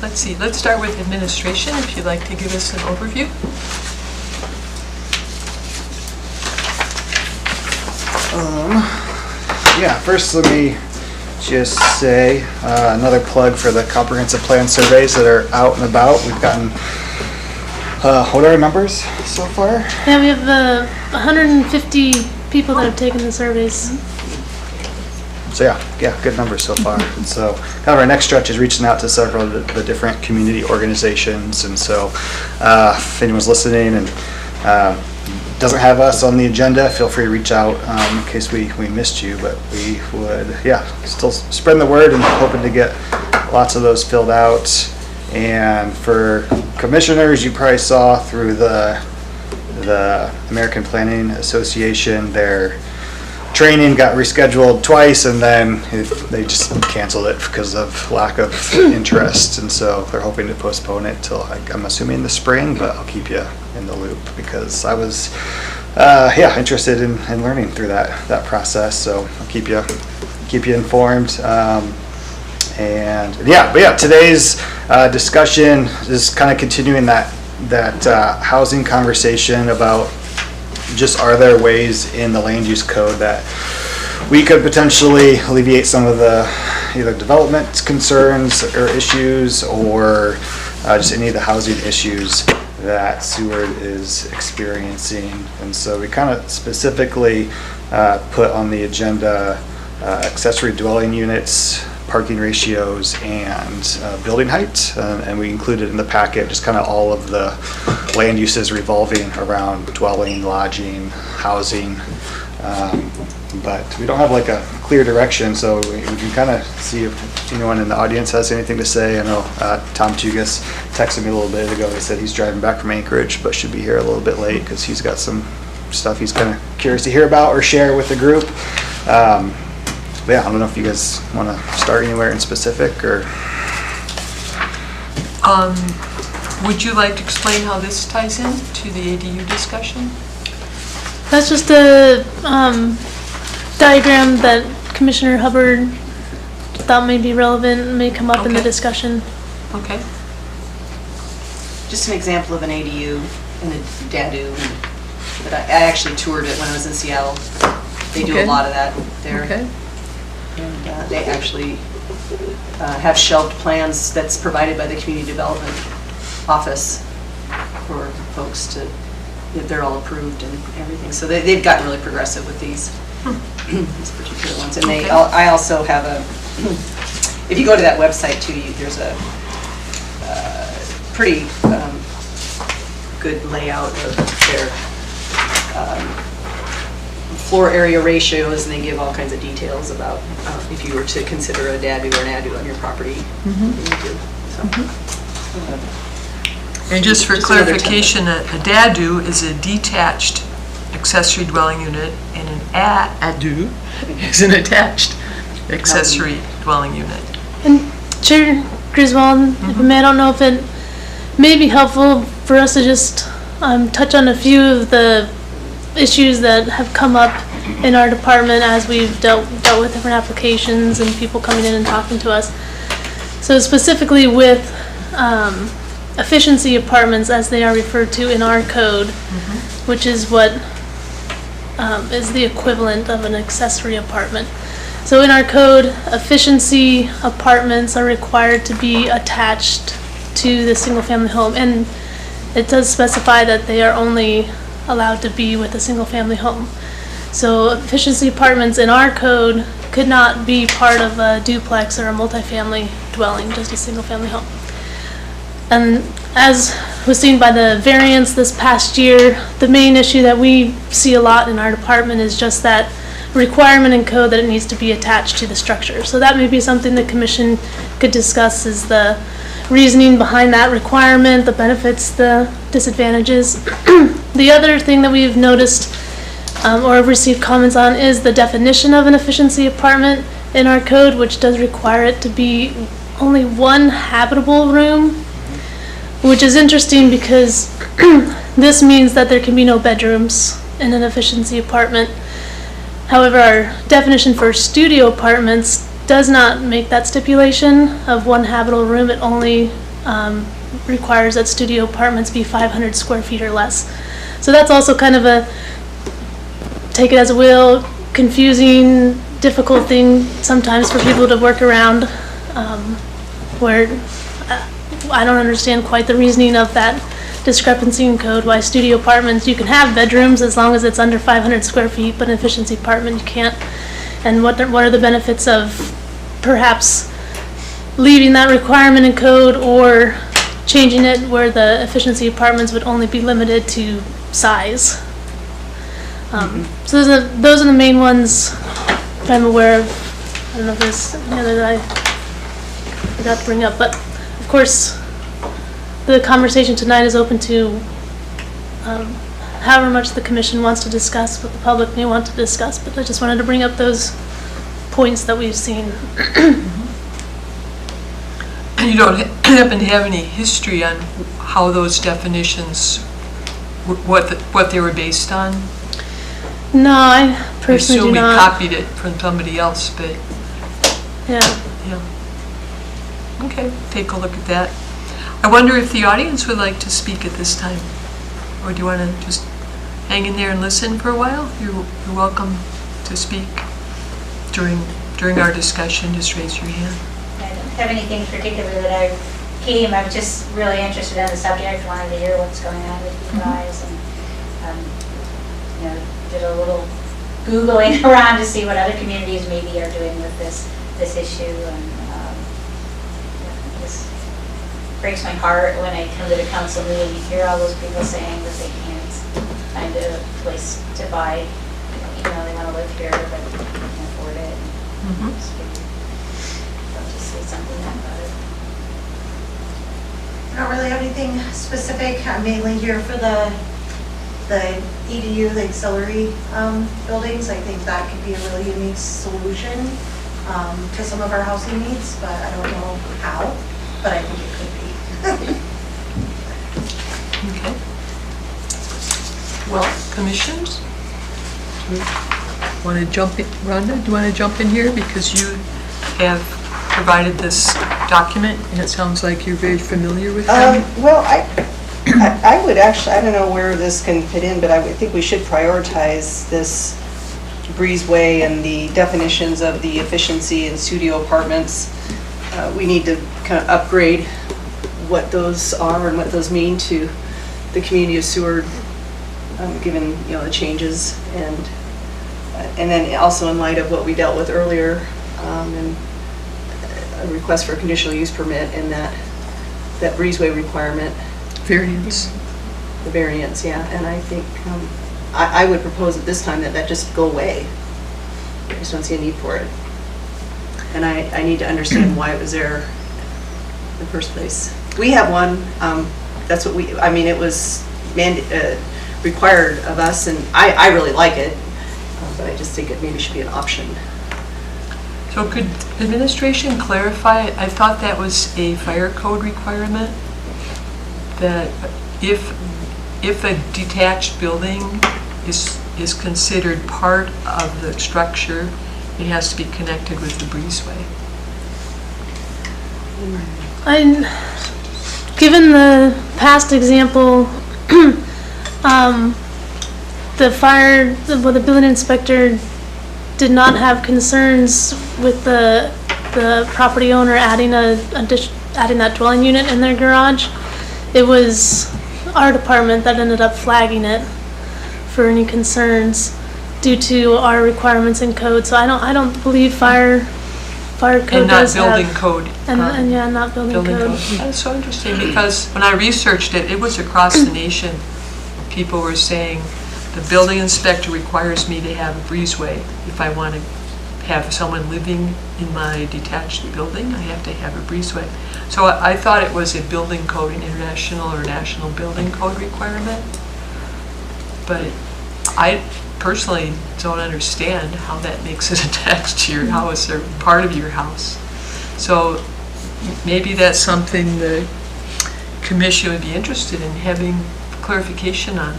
let's see, let's start with administration, if you'd like to give us an overview. Yeah, first let me just say another plug for the comprehensive plan surveys that are out and about. We've gotten, what are our numbers so far? Yeah, we have 150 people that have taken the surveys. So yeah, good numbers so far. And so kind of our next stretch is reaching out to several of the different community organizations. And so if anyone's listening and doesn't have us on the agenda, feel free to reach out in case we missed you. But we would, still spreading the word and hoping to get lots of those filled out. And for commissioners, you probably saw through the American Planning Association, their training got rescheduled twice, and then they just canceled it because of lack of interest. And so they're hoping to postpone it till, I'm assuming, the spring, but I'll keep you in the loop because I was interested in learning through that process. So I'll keep you informed. Today's discussion is kind of continuing that housing conversation about just, are there ways in the land use code that we could potentially alleviate some of the either development concerns or issues, or just any of the housing issues that Seward is experiencing. And so we kind of specifically put on the agenda accessory dwelling units, parking ratios, and building height. And we included in the packet just kind of all of the land uses revolving around dwelling, lodging, housing. But we don't have like a clear direction, so we can kind of see if anyone in the audience has anything to say. I know Tom Tugas texted me a little bit ago. He said he's driving back from Anchorage, but should be here a little bit late because he's got some stuff he's kind of curious to hear about or share with the group. I don't know if you guys want to start anywhere in specific, or Would you like to explain how this ties in to the ADU discussion? That's just a diagram that Commissioner Hubbard thought may be relevant and may come up in the Okay. discussion. Okay. Just an example of an ADU and a DADU. But I actually toured it when I was in Seattle. They do Okay. a lot of that there. Okay. And they actually have shelved plans that's provided by the Community Development Office for folks to, they're all approved and everything. So they've gotten really progressive with these particular ones. And Okay. I also have if you go to that website too, there's a pretty good layout of their floor area ratios, and they give all kinds of details about if you were to consider a DADU or an ADU on your property. And just for Just another clarification, a DADU is a detached accessory dwelling unit, and an ADU is an attached accessory dwelling unit. And Chair Griswold, if I may, I don't know if it may be helpful for us to just touch on a few of the issues that have come up in our department as we've dealt with different applications and people coming in and talking to us. So specifically with efficiency apartments, as they are referred to in our code, which is what is the equivalent of an accessory apartment. So in our code, efficiency apartments are required to be attached to the single-family home, and it does specify that they are only allowed to be with a single-family home. So efficiency apartments in our code could not be part of a duplex or a multifamily dwelling, just a single-family home. And as was seen by the variance this past year, the main issue that we see a lot in our department is just that requirement in code that it needs to be attached to the structure. So that may be something the commission could discuss, is the reasoning behind that requirement, the benefits, the disadvantages. The other thing that we've noticed or have received comments on is the definition of an efficiency apartment in our code, which does require it to be only one habitable room, which is interesting because this means that there can be no bedrooms in an efficiency apartment. However, our definition for studio apartments does not make that stipulation of one habitable room. It only requires that studio apartments be 500 square feet or less. So that's also kind of a, take it as a will, confusing, difficult thing sometimes for people to work around, where I don't understand quite the reasoning of that discrepancy in code, why studio apartments, you can have bedrooms as long as it's under 500 square feet, but an efficiency apartment you can't. And what are the benefits of perhaps leaving that requirement in code or changing it where the efficiency apartments would only be limited to size? So those are the main ones I'm aware of. I don't know if there's any other that I forgot to bring up, but of course, the conversation tonight is open to however much the commission wants to discuss, what the public may want to discuss, but I just wanted to bring up those points that we've seen. You don't happen to have any history on how those definitions, what they were based on? No, I personally do I assume we not. copied it from somebody else, but Yeah. yeah. Okay, take a look at that. I wonder if the audience would like to speak at this time? Or do you want to just hang in there and listen for a while? You're welcome to speak during our discussion. Just raise your hand. I don't have anything particular that I came. I was just really interested in the subject, wanted to hear what's going on with you guys, and did a little Googling around to see what other communities maybe are doing with this issue, and it just breaks my heart when I come to the council meeting and hear all those people saying that they can't find a place to buy. They want to live here, but they can't afford it. Just figured I'll just say something about it. I don't really have anything specific. I'm mainly here for the EDU, the auxiliary buildings. I think that could be a really unique solution to some of our housing needs, but I don't know how, but I think it could be. Okay. Well, commissioners? Want to jump in? Rhonda, do you want to jump in here? Because you have provided this document, and it sounds like you're very familiar with them. Well, I would actually, I don't know where this can fit in, but I would think we should prioritize this breezeway and the definitions of the efficiency and studio apartments. We need to kind of upgrade what those are and what those mean to the community of Seward, given the changes, and then also in light of what we dealt with earlier, and a request for a conditional use permit and that breezeway requirement. Variance. The variance, yeah, and I think, I would propose at this time that just go away. I just don't see a need for it. And I need to understand why it was there in the first place. We have one, that's what it was required of us, and I really like it, but I just think it maybe should be an option. So could administration clarify, I thought that was a fire code requirement, that if a detached building is considered part of the structure, it has to be connected with the breezeway. Given the past example, the building inspector did not have concerns with the property owner adding that dwelling unit in their garage. It was our department that ended up flagging it for any concerns due to our requirements in code. So I don't believe fire code And not does building have, code. and yeah, not building code. That's so interesting, because when I researched it, it was across the nation. People were saying, the building inspector requires me to have a breezeway. If I want to have someone living in my detached building, I have to have a breezeway. So I thought it was a building code, an international or national building code requirement. But I personally don't understand how that makes it attached to your house or part of your house. So maybe that's something the commission would be interested in having clarification on.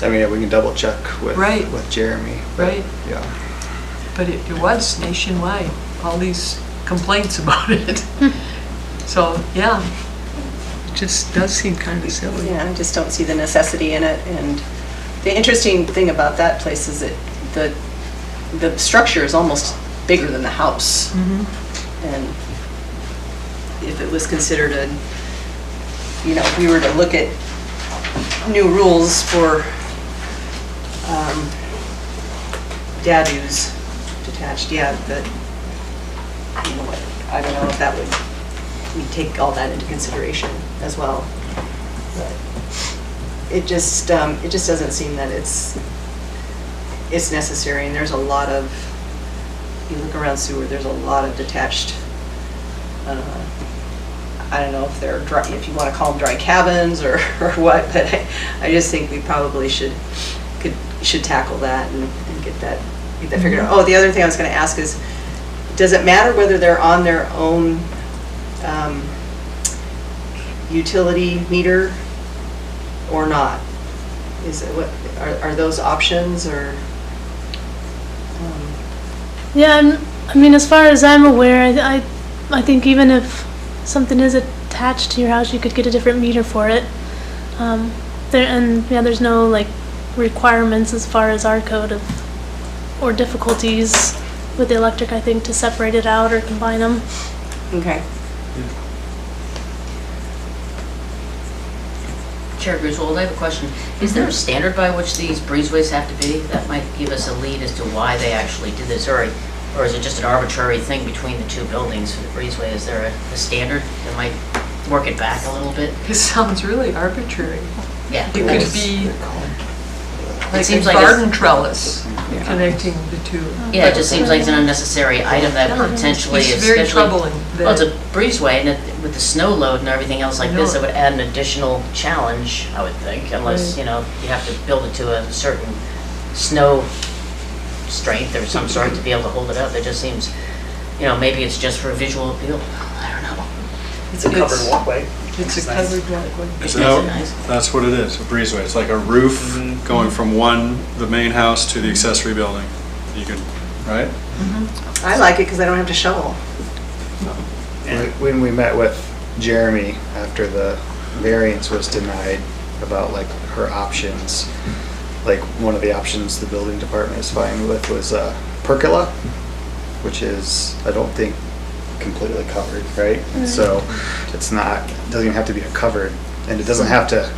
I mean, we can double check with Right. with Jeremy. but, Right. Yeah. But it was nationwide, all these complaints about it. So, yeah, just does seem kind of silly. Yeah, I just don't see the necessity in it. And the interesting thing about that place is that the structure is almost bigger than the house. And if it was considered if we were to look at new rules for DADUs, detached, I don't know if that we'd take all that into consideration as well. But it just doesn't seem that it's necessary, and there's a lot of, you look around Seward, there's a lot of detached, I don't know if they're dry, if you want to call them dry cabins or what, but I just think we probably should tackle that and get that figured out. Oh, the other thing I was going to ask is, does it matter whether they're on their own utility meter or not? Is it are those options or? Yeah, I mean, as far as I'm aware, I think even if something is attached to your house, you could get a different meter for it. There's no like requirements as far as our code or difficulties with the electric, I think, to separate it out or combine them. Okay. Chair Griswold, I have a question. Is there a standard by which these breezeways have to be? That might give us a lead as to why they actually did this, or is it just an arbitrary thing between the two buildings for the breezeway? Is there a standard that might work it back a little bit? It sounds really arbitrary. Yeah. It could be like a seems like garden trellis connecting the two. Yeah, it just seems like it's an unnecessary item that potentially, It's very troubling. Well, it's a breezeway, and with the snow load and everything else like this, it would add an additional challenge, I would think, unless, you have to build it to a certain snow strength or some sort to be able to hold it up. It just seems, maybe it's just for visual appeal. I don't know. It's a covered walkway. It's a covered walkway. It's No, nice. that's what it is, a breezeway. It's like a roof going from the main house to the accessory building. You can, right? I like it because I don't have to shovel. When we met with Jeremy after the variance was denied about like her options, like one of the options the building department is fine with was pergola, which is, I don't think, completely covered, right? So it's not, doesn't even have to be a covered, and it doesn't have to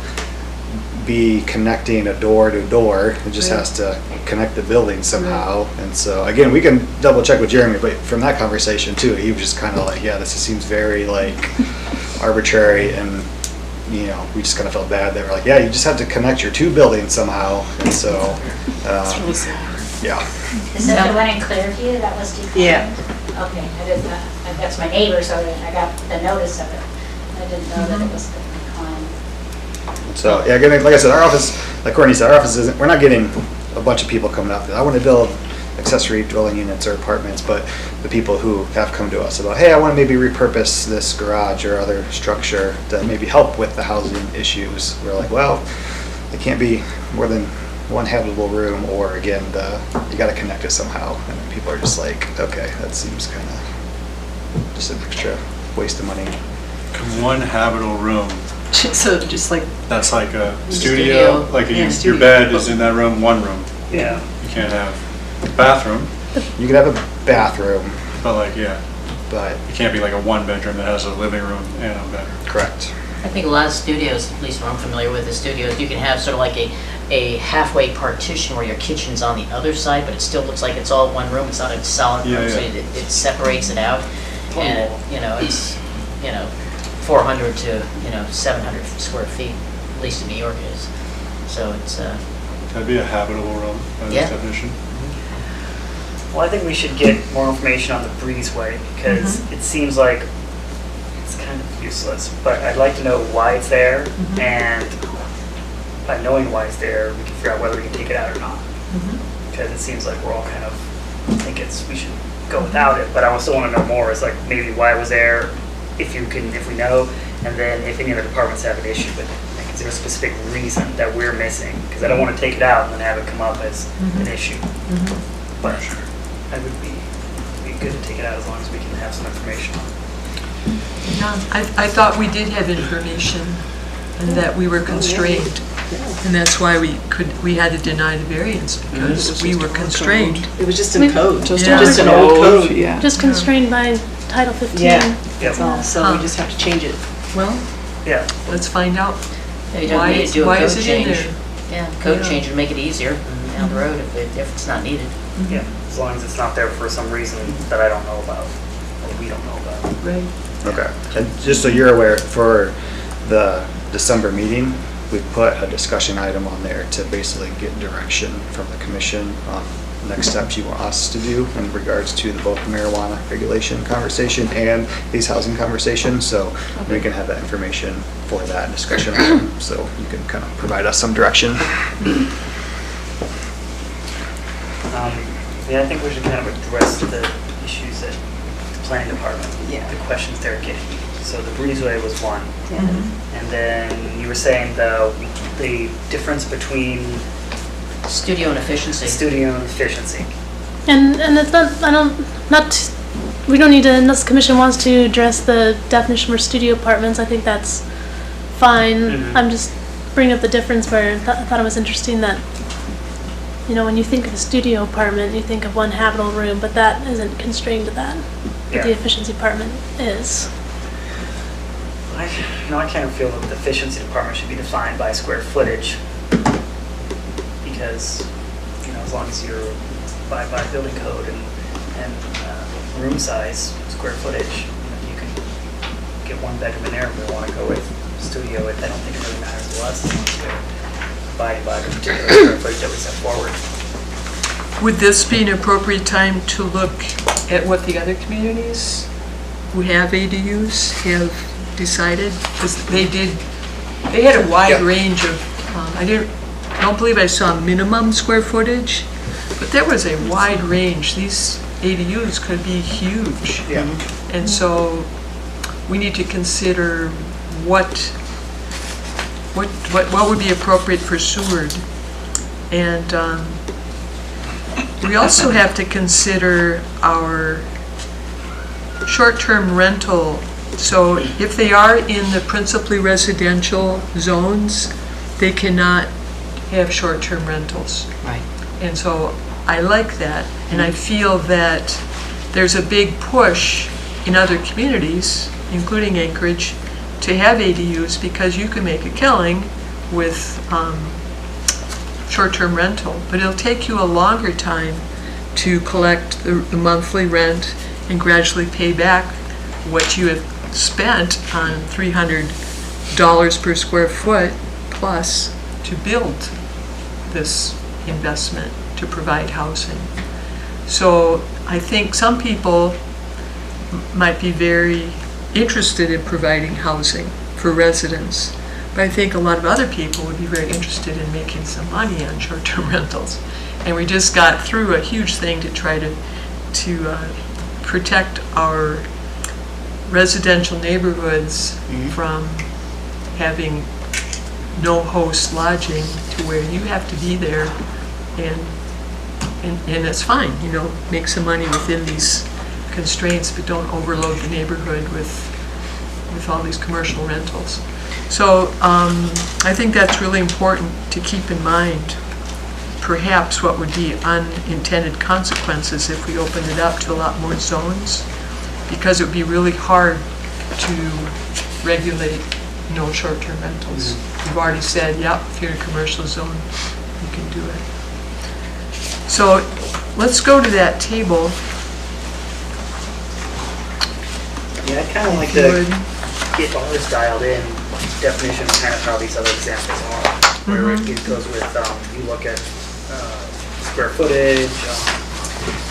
be connecting a door to door. It just has to connect the building somehow. And so again, we can double check with Jeremy, but from that conversation too, he was just kind of like, yeah, this just seems very like arbitrary, and we just kind of felt bad. They were like, yeah, you just have to connect your two buildings somehow. And so yeah. Is that the one in Clearview that was declined? Yeah. Okay, I didn't, that's my neighbor, so I got the notice of it. I didn't know that it was declined. So, yeah, again, like I said, our office, like Courtney said, our office isn't, we're not getting a bunch of people coming up. I want to build accessory dwelling units or apartments, but the people who have come to us about, hey, I want to maybe repurpose this garage or other structure to maybe help with the housing issues. We're like, well, it can't be more than one habitable room, or again, you got to connect it somehow. And then people are just like, okay, that seems kind of just an extra waste of money. One habitable room, So just like, that's like a Studio. studio, like your studio. bed is in that room, one room. Yeah. You can't have a bathroom, You could have a bathroom, but like, yeah, but it can't be like a one bedroom that has a living room and a bedroom. correct. I think a lot of studios, at least what I'm familiar with, the studios, you can have sort of like a halfway partition where your kitchen's on the other side, but it still looks like it's all one room. It's not a solid room, Yeah, so yeah. it separates it out. And, it's, 400 to, 700 square feet, at least in New York is. So it's, That'd be a habitable room by Yeah. this definition. Well, I think we should get more information on the breezeway, because it seems like it's kind of useless, but I'd like to know why it's there, and by knowing why it's there, we can figure out whether we can take it out or not. Because it seems like we're all kind of think we should go without it, but I still want to know more. It's like maybe why it was there, if we know, and then if any other departments have an issue with it. Like, is there a specific reason that we're missing? Because I don't want to take it out and then have it come up as an issue. But I would be good to take it out as long as we can have some information on it. Yeah, I thought we did have information and that we were constrained. And that's why we had to deny the variance, because we were constrained. It was just in code, Just just an old code. Yeah. Just constrained by Title 15. Yeah, that's Yeah. all, so we just have to change it. Well, Yeah. let's find out. Yeah, you don't need to do a Why code is it in change. there? Yeah, code Yeah. change would make it easier down the road if it's not needed. Yeah, as long as it's not there for some reason that I don't know about, or we don't know about. Right. Okay, and just so you're aware, for the December meeting, we put a discussion item on there to basically get direction from the commission on next steps you want us to do in regards to the both marijuana regulation conversation and these housing conversations, so we can have that information for that discussion item, so you can kind of provide us some direction. Yeah, I think we should kind of address the issues that the planning department, Yeah. the questions they're getting. So the breezeway was one, Yeah. and then you were saying the difference between Studio and efficiency. studio and efficiency. And it's not, we don't need to, unless the commission wants to address the definition for studio apartments, I think that's fine. Mhm. I'm just bringing up the difference where I thought it was interesting that, you know, when you think of a studio apartment, you think of one habitable room, but that isn't constrained to that. But the Yeah. efficiency apartment is. I kind of feel that the efficiency department should be defined by square footage, because, you know, as long as you're by building code and room size, square footage, you can get one bedroom in there if we want to go with studio. I don't think it really matters to us as long as we're abiding by the particular square footage that we set forward. Would this be an appropriate time to look at what the other communities who have ADUs have decided? Because they had a wide range of, I don't believe I saw minimum square footage, but there was a wide range. These ADUs could be huge. Yeah. And so we need to consider what would be appropriate for Seward. And we also have to consider our short-term rental. So if they are in the principally residential zones, they cannot have short-term rentals. Right. And so I like that, and I feel that there's a big push in other communities, including Anchorage, to have ADUs because you can make a killing with short-term rental. But it'll take you a longer time to collect the monthly rent and gradually pay back what you have spent on $300 per square foot plus to build this investment to provide housing. So I think some people might be very interested in providing housing for residents, but I think a lot of other people would be very interested in making some money on short-term rentals. And we just got through a huge thing to try to protect our residential neighborhoods from having no host lodging to where you have to be there and it's fine, you know, make some money within these constraints, but don't overload the neighborhood with all these commercial rentals. So I think that's really important to keep in mind. Perhaps what would be unintended consequences if we opened it up to a lot more zones, because it would be really hard to regulate no short-term rentals. We've already said, yep, if you're in a commercial zone, you can do it. So let's go to that table. Yeah, I'd kind of like If you to would. get all this dialed in, definition, kind of how these other examples are, where it goes with, you look at square footage,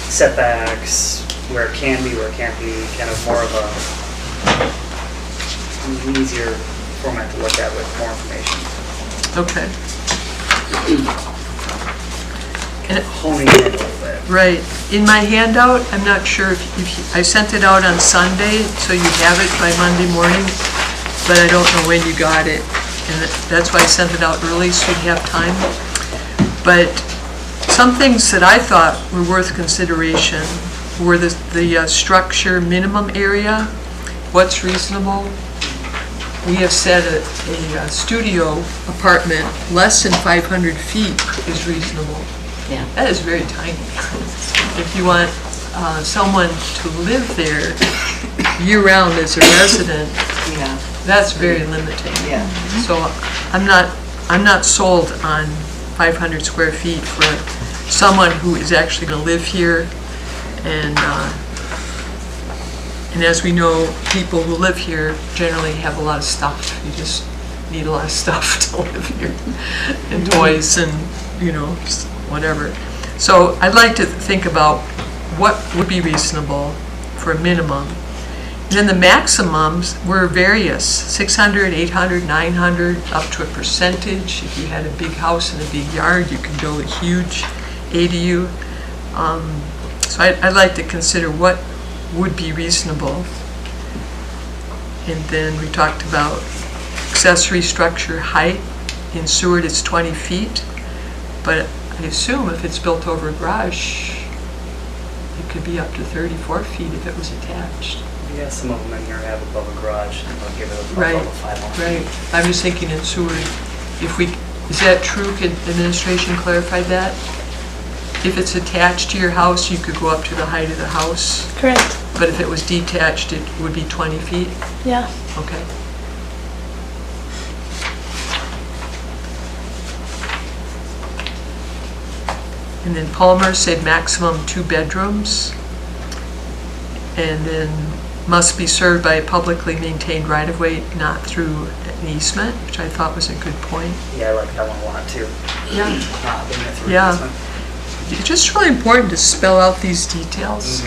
setbacks, where it can be, where it can't be, kind of more of an easier format to look at with more information. Okay. And Honing in a little bit. right, in my handout, I'm not sure if I sent it out on Sunday, so you have it by Monday morning, but I don't know when you got it. And that's why I sent it out early, so you have time. But some things that I thought were worth consideration were the structure minimum area what's reasonable. We have said a studio apartment less than 500 feet is reasonable. Yeah. That is very tiny. If you want someone to live there year-round as a resident, Yeah, that's very limiting. yeah. So I'm not sold on 500 square feet for someone who is actually going to live here. And as we know, people who live here generally have a lot of stuff. You just need a lot of stuff to live here. And toys and, just whatever. So I'd like to think about what would be reasonable for a minimum. And then the maximums were various, 600, 800, 900, up to a percentage. If you had a big house and a big yard, you could build a huge ADU. So I'd like to consider what would be reasonable. And then we talked about accessory structure height. In Seward, it's 20 feet. But I assume if it's built over a garage, it could be up to 34 feet if it was attached. Yeah, some of them in here have above a garage, and they'll give it a Right, above a 500. right. I'm just thinking in Seward, is that true? Can administration clarify that? If it's attached to your house, you could go up to the height of the house, Correct, but if it was detached, it would be 20 feet? yeah. Okay. And then Palmer said maximum 2 bedrooms. And then must be served by a publicly maintained right-of-way, not through an easement, which I thought was a good point. Yeah, I like that one a lot too. Yeah. Not being a through Yeah. easement. It's just really important to spell out these details.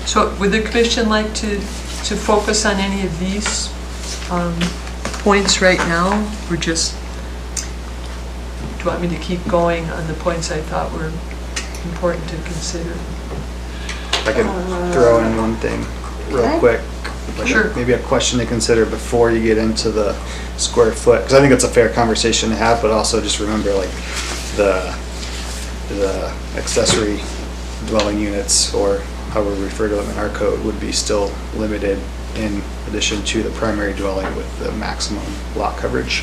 So would the commission like to focus on any of these points right now? Or just, do you want me to keep going on the points I thought were important to consider? I can throw in one thing real quick. Like Sure. Maybe a question to consider before you get into the square foot, because I think it's a fair conversation to have, but also just remember like the accessory dwelling units, or however we refer to them in our code, would be still limited in addition to the primary dwelling with the maximum lot coverage.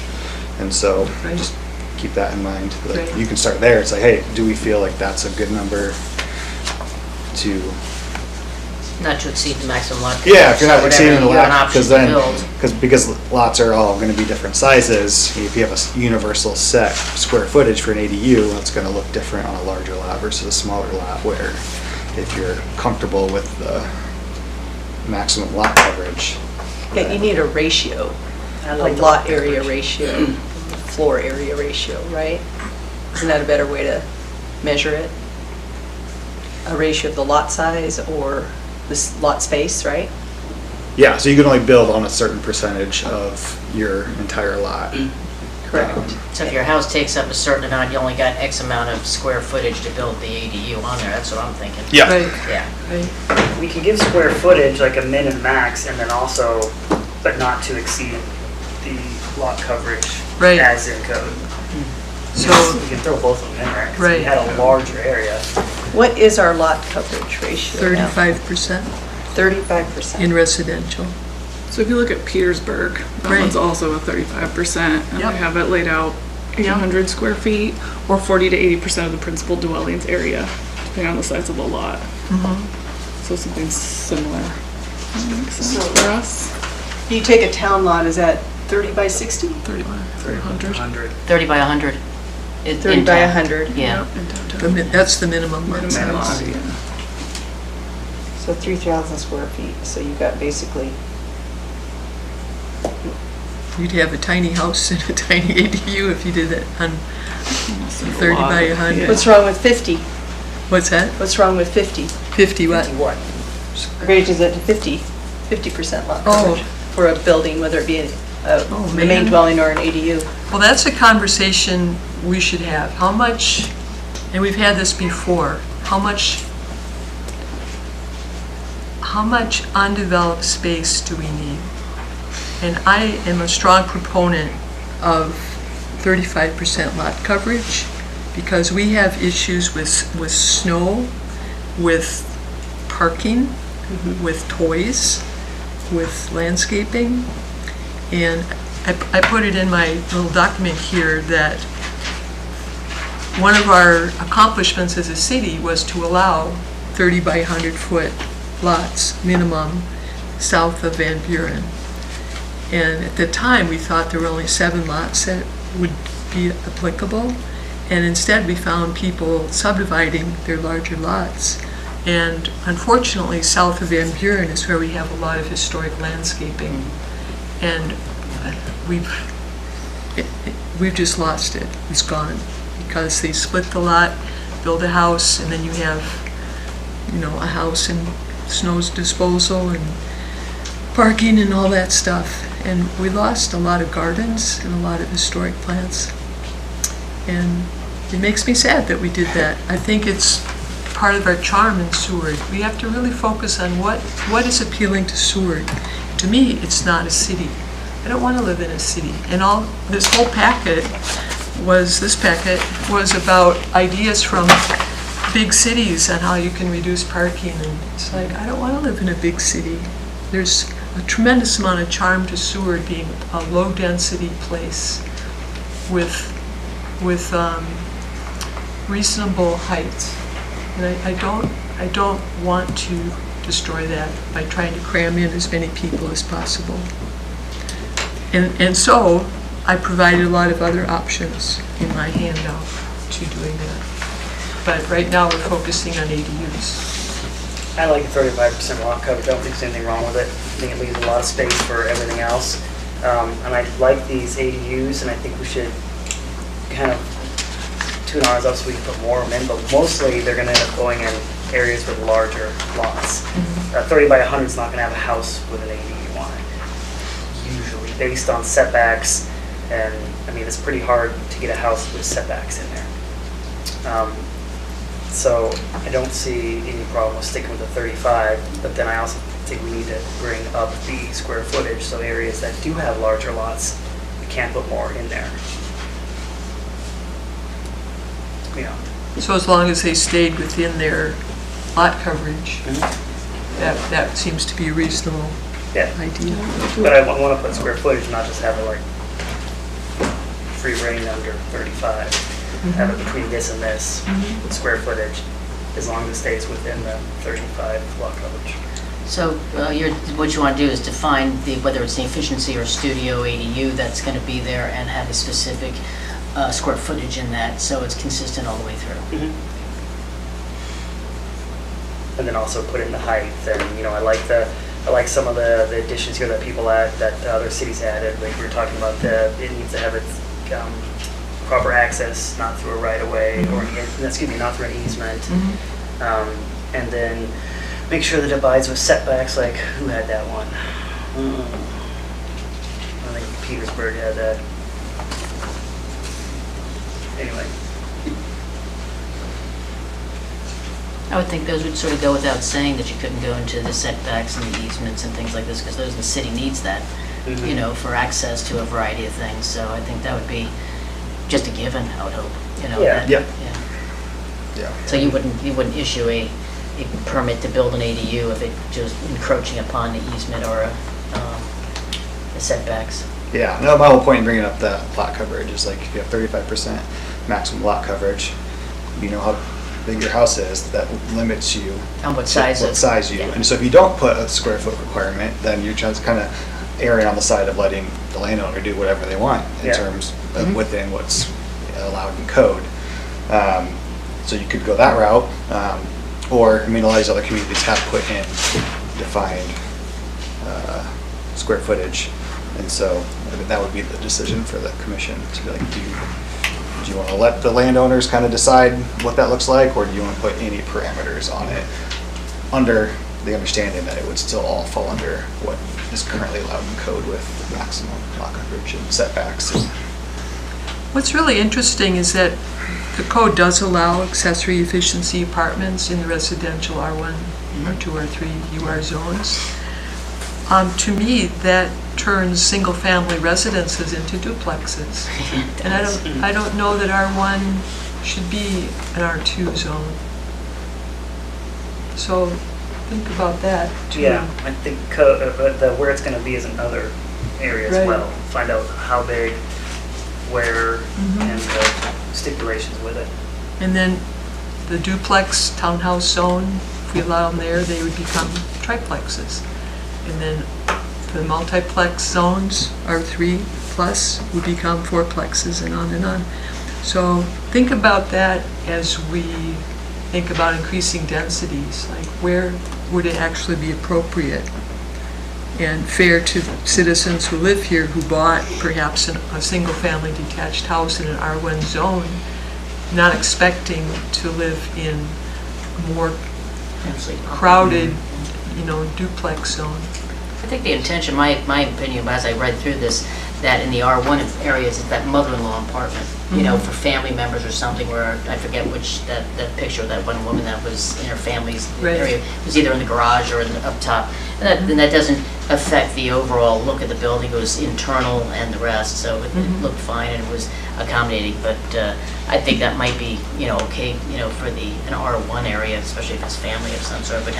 And so Right. just keep that in mind. Like, Right. you can start there. It's like, hey, do we feel like that's a good number to Not to exceed the maximum lot. yeah, if you're not So exceeding the whatever you have an lot, option because to then, build. because lots are all gonna be different sizes, if you have a universal set square footage for an ADU, it's gonna look different on a larger lot versus a smaller lot, where if you're comfortable with the maximum lot coverage. Yeah, you need a ratio, I a like the lot area coverage. ratio, floor area ratio, right? Isn't that a better way to measure it? A ratio of the lot size or this lot space, right? Yeah, so you can only build on a certain percentage of your entire lot. Correct. So if your house takes up a certain amount, you only got X amount of square footage to build the ADU on there, that's what I'm thinking. Yeah. Right, Yeah. right. We can give square footage like a min and max, and then also, but not to exceed the lot coverage Right. as in code. So, We can throw both of them in there, because we Right. had a larger area. What is our lot coverage ratio now? 35% 35%. in residential. So if you look at Petersburg, that Right. one's also a 35%, and Yep. they have it laid out 800 square feet, or 40 to 80% of the principal dwellings area, depending on the size of the lot. So something similar. That makes sense So- for us. You take a town lot, is that 30 by 60? 3,100. 100. 30 by 100. 30 by 100. Yeah. In downtown. That's the minimum lot Minimum lot, size. yeah. So 3,000 square feet, so you've got basically, You'd have a tiny house and a tiny ADU if you did it on Almost a 30 lot, by yeah. 100. What's wrong with 50? What's that? What's wrong with 50? 50 what? raises it to 50. 50% lot Oh. coverage for a building, whether it be the main man. dwelling or an ADU. Well, that's a conversation we should have. How much, and we've had this before, how much undeveloped space do we need? And I am a strong proponent of 35% lot coverage because we have issues with snow, with parking. with toys, with landscaping. And I put it in my little document here that one of our accomplishments as a city was to allow 30 by 100 foot lots minimum south of Van Buren. And at the time, we thought there were only 7 lots that would be applicable. And instead, we found people subdividing their larger lots. And unfortunately, south of Van Buren is where we have a lot of historic landscaping. And we've just lost it. It's gone. Because they split the lot, build a house, and then you have, a house and snow disposal and parking and all that stuff. And we lost a lot of gardens and a lot of historic plants. And it makes me sad that we did that. I think it's part of our charm in Seward. We have to really focus on what is appealing to Seward. To me, it's not a city. I don't want to live in a city. And this whole packet was about ideas from big cities on how you can reduce parking. And it's like, I don't want to live in a big city. There's a tremendous amount of charm to Seward being a low-density place with reasonable heights. And I don't want to destroy that by trying to cram in as many people as possible. And so I provided a lot of other options in my handout to doing that. But right now we're focusing on ADUs. I like the 35% lot coverage. I don't think there's anything wrong with it. I think it leaves a lot of space for everything else. And I like these ADUs, and I think we should kind of tune ours up so we can put more of them in, but mostly they're going to end up going in areas with larger lots. 30 by 100 is not going to have a house with an ADU on it, usually, based on setbacks. And I mean, it's pretty hard to get a house with setbacks in there. So I don't see any problem with sticking with the 35, but then I also think we need to bring up the square footage, so areas that do have larger lots, we can't put more in there. So as long as they stayed within their lot coverage, that seems to be a reasonable idea. But I want to put square footage, not just have it like free reign under 35. Have it between this and this with square footage, as long as it stays within the 35 lot coverage. So what you want to do is define whether it's the efficiency or studio ADU that's going to be there and have a specific square footage in that, so it's consistent all the way through. And then also put in the height, and I like some of the additions here that people add, that other cities added. Like we were talking about, it needs to have its proper access, not through a right of way, or not through an easement. And then make sure that it abides with setbacks. Like, who had that one? I think Petersburg had that. Anyway. I would think those would sort of go without saying, that you couldn't go into the setbacks and the easements and things like this, because the city needs that, for access to a variety of things. So I think that would be just a given, I would hope. So you wouldn't issue a permit to build an ADU if it just encroaching upon the easement or the setbacks. Yeah, no, my whole point in bringing up the lot coverage is like, if you have 35% maximum lot coverage, you know how big your house is, that limits you. On what size? What size you. And so if you don't put a square foot requirement, then you're just kind of erring on the side of letting the landowner do whatever they want in terms of within what's allowed in code. So you could go that route, or, a lot of these other communities have put in defined square footage. And so that would be the decision for the commission to be like, do you want to let the landowners kind of decide what that looks like, or do you want to put any parameters on it under the understanding that it would still all fall under what is currently allowed in code with maximum lot coverage and setbacks? What's really interesting is that the code does allow accessory efficiency apartments in the residential R1, R2, R3, UR zones. To me, that turns single-family residences into duplexes. And I don't know that R1 should be an R2 zone. So think about that, too. Yeah, I think where it's gonna be is another area as Right. well. Find out how big, where, Mm-hmm. and the stipulations with it. And then the duplex townhouse zone, if we allow them there, they would become triplexes. And then the multiplex zones, R3 plus, would become fourplexes and on and on. So think about that as we think about increasing densities, like where would it actually be appropriate and fair to citizens who live here who bought perhaps a single-family detached house in an R1 zone, not expecting to live in a more crowded, duplex zone. I think the intention, my opinion, as I read through this, that in the R1 areas, is that mother-in-law apartment, for family members or something, where, I forget which, that picture of that one woman that was in her family's Right. area, it was either in the garage or up top. And that doesn't affect the overall look of the building, it was internal and the rest, so it looked fine and it was accommodating, but I think that might be, okay, for an R1 area, especially if it's family of some sort, but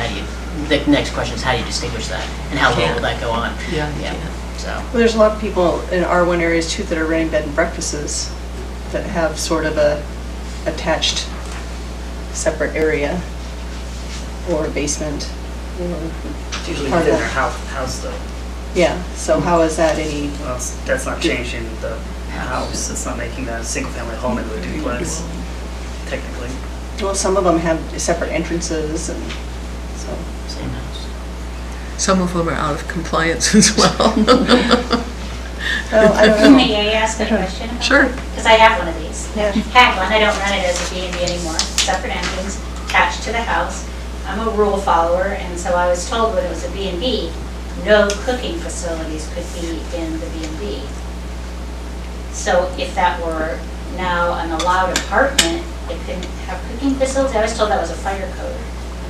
the next question is how do you distinguish that? And how low will that go on? Yeah, you Yeah, can't. so. Well, there's a lot of people in R1 areas too that are renting bed and breakfasts that have sort of a attached separate area or a basement. It's usually Part of within that. their house though. Yeah, so how is that any, Well, that's not changing the house. It's not making that a single-family home into a duplex, technically. well, some of them have separate entrances and so. Same house. Some of them are out of compliance as well. Well, I don't know. May I ask a question? about Sure. that? Because I have one of these. Yeah. Had one, I don't run it as a B&B anymore, separate entrance, attached to the house. I'm a rule follower, and so I was told when it was a B&B, no cooking facilities could be in the B&B. So if that were now an allowed apartment, it couldn't have cooking facilities? I was told that was a fire code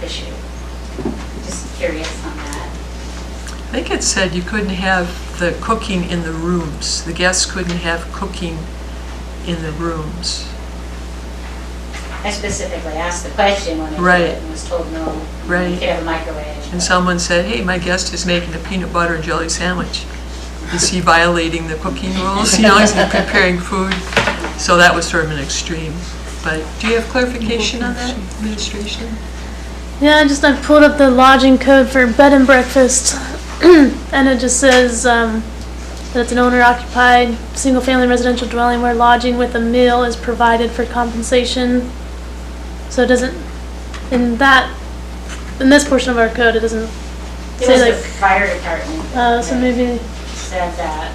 issue. Just curious on that. I think it said you couldn't have the cooking in the rooms. The guests couldn't have cooking in the rooms. I specifically asked the question when I did Right. it and was told no, Right. you could have a microwave. And but- someone said, hey, my guest is making a peanut butter and jelly sandwich. Is he violating the cooking rules? He's preparing food. So that was sort of an extreme. But do you have clarification on that, administration? Yeah, I pulled up the lodging code for bed and breakfast, and it just says that it's an owner-occupied, single-family residential dwelling where lodging with a meal is provided for compensation. So it doesn't, in this portion of our code, it doesn't It say was the like, fire department so that maybe, said that.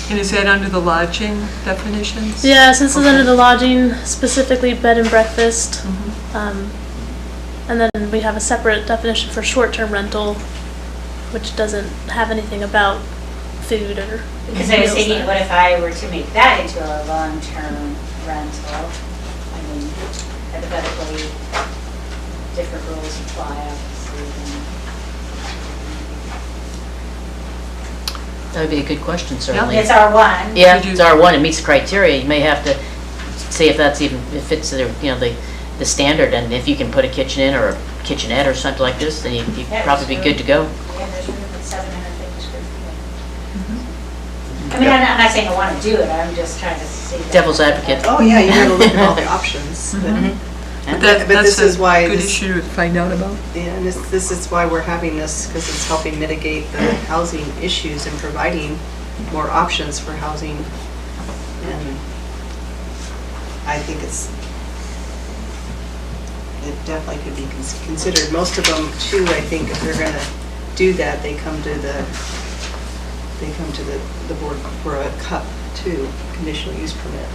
And is that under the lodging definitions? yeah, since it's under Okay. the lodging, specifically bed and breakfast. And then we have a separate definition for short-term rental, which doesn't have anything about food or Because I was meals thinking, there. what if I were to make that into a long-term rental? I mean, hypothetically, different rules apply, obviously. That would be a good question, certainly. It's R1. Yeah, Did you- it's R1, it meets the criteria, you may have to see if that's even, if it's, the standard, and if you can put a kitchen in or a kitchenette or something like this, then you'd Yeah, probably be sure. good to go. Yeah, there's room at 750 square feet. I mean, I'm not saying I want to do it, I'm just trying to see. that. Devil's advocate. Oh, yeah, you gotta look at all the options. But But But that's this is a why good this- issue to find out about. Yeah, and this is why we're having this, because it's helping mitigate the housing issues and providing more options for housing. And I think it definitely could be considered. Most of them too, I think, if they're gonna do that, they come to the board for a CUP too, conditional use permit.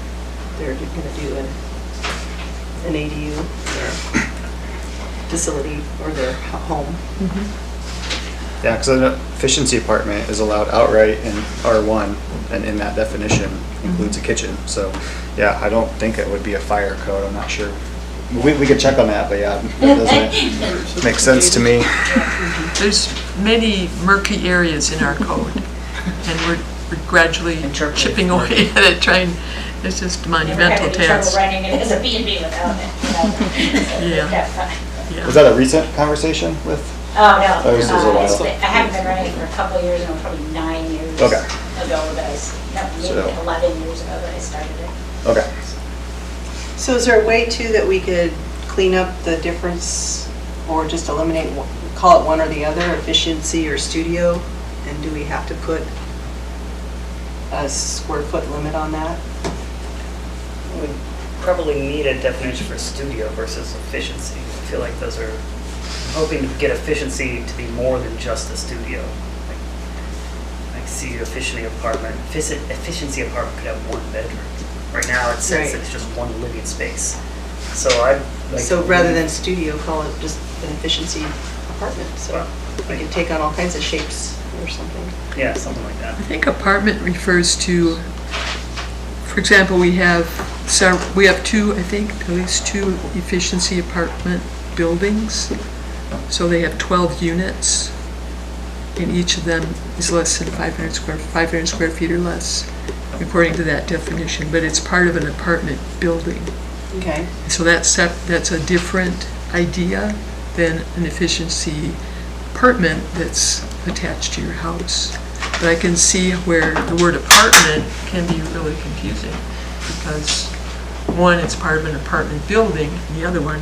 They're gonna do an ADU, their facility or their home. Yeah, because an efficiency apartment is allowed outright in R1, and in that definition includes a kitchen. So, yeah, I don't think it would be a fire code, I'm not sure. We could check on that, but yeah, that doesn't make sense to me. There's many murky areas in our code, and we're gradually Interpreting. chipping away at it, trying, it's just Never had monumental any trouble task. renting it as a B&B without it. Yeah. Yeah, fine. Yeah. Was that a recent conversation with Oh, no. Oh, this was a while. I haven't been running it for a couple of years, and probably 9 years Okay. ago that no, maybe So- 11 years ago that I started it. Okay. So is there a way too that we could clean up the difference or just eliminate, call it one or the other, efficiency or studio? And do we have to put a square foot limit on that? We probably need a definition for studio versus efficiency. I feel like those are, I'm hoping to get efficiency to be more than just a studio. Like studio efficiency apartment could have one bedroom. Right now, it says Right. it's just one living space. So I'd like. So to rather leave- than studio, call it just an efficiency apartment, so Well, it could take on all kinds of shapes or something. Yeah, something like that. I think apartment refers to, for example, we have two, I think, at least two efficiency apartment buildings. So they have 12 units, and each of them is less than 500 square feet or less, according to that definition, but it's part of an apartment building. Okay. So that's a different idea than an efficiency apartment that's attached to your house. But I can see where the word apartment can be really confusing, because one, it's part of an apartment building, and the other one,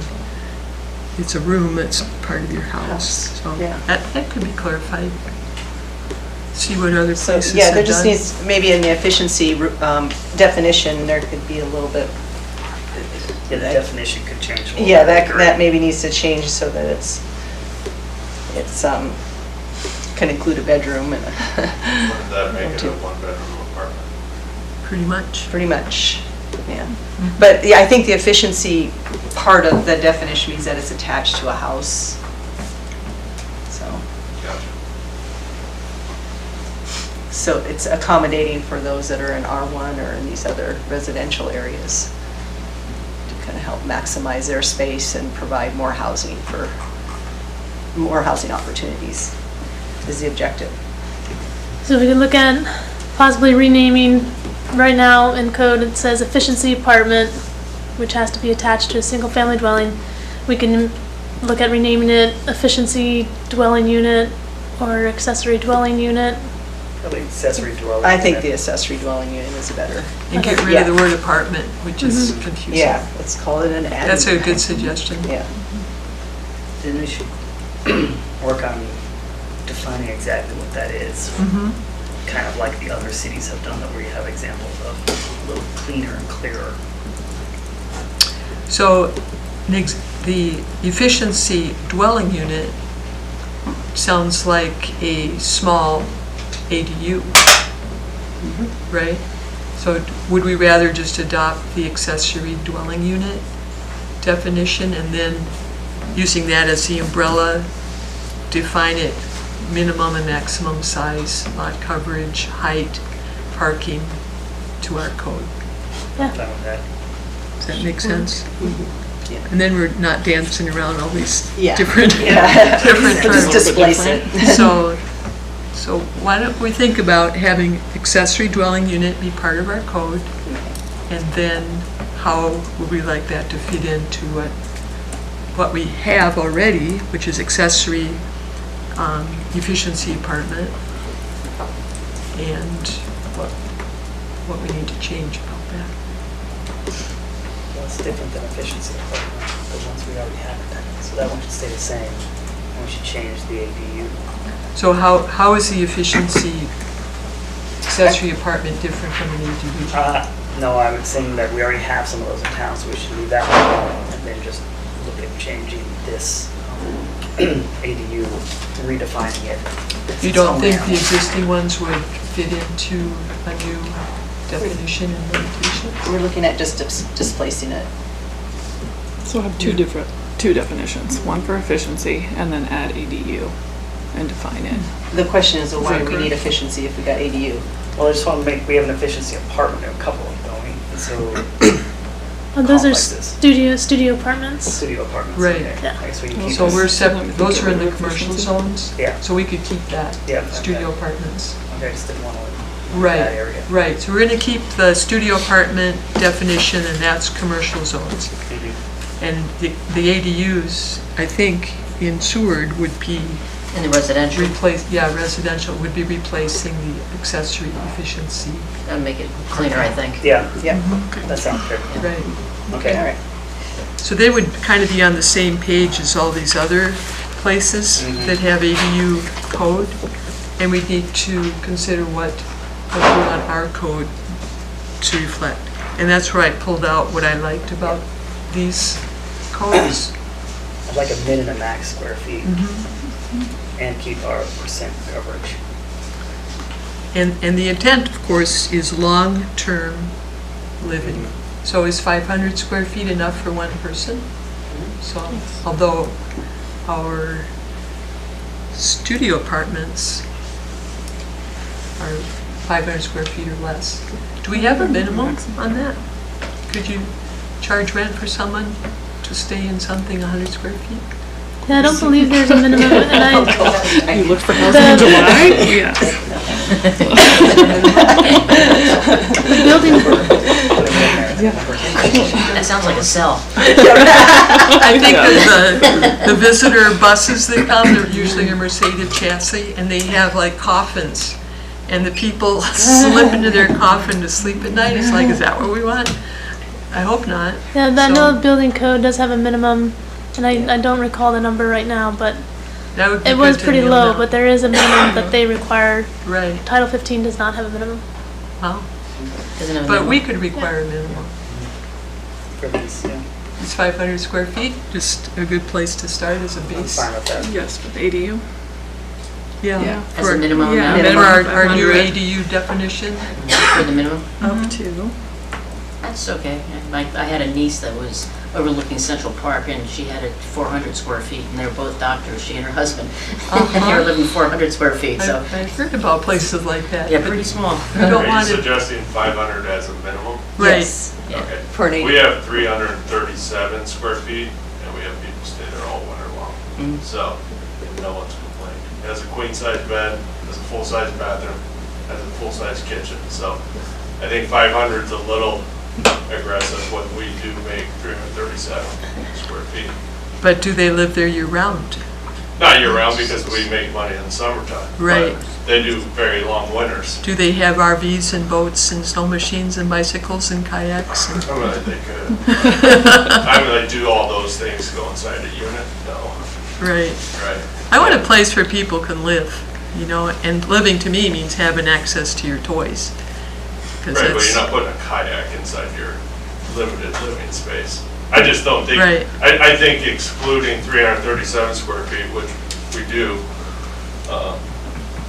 it's a room that's part of your house. So yeah. that could be clarified. See what other So, places yeah, have there just done. needs, maybe in the efficiency definition, there could be a little bit. Yeah, the definition could change a little. Yeah, bit. that maybe needs to change so that it's, can include a bedroom and Wouldn't that make it a one-bedroom apartment? Pretty much. pretty much, yeah. But yeah, I think the efficiency part of the definition means that it's attached to a house. So, Gotcha. so it's accommodating for those that are in R1 or in these other residential areas to kind of help maximize their space and provide more housing opportunities is the objective. So we could look at possibly renaming, right now in code it says efficiency apartment, which has to be attached to a single-family dwelling. We can look at renaming it efficiency dwelling unit or accessory dwelling unit. Probably accessory dwelling. I think the unit. accessory dwelling unit is better. And get rid of the word apartment, which is confusing. Yeah, let's call it an added. That's a good suggestion. Yeah. Then we should work on defining exactly what that is. Mhm. Kind of like the other cities have done, that where you have examples of a little cleaner and clearer. So the efficiency dwelling unit sounds like a small ADU, right? So would we rather just adopt the accessory dwelling unit definition and then using that as the umbrella, define it minimum and maximum size, lot coverage, height, parking to our code? Fine with that. Does that make sense? Yeah. And then we're not dancing around all these Yeah. different, Yeah. different Just terms. displace it. So why don't we think about having accessory dwelling unit be part of our code? And then how would we like that to fit into what we have already, which is accessory efficiency apartment? And what we need to change about that. Well, it's different than efficiency apartment, the ones we already have. So that one should stay the same. And we should change the ADU. So how is the efficiency accessory apartment different from an ADU? No, I would think that we already have some of those in town, so we should leave that one and then just look at changing this ADU, redefining it. You don't think somewhere. the existing ones would fit into a new definition and limitation? We're looking at just displacing it. So have two definitions, one for efficiency and then add ADU and define it. The question is, why do we Correct. need efficiency if we got ADU? Well, I just want to we have an efficiency apartment, there are a couple of them, don't we? And so, Those are Complexes. studio apartments. studio apartments. Right. Okay. Yeah. Okay, so we can keep So this- we're separate, those are in the commercial Efficiency. zones? Yeah. So we could keep that, Yeah, studio okay. apartments. Okay, I just didn't want to leave Right, that area. right. So we're gonna keep the studio apartment definition, and that's commercial zones. Mhm. And the ADUs, I think, in Seward would be In the residential, residential would be replacing the accessory efficiency. that would make it cleaner, I think. Yeah, that sounds good. Right. Okay, all right. So they would kind of be on the same page as all these other places that have ADU code, and we need to consider what we want our code to reflect. And that's where I pulled out what I liked about these codes. I'd like a min and a max square feet. And keep our percent coverage. And the intent, of course, is long-term living. So is 500 square feet enough for one person? So, although our studio apartments are 500 square feet or less. Do we have a minimum on that? Could you charge rent for someone to stay in something 100 square feet? Yeah, I don't believe there's a minimum, and You looked for housing in July? Yes. the building, That sounds like a cell. I think that the visitor buses that come, they're usually a Mercedes chassis, and they have like coffins, and the people slip into their coffin to sleep at night. It's like, is that what we want? I hope not. yeah, I So know the building code does have a minimum, and I don't recall the number right now, but that would be it was good to pretty nail low, down. but there is a minimum that they require. Right, Title 15 does not have a minimum. well, Doesn't have a but we minimum. could require a minimum. For these, yeah. It's 500 square feet, just a good place to start as a I'm base. fine with that. Yes, with ADU. Yeah. As a For minimum Yeah. amount, for our new 500. ADU definition. for the minimum? Up to. That's okay. I had a niece that was overlooking Central Park, and she had it 400 square feet, and they were both doctors, she and her husband. And they were living 400 square feet, so, I've heard about places like that. yeah, but pretty small. We don't Are you want it, suggesting 500 as a minimum? right. Yes, Yeah. Okay. for an We ADU. have 337 square feet, and we have people stay there all winter long. Mhm. So, no one's complained. It has a queen-size bed, has a full-size bathroom, has a full-size kitchen. So, I think 500 is a little aggressive when we do make 337 square feet. But do they live there year-round? Not year-round because we make money in the summertime. but Right. They do very long winters. Do they have RVs and boats and snow machines and bicycles and kayaks? And I mean, they could. I mean, they do all those things go inside a unit? No. Right. Right. I want a place where people can live, you know, and living to me means having access to your toys. 'Cause Right, but that's- you're not putting a kayak inside your limited living space. I just don't think, Right. I think excluding 337 square feet, which we do,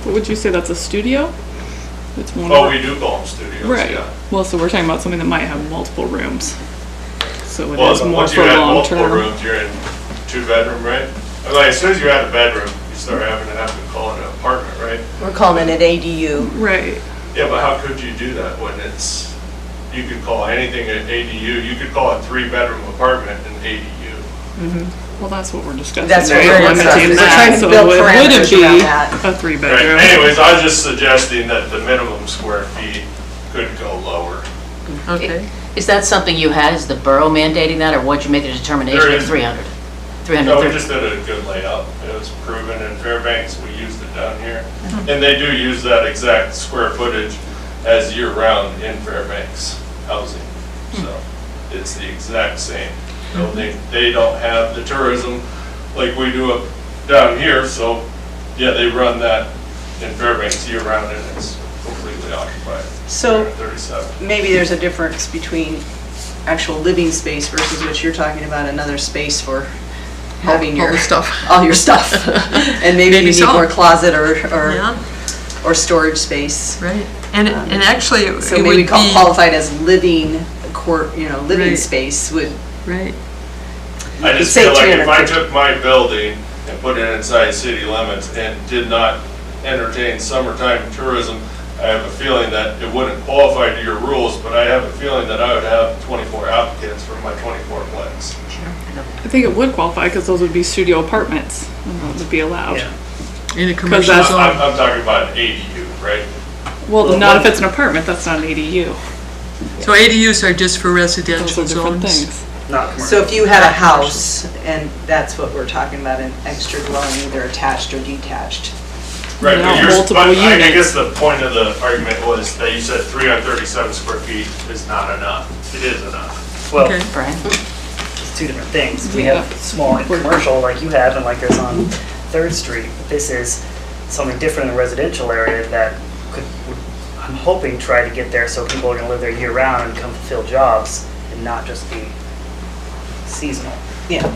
What would you say, that's a studio? It's one. oh, we do call them studios, Right. yeah. Well, so we're talking about something that might have multiple rooms. So it Well, is more once for you have long multiple term. rooms, you're in two-bedroom, right? Like, as soon as you add a bedroom, you start having to call it an apartment, right? We're calling it ADU. Right. Yeah, but how could you do that when it's, you could call anything an ADU, you could call a three-bedroom apartment an ADU. Well, that's what we're discussing. That's what there, we're limiting discussing. We're that, trying to so build it wouldn't parameters be around that. a Right, three-bedroom. anyways, I was just suggesting that the minimum square feet could go lower. Okay. Is that something you had, is the borough mandating that, or what'd you make the determination There of is- 300? No, we 330? just did a good layout. It was proven in Fairbanks, we used it down here. And they do use that exact square footage as year-round in Fairbanks housing. So it's the exact same building. They don't have the tourism like we do up down here, so yeah, they run that in Fairbanks year-round and it's completely occupied. So 37. maybe there's a difference between actual living space versus what you're talking about, another space for having All your, the stuff. all your stuff. And maybe you Maybe need so. more closet or Yeah, storage space. right. And actually, it So would maybe be, qualified as living, living Right. space would, right. I just Say feel like if I 350. took my building and put it inside city limits and did not entertain summertime tourism, I have a feeling that it wouldn't qualify to your rules, but I have a feeling that I would have 24 applicants for my 24 plaques. I think it would qualify because those would be studio apartments and that would be allowed. Yeah. In a commercial that's- zone. I'm talking about an ADU, right? Well, not if it's an apartment, that's not an ADU. So ADUs are just for Those residential are different zones? things. not commercial. So if you had a house, and that's what we're talking about, an extra dwelling, either attached or detached. Right, Yeah, but yours, multiple but I units. guess the point of the argument was that you said 337 square feet is not enough. It is enough. Well, Okay. Brian? it's two different things. We Yeah. have small and commercial like you have and like there's on Third Street. This is something different in the residential area that would, I'm hoping, try to get there so people are gonna live there year round and come fulfill jobs and not just be seasonal. Yeah.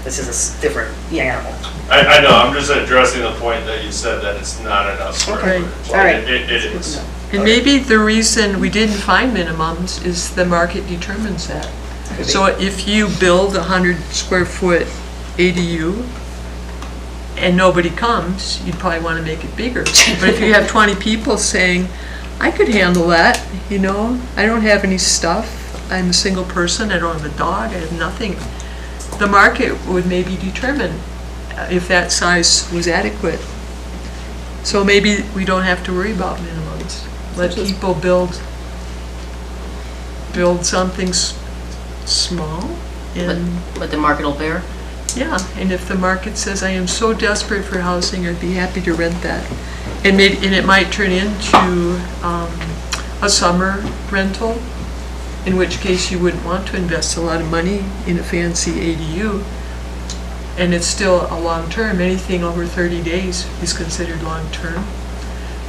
This is a different animal. I know, I'm just addressing the point that you said that it's not enough square Okay. footage. All right. It is. And maybe the reason we didn't find minimums is the market determines that. So if you build a 100 square foot ADU and nobody comes, you'd probably want to make it bigger. But if you have 20 people saying, I could handle that, you know, I don't have any stuff, I'm a single person, I don't have a dog, I have nothing, the market would maybe determine if that size was adequate. So maybe we don't have to worry about minimums. Let people build something small and, What the market will bear? yeah, and if the market says, I am so desperate for housing, I'd be happy to rent that. And it might turn into a summer rental, in which case you wouldn't want to invest a lot of money in a fancy ADU. And it's still a long-term, anything over 30 days is considered long-term.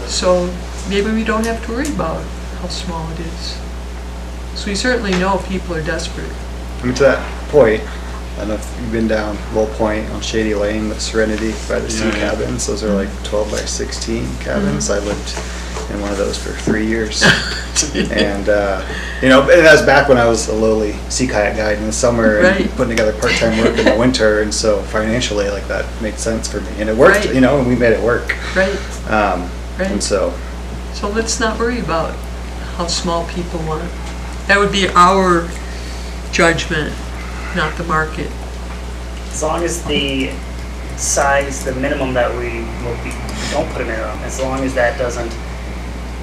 So maybe we don't have to worry about how small it is. So we certainly know people are desperate. I mean, to that point, I don't know if you've been down Low Point on Shady Lane, the Serenity by the sea Yeah, yeah. cabins. Those are like 12 by 16 cabins. I lived in one of those for 3 years. And, you know, and that was back when I was a lowly sea kayak guide in the summer Right. and putting together part-time work in the winter. And so financially, like, that made sense for me. And it worked, Right. you know, and we made it work. Right, And right. so, So let's not worry about how small people want. That would be our judgment, not the market. As long as the size, the minimum that we don't put a minimum, as long as that doesn't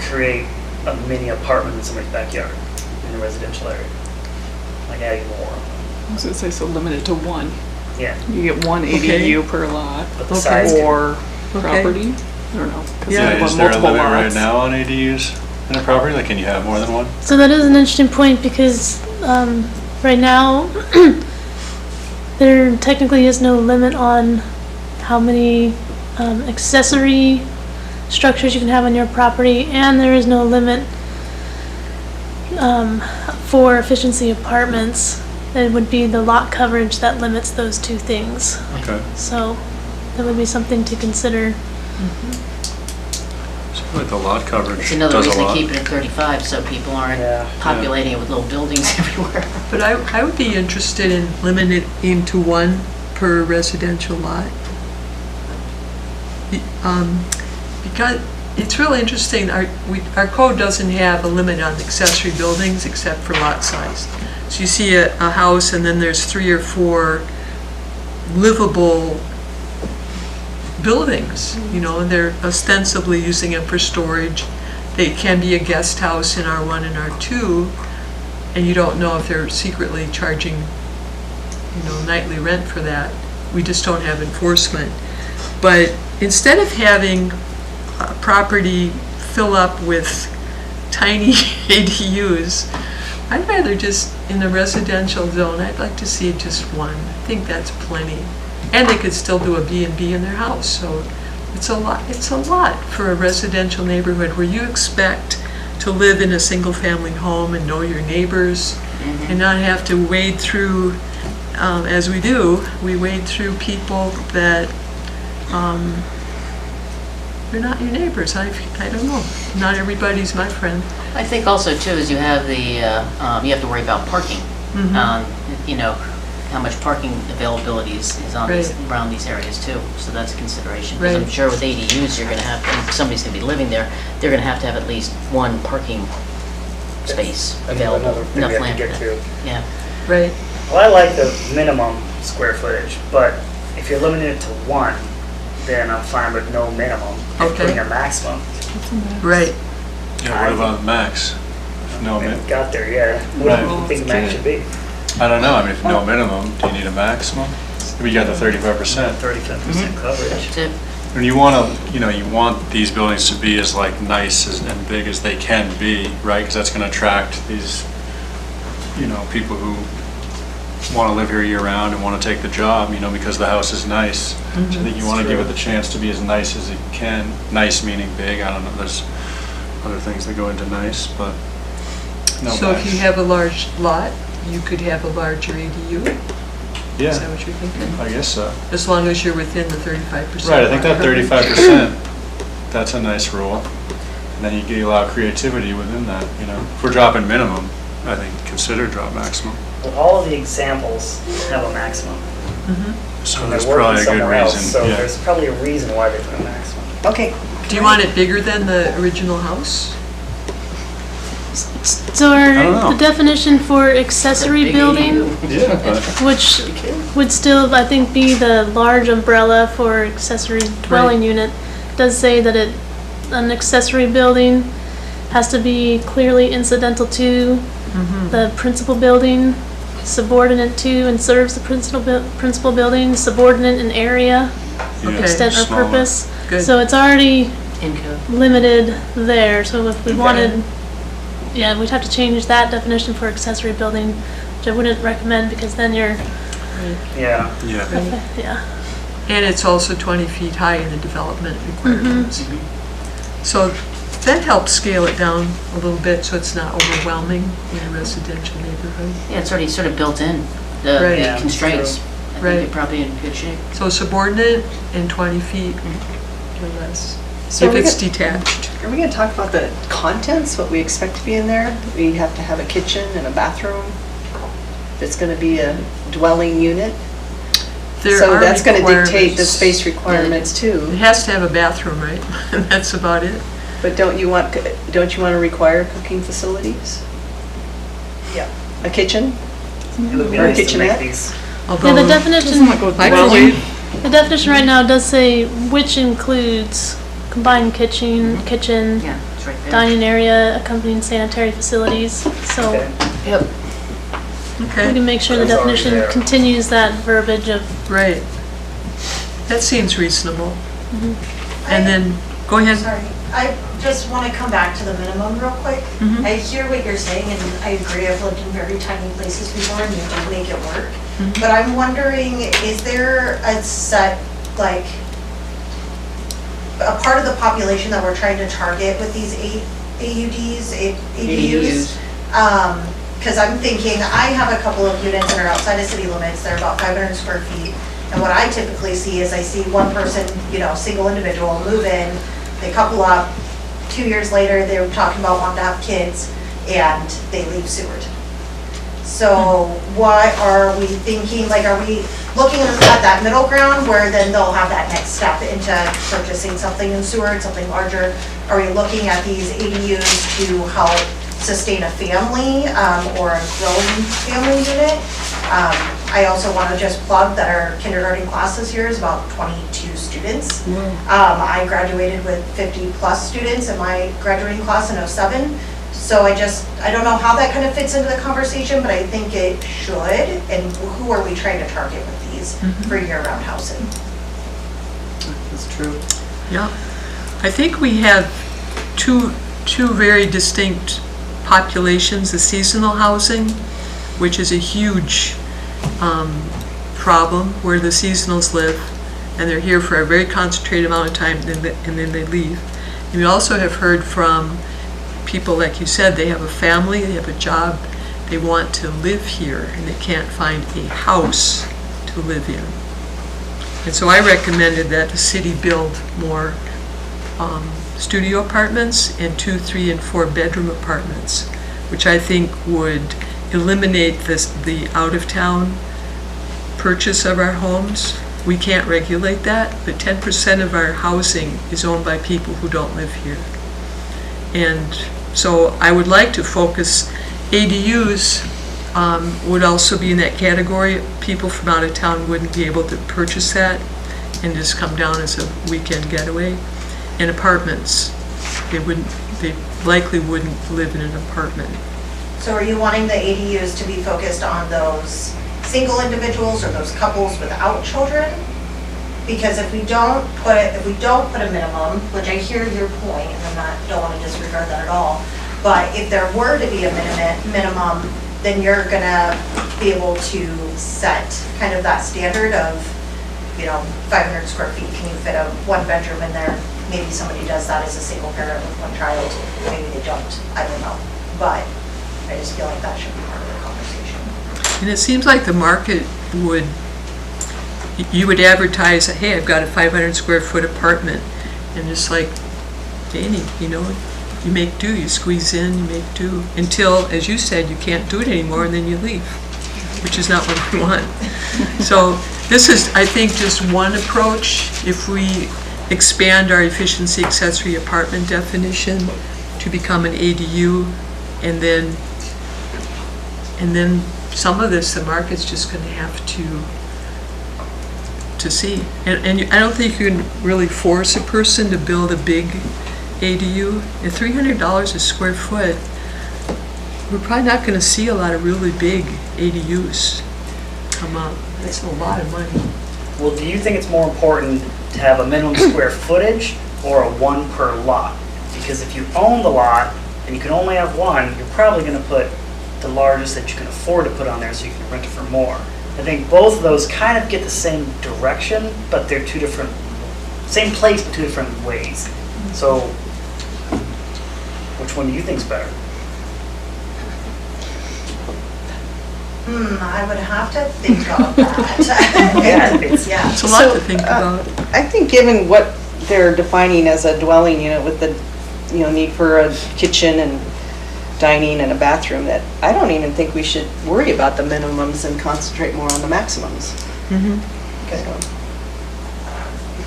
create a mini apartment in somebody's backyard in the residential area. Like adding more. I was gonna say, so limited to one. Yeah, You get one Okay. ADU per lot but the Okay. size can, or Okay. property. I don't know. 'cause Yeah. they have Is there a multiple limit right lots. now on ADUs in a property? Like, can you have more than one? So that is an interesting point because right now, there technically is no limit on how many accessory structures you can have on your property, and there is no limit for efficiency apartments. It would be the lot coverage that limits those two things. Okay. So that would be something to consider. So like the lot coverage It's another does a reason to lot. keep it at 35, so people aren't Yeah. populating it with little buildings everywhere. But I would be interested in limiting it to one per residential lot. Because it's really interesting, our code doesn't have a limit on accessory buildings except for lot size. So you see a house and then there's 3 or 4 livable buildings, you know, and they're ostensibly using it for storage. They can be a guest house in R1 and R2, and you don't know if they're secretly charging, you know, nightly rent for that. We just don't have enforcement. But instead of having a property fill up with tiny ADUs, I'd rather just, in the residential zone, I'd like to see just one. I think that's plenty. And they could still do a B&B in their house, so it's a lot for a residential neighborhood where you expect to live in a single-family home and know your neighbors and not have to wade through, as we do, we wade through people that they're not your neighbors. I don't know. Not everybody's my friend. I think also too is you have you have to worry about parking. You know, how much parking availability is on Right. around these areas too. So that's a consideration. Because I'm Right. sure with ADUs, you're going to have, if somebody's going to be living there, they're going to have at least one parking space available. another thing Enough we have land to for get that. to. Yeah. Right. Well, I like the minimum square footage, but if you're limiting it to one, then I'm fine with no minimum and Okay. putting a maximum. Right. Yeah, what about max? No, We man. haven't got there yet. What do you think the max should be? I don't know, I mean, if no minimum, do you need a maximum? We got the 35%. 35% coverage. That's it. And you want to, you want these buildings to be as like nice and big as they can be, right? Because that's going to attract these, people who want to live here year round and want to take the job, because the house is nice. So I think you want to give it the chance to be as nice as it can. Nice meaning big, I don't know, there's other things that go into nice, but no. So if you have a large lot, you could have a larger ADU? Yeah. Is that what you're thinking? I guess so. As long as you're within the 35%. Right, I think that 35%, that's a nice rule. And then you allow creativity within that, If we're dropping minimum, I think consider drop maximum. Well, all of the examples have a maximum. So And there's they're working probably a good somewhere else, reason. So yeah. there's probably a reason why they put a maximum. Okay. Do you want it bigger than the original house? So I don't know. the definition for accessory Big building, ADU. Yeah, but which would still, I think, be the large umbrella for accessory dwelling unit, does say that an accessory building has to be clearly incidental to the principal building, subordinate to and serves the principal building, subordinate in area, yeah, extent or smaller. purpose. Good. So it's already In code. limited there, so if we Okay. wanted, we'd have to change that definition for accessory building, which I wouldn't recommend because then you're, Yeah. Yeah. yeah. And it's also 20 feet high in the development requirements. So that helps scale it down a little bit so it's not overwhelming in a residential neighborhood. Yeah, it's already sort of built in, the Right. Yeah, constraints. I Right. think you're probably in good shape. So subordinate and 20 feet or less, So if we it's get- detached. Are we going to talk about the contents, what we expect to be in there? We have to have a kitchen and a bathroom. It's going to be a dwelling unit. There So are that's going to dictate the requirements. space requirements It too. has to have a bathroom, right? And that's about it. But don't you want to require cooking facilities? Yeah. A kitchen? It would be Or a nice to kitchenette? make these. Yeah, Although, the definition, microwave, the definition right now does say which includes combined kitchen, Yeah, it's right there. dining area, accompanying sanitary facilities. So Okay. Yep. we okay, can make sure the That's already definition there. continues that verbiage of, right. That seems reasonable. Mm-hmm. And then, go ahead. Sorry, I just want to come back to the minimum real quick. Mhm. I hear what you're saying, and I agree, I've lived in very tiny places before, and you do make it work. Mhm. But I'm wondering, is there a set, like, a part of the population that we're trying to target with these AUDs, ADUs? Because I'm thinking, I have a couple of units that are outside of city limits, they're about 500 square feet. And what I typically see is I see one person, single individual move in, they couple up, 2 years later, they're talking about wanting to have kids, and they leave Seward. So what are we thinking, like, are we looking at that middle ground where then they'll have that next step into purchasing something in Seward, something larger? Are we looking at these ADUs to help sustain a family or a growing family unit? I also want to just plug that our kindergarten class this year is about 22 students. I graduated with 50-plus students in my graduating class in '07. So I don't know how that kind of fits into the conversation, but I think it should. And who are we trying to target with these for year-round housing? That's true. Yeah. I think we have two very distinct populations, the seasonal housing, which is a huge problem, where the seasonals live, and they're here for a very concentrated amount of time, and then they leave. And we also have heard from people, like you said, they have a family, they have a job, they want to live here, and they can't find a house to live in. And so I recommended that the city build more studio apartments and 2, 3, and 4 bedroom apartments, which I think would eliminate the out-of-town purchase of our homes. We can't regulate that, but 10% of our housing is owned by people who don't live here. And so I would like to focus, ADUs would also be in that category. People from out of town wouldn't be able to purchase that and just come down as a weekend getaway. And apartments, they likely wouldn't live in an apartment. So are you wanting the ADUs to be focused on those single individuals or those couples without children? Because if we don't put a minimum, which I hear your point, and don't want to disregard that at all, but if there were to be a minimum, then you're gonna be able to set kind of that standard of, 500 square feet, can you fit a one bedroom in there? Maybe somebody does that as a single parent with one child, maybe they don't, I don't know. But I just feel like that should be part of the conversation. And it seems like the market you would advertise, hey, I've got a 500 square foot apartment, and just like Danny, you make do, you squeeze in, you make do, until, as you said, you can't do it anymore, and then you leave, which is not what we want. So this is, I think, just one approach. If we expand our efficiency accessory apartment definition to become an ADU, and then some of this, the market's just going to have to see. And I don't think you can really force a person to build a big ADU. At $300 a square foot, we're probably not going to see a lot of really big ADUs come up. That's a lot of money. Well, do you think it's more important to have a minimum square footage or a one per lot? Because if you own the lot and you can only have one, you're probably going to put the largest that you can afford to put on there so you can rent it for more. I think both of those kind of get the same direction, but they're same place but two different ways. So, which one do you think's better? I would have to think of that. Yeah, It's a lot to think about. I think given what they're defining as a dwelling unit with the, need for a kitchen and dining and a bathroom, that I don't even think we should worry about the minimums and concentrate more on the maximums. Okay.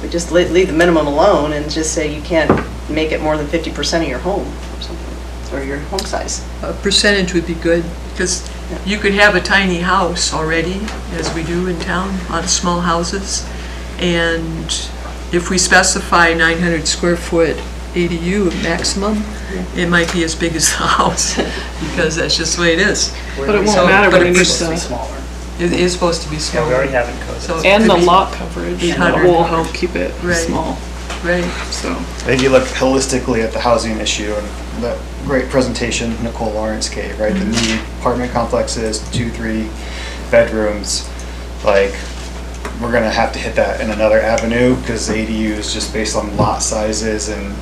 We just leave the minimum alone and just say you can't make it more than 50% of your home or something, or your home size. A percentage would be good, because you could have a tiny house already, as we do in town, a lot of small houses. And if we specify 900 square foot ADU maximum, it might be as big as the house, because that's just the way it is. But it won't matter when it needs supposed to be to. smaller. It is supposed to be Yeah, small. we already have it coded. So it And could the be lot coverage 800 will help keep it Right. small, Right. so. I think you look holistically at the housing issue, and that great presentation Nicole Lawrence gave, right? The new apartment complexes, 2-3 bedrooms, like, we're gonna have to hit that in another avenue, because ADU is just based on lot sizes, and,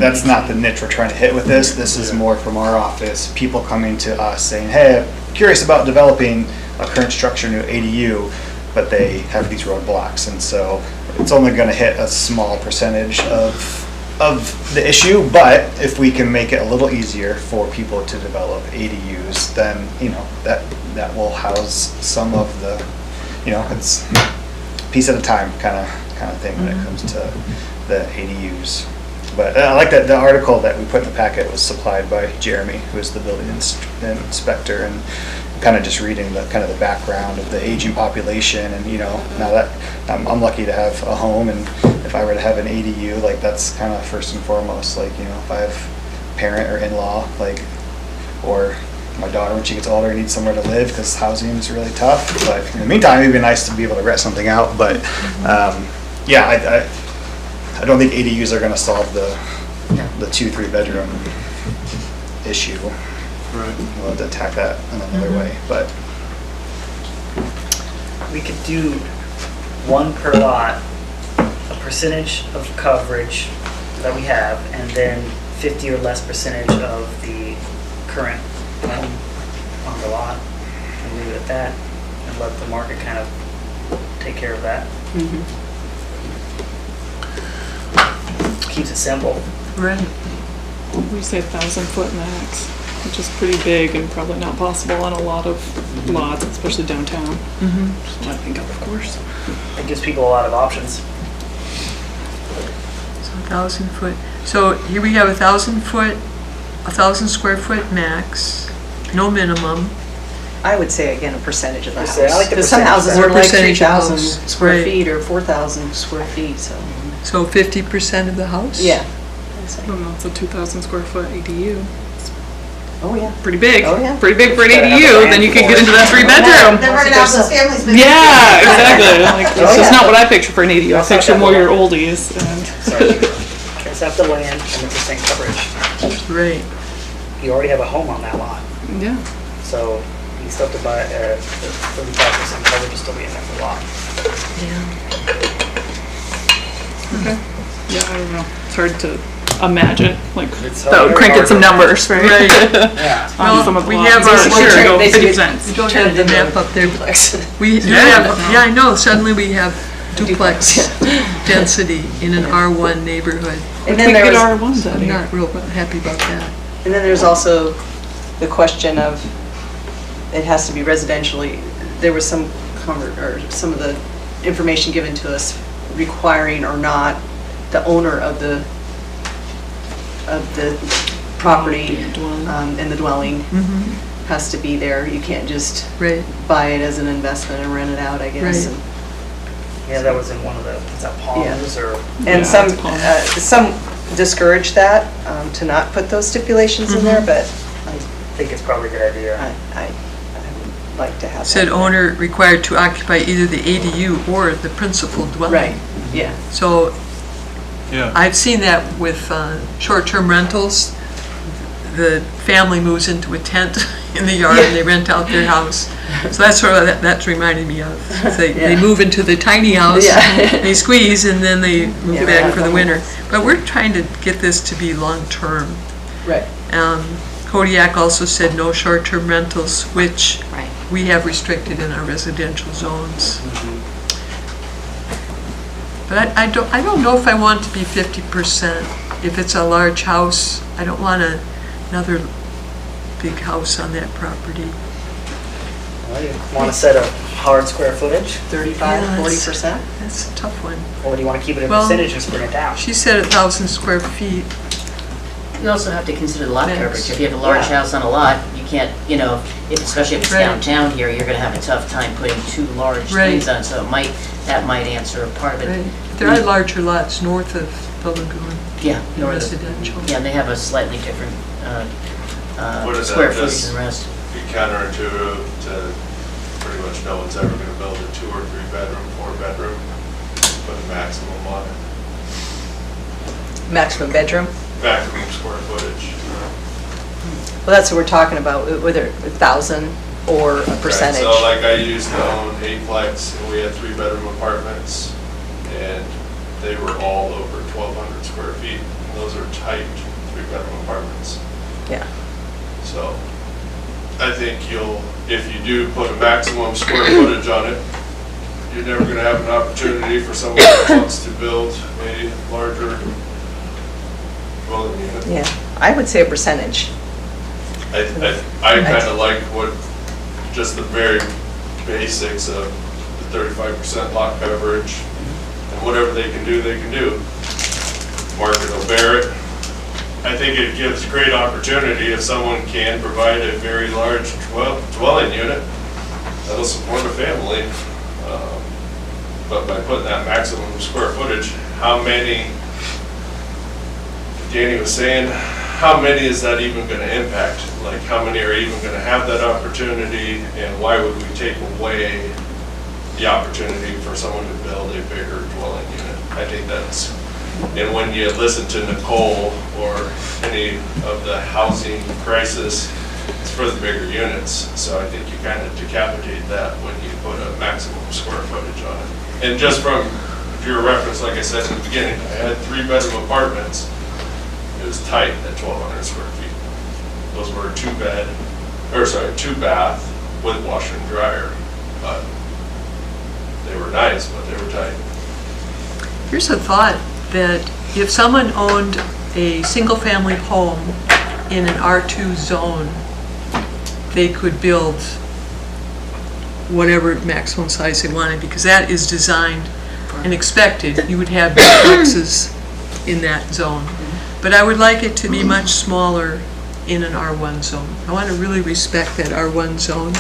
that's not the niche we're trying to hit with this. This is more from our office, people coming to us saying, hey, I'm curious about developing a current structure, new ADU, but they have these roadblocks, and so it's only gonna hit a small percentage of the issue, but if we can make it a little easier for people to develop ADUs, then, that will house some of the, it's piece at a time kind of thing when it comes to the ADUs. But I like that the article that we put in the packet was supplied by Jeremy, who is the building inspector, and kind of just reading the kind of the background of the aging population, and now that I'm lucky to have a home, and if I were to have an ADU, like, that's kind of first and foremost, like, if I have a parent or in-law, like, or my daughter when she gets older needs somewhere to live, because housing is really tough. But in the meantime, it'd be nice to be able to rent something out. But I don't think ADUs are going to solve the 2-3 bedroom issue. Right. We'll have to attack that in another way. But We could do one per lot, a percentage of coverage that we have, and then 50 or less percentage of the current home on the lot, and leave it at that, and let the market kind of take care of that. Keeps it simple. Right. We say 1,000-foot max, which is pretty big and probably not possible on a lot of lots, especially downtown. Just what I think of course. It gives people a lot of options. So 1,000 foot. So here we have 1,000 foot, 1,000 square foot max, no minimum. I would say, again, a percentage of the house. I like the Because some percentage. houses Or are like percentage of 3,000 house, square right. feet or 4,000 square feet, so, So 50% of the house? yeah. And that's a 2,000 square foot ADU. Oh, yeah. pretty big. Oh, yeah. Pretty big for an Gotta have a ADU, land then you could for get it. into that 3-bedroom. Then we're gonna have those families. moving. Yeah, exactly. Like, Oh, that's just yeah. not what I picture for an ADU. I That's not picture that more your long. oldies and. Sorry. Just have the land and it's the same coverage. Right. You already have a home on that lot, Yeah. so you still have to buy, 35% coverage will still be in there for the lot. Okay. Yeah, I don't know. It's hard to imagine, like, It's that would very crank hard in some to- numbers, right? Yeah. On some of the we lots. have our- Sure, go basically, 50%. We don't Turn have the it into map up there. duplex. We do Yeah. have, yeah, I know, suddenly we have duplex density in an R1 neighborhood. And then We there get was, our ones out I'm here. not real happy about that. and then there's also the question of, it has to be residentially, there was some, or some of the information given to us requiring or not the owner of the property and the dwelling has to be there. You can't just Right, buy it as an investment and rent it out, I guess. Right. And- Yeah, that was in one of the, is that Palms or? And Yeah, some, it's Palm. some discourage that, to not put those stipulations in there, but I think it's probably a good idea. I would like to have that. said owner required to occupy either the ADU or the principal dwelling. Right, yeah. So Yeah. I've seen that with short-term rentals. The family moves into a tent in the yard and they rent out their house. So that's sort of, that's reminding me of. They Yeah. move into the tiny house, Yeah. they squeeze, and then they move Yeah, back right. for the winter. But we're trying to get this to be long-term. Right. Kodiak also said no short-term rentals, which Right. we have restricted in our residential zones. But I don't know if I want to be 50%. If it's a large house, I don't want another big house on that property. Well, you want to set a hard square footage, 35, Yeah, 40%? That's a tough one. or do you want to keep it in Well, percentage and bring it down? She said 1,000 square feet. You also have to consider lot Max. coverage. If you have a large Yeah. house on a lot, you can't, especially if it's Right. downtown here, you're gonna have a tough time putting two large Right. things on, so that might answer a part of it. Right. There are larger lots north of the lagoon Yeah, in north of, residential. yeah, and they have a slightly different, Wouldn't square that footage just than the rest. be counterintuitive to pretty much no one's ever gonna build a 2 or 3 bedroom, 4 bedroom, put a maximum on it, Maximum bedroom? maximum square footage. Well, that's what we're talking about, whether 1,000 or a percentage. Right, so like I used to own 8-plex, and we had 3-bedroom apartments, and they were all over 1,200 square feet. Those are tight 3-bedroom apartments. Yeah. So I think if you do put a maximum square footage on it, you're never gonna have an opportunity for someone that wants to build a larger dwelling unit. Yeah, I would say a percentage. I kind of like just the very basics of the 35% lot coverage, and whatever they can do, they can do. Market will bear it. I think it gives great opportunity if someone can provide a very large dwelling unit that'll support a family. But by putting that maximum square footage, how many, Danny was saying, how many is that even gonna impact? Like, how many are even gonna have that opportunity, and why would we take away the opportunity for someone to build a bigger dwelling unit? I think that's, and when you listen to Nicole or any of the housing crisis, it's for the bigger units. So I think you kind of decapitate that when you put a maximum square footage on it. And just from your reference, like I said in the beginning, I had 3-bedroom apartments. It was tight at 1,200 square feet. Those were 2 bath with washer and dryer. But they were nice, but they were tight. Here's a thought, that if someone owned a single-family home in an R2 zone, they could build whatever maximum size they wanted, because that is designed and expected. You would have duplexes in that zone. But I would like it to be much smaller in an R1 zone. I want to really respect that R1 zone.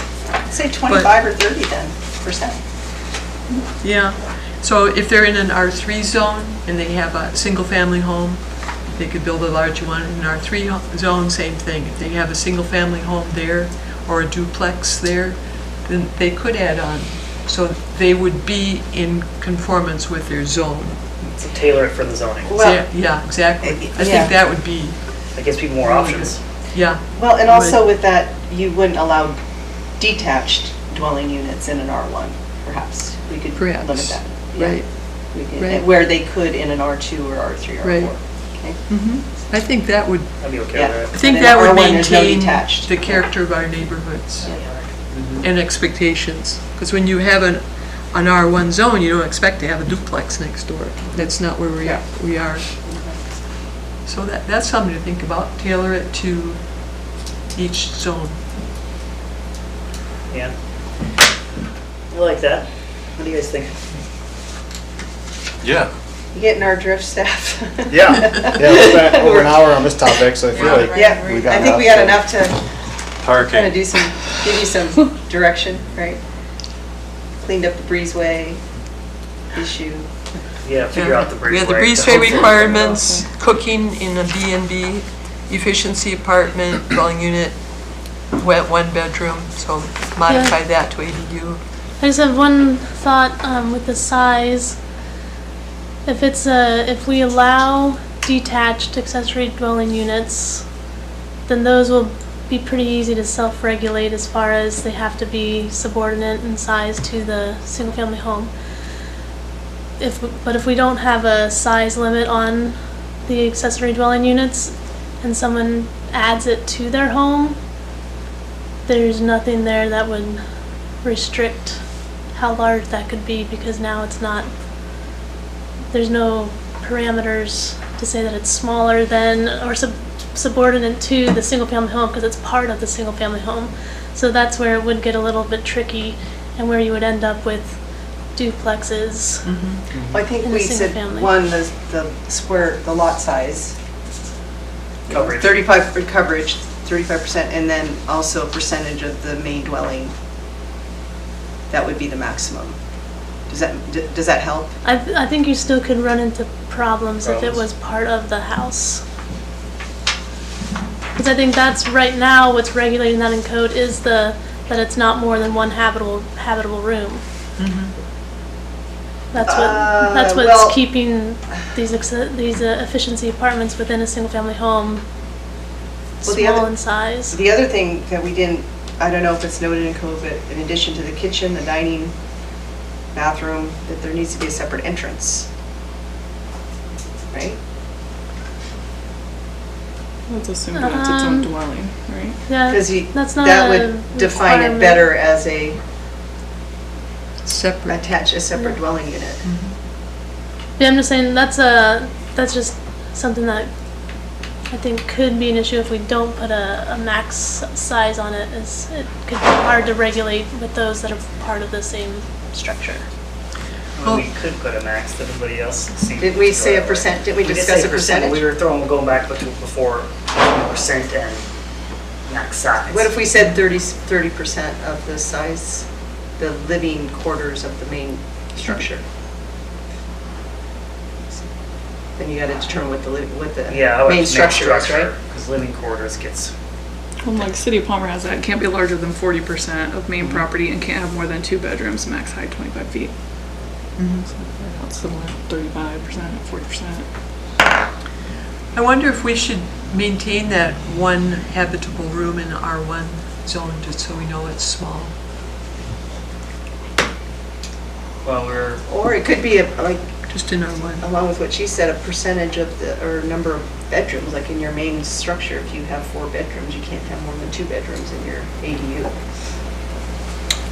Say 25 or 30 then, percent. Yeah, so if they're in an R3 zone and they have a single-family home, They could build a larger one in R3 zone, same thing. If they have a single-family home there or a duplex there, then they could add on. So they would be in conformance with their zone. So tailor it for the zoning. Well- Yeah, exactly. I Yeah. think that would be, That gives people more options. yeah. Well, and also with that, you wouldn't allow detached dwelling units in an R1, perhaps. We could Perhaps. limit that. Yeah. Right. We could- Right. Where they could in an R2 or R3 or Right. R4. Okay? I think that would, I'd be okay Yeah. with I that. think And that in would R1 there's no maintain detached. the character of our neighborhoods Yeah. and expectations. Because when you have an R1 zone, you don't expect to have a duplex next door. That's not where Yeah. we are. So that's something to think about, tailor it to each zone. Yeah. I like that. What do you guys think? Yeah. You getting our drift, staff? Yeah, we spent over an hour on this topic, so I feel like Yeah, we got I think we got enough enough to kind of Parking. do some, give you some direction, right? Cleaned up the breezeway issue. Yeah, figure out the breezeway. We had the breezeway requirements, cooking in a B&B, efficiency apartment, dwelling unit, wet one bedroom, so modify that to ADU. I just have one thought with the size. If we allow detached accessory dwelling units, then those will be pretty easy to self-regulate as far as they have to be subordinate in size to the single-family home. But if we don't have a size limit on the accessory dwelling units and someone adds it to their home, there's nothing there that would restrict how large that could be, because now it's not, there's no parameters to say that it's smaller than or subordinate to the single-family home, because it's part of the single-family home. So that's where it would get a little bit tricky, and where you would end up with duplexes. I think In a we single said family. one, the lot size. Coverage. 35 coverage, 35%, and then also a percentage of the main dwelling. That would be the maximum. Does that help? I think you still could run into problems if it Problems. was part of the house. Because I think that's, right now, what's regulating that in code is that it's not more than one habitable room. That's well- what's keeping these efficiency apartments within a single-family home Well, the small other- in size. The other thing that we didn't, I don't know if it's noted in code, but in addition to the kitchen, the dining, bathroom, that there needs to be a separate entrance. Right? Let's assume that's its own Um, dwelling, right? Yeah, Because that's not that a would define it requirement. better as a Separate. a separate dwelling unit. Yeah, I'm just saying that's just something that I think could be an issue if we don't put a max size on it. Is it could be hard to regulate with those that are part of the same structure. Well, we could put a max that everybody else seemed. Did we say a to go percent? that Did way. we did discuss say a percentage? We were going back before percent and max size. What if we said 30% of the size, the living quarters of the main structure? Then you gotta determine what the Yeah, I would main make structure is, right? Because living quarters gets, Well, like City of Palmer has that, it can't be larger than 40% of main property and can't have more than 2 bedrooms, max height 25 feet. So that's similar, 35%, 40%. I wonder if we should maintain that one habitable room in R1 zone, just so we know it's small. well, we're, Or it could be like, Just in R1. along with what she said, a percentage of or number of bedrooms, like in your main structure. If you have 4 bedrooms, you can't have more than 2 bedrooms in your ADU.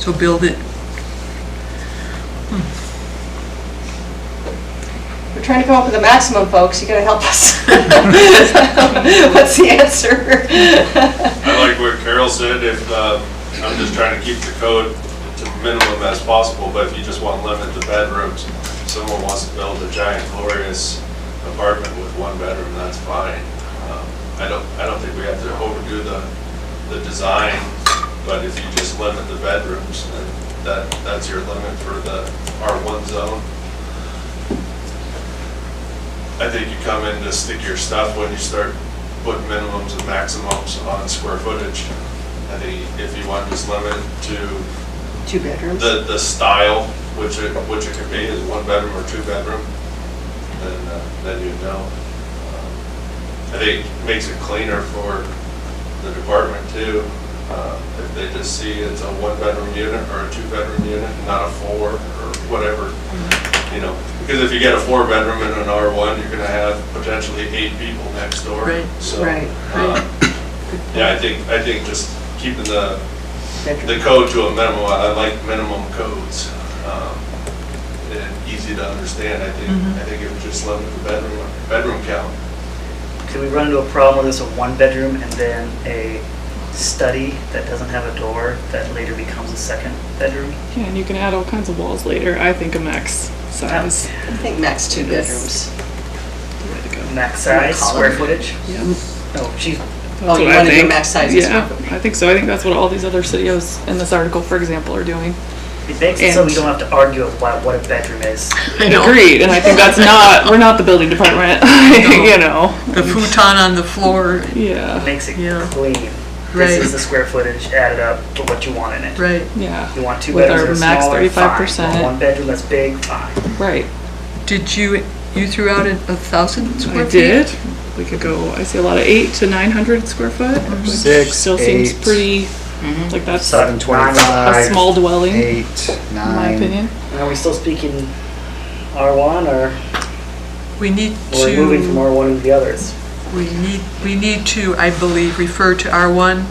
So build it. We're trying to come up with a maximum, folks. You gotta help us. What's the answer? I like what Carol said, if, I'm just trying to keep the code to minimum as possible, but if you just want to limit the bedrooms, if someone wants to build a giant glorious apartment with 1 bedroom, that's fine. I don't think we have to overdo the design, but if you just limit the bedrooms, then that's your limit for the R1 zone. I think you come in to stick your stuff when you start putting minimums and maximums on square footage. I think if you want to just limit to 2 bedrooms? the style, which it could be, is 1 bedroom or 2 bedroom, then you'd know. I think it makes it cleaner for the department too. If they just see it's a 1 bedroom unit or a 2 bedroom unit, not a 4 or whatever, you know. Because if you get a 4 bedroom in an R1, you're gonna have potentially 8 people next door. Right. So, Right. yeah, I think just keeping the code to a minimum, I like minimum codes. And easy to understand, I think it would just limit the bedroom count. Could we run into a problem with this, a 1 bedroom and then a study that doesn't have a door that later becomes a 2nd bedroom? Yeah, and you can add all kinds of walls later. I think a max size. I think max 2 bedrooms. The way to go. Max size, Call it. square footage? Yeah. Oh, geez. Oh, you what I want to do think. max size? Yeah, I think so. I think that's what all these other cities in this article, for example, are doing. It makes it so And- we don't have to argue about what a bedroom is. Agreed, and I think that's not, we're not the building department, you know. The futon on the floor, Yeah, Makes it Yeah. clean. Right. This is the square footage added up for what you want in it. right. yeah, You want 2 With bedrooms our that's max smaller, fine. 35%. You want 1 bedroom that's big, fine. right. Did you threw out 1,000 square I feet? did. We could go, I see a lot of 8 to 900 square foot, which 6, still seems 8, pretty, like that's a 725, small dwelling, 8, in my 9. opinion. Are we still speaking R1 or We need are we moving from to, R1 into the others? we need to, I believe, refer to R1.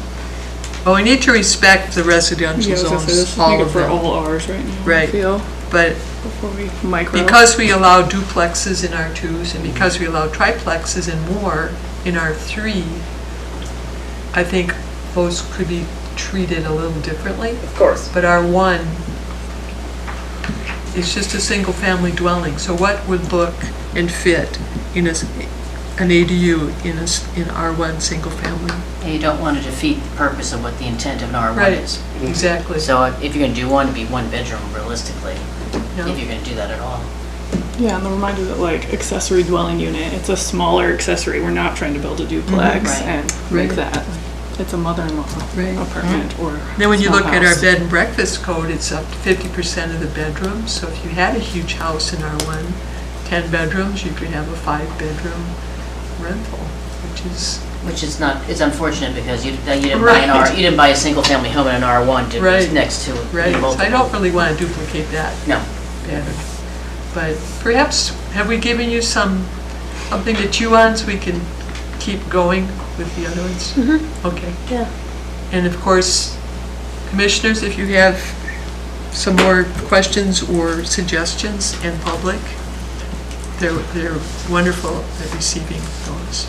Well, we need to respect the residential Yeah, I was gonna say, zones, this is all make it of for them. all ours right now, I Right. feel, But before we micro. because we allow duplexes in R2s and because we allow triplexes and more in R3, I think those could be treated a little differently. Of course. But R1 is just a single-family dwelling, so what would look and fit in an ADU in R1 single-family? And you don't want to defeat the purpose of what the intent of an R1 Right. is. Exactly. So if you're going to do one, it'd be 1 bedroom realistically, Yeah. if you're going to do that at all. Yeah, and the reminder that like accessory dwelling unit, it's a smaller accessory. We're not trying to build a duplex Right. and make Right. that. It's a mother-in-law Right. apartment or. Then when you small look at our house. bed and breakfast code, it's up to 50% of the bedrooms. So if you had a huge house in R1, 10 bedrooms, you could have a 5-bedroom rental, Which is not, it's unfortunate because you didn't buy Right. you didn't buy a single family home in an R1 to Right. next to right. multiple. So I don't really want to duplicate that No. pattern. But perhaps, have we given you something to chew on so we can keep going with the other ones? Okay. Yeah. And of course, commissioners, if you have some more questions or suggestions in public, they're wonderful at receiving those.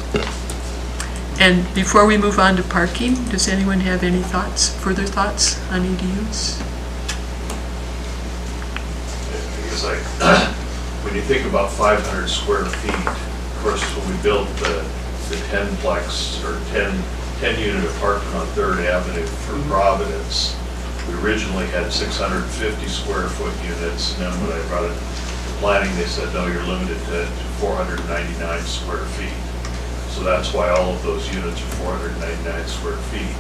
And before we move on to parking, does anyone have any thoughts, further thoughts on EDUs? It's like, when you think about 500 square feet, of course, when we built the 10-plex or 10-unit apartment on 3rd Avenue for Providence, we originally had 650 square foot units, and then when I brought it to planning, they said, no, you're limited to 499 square feet. So that's why all of those units are 499 square feet.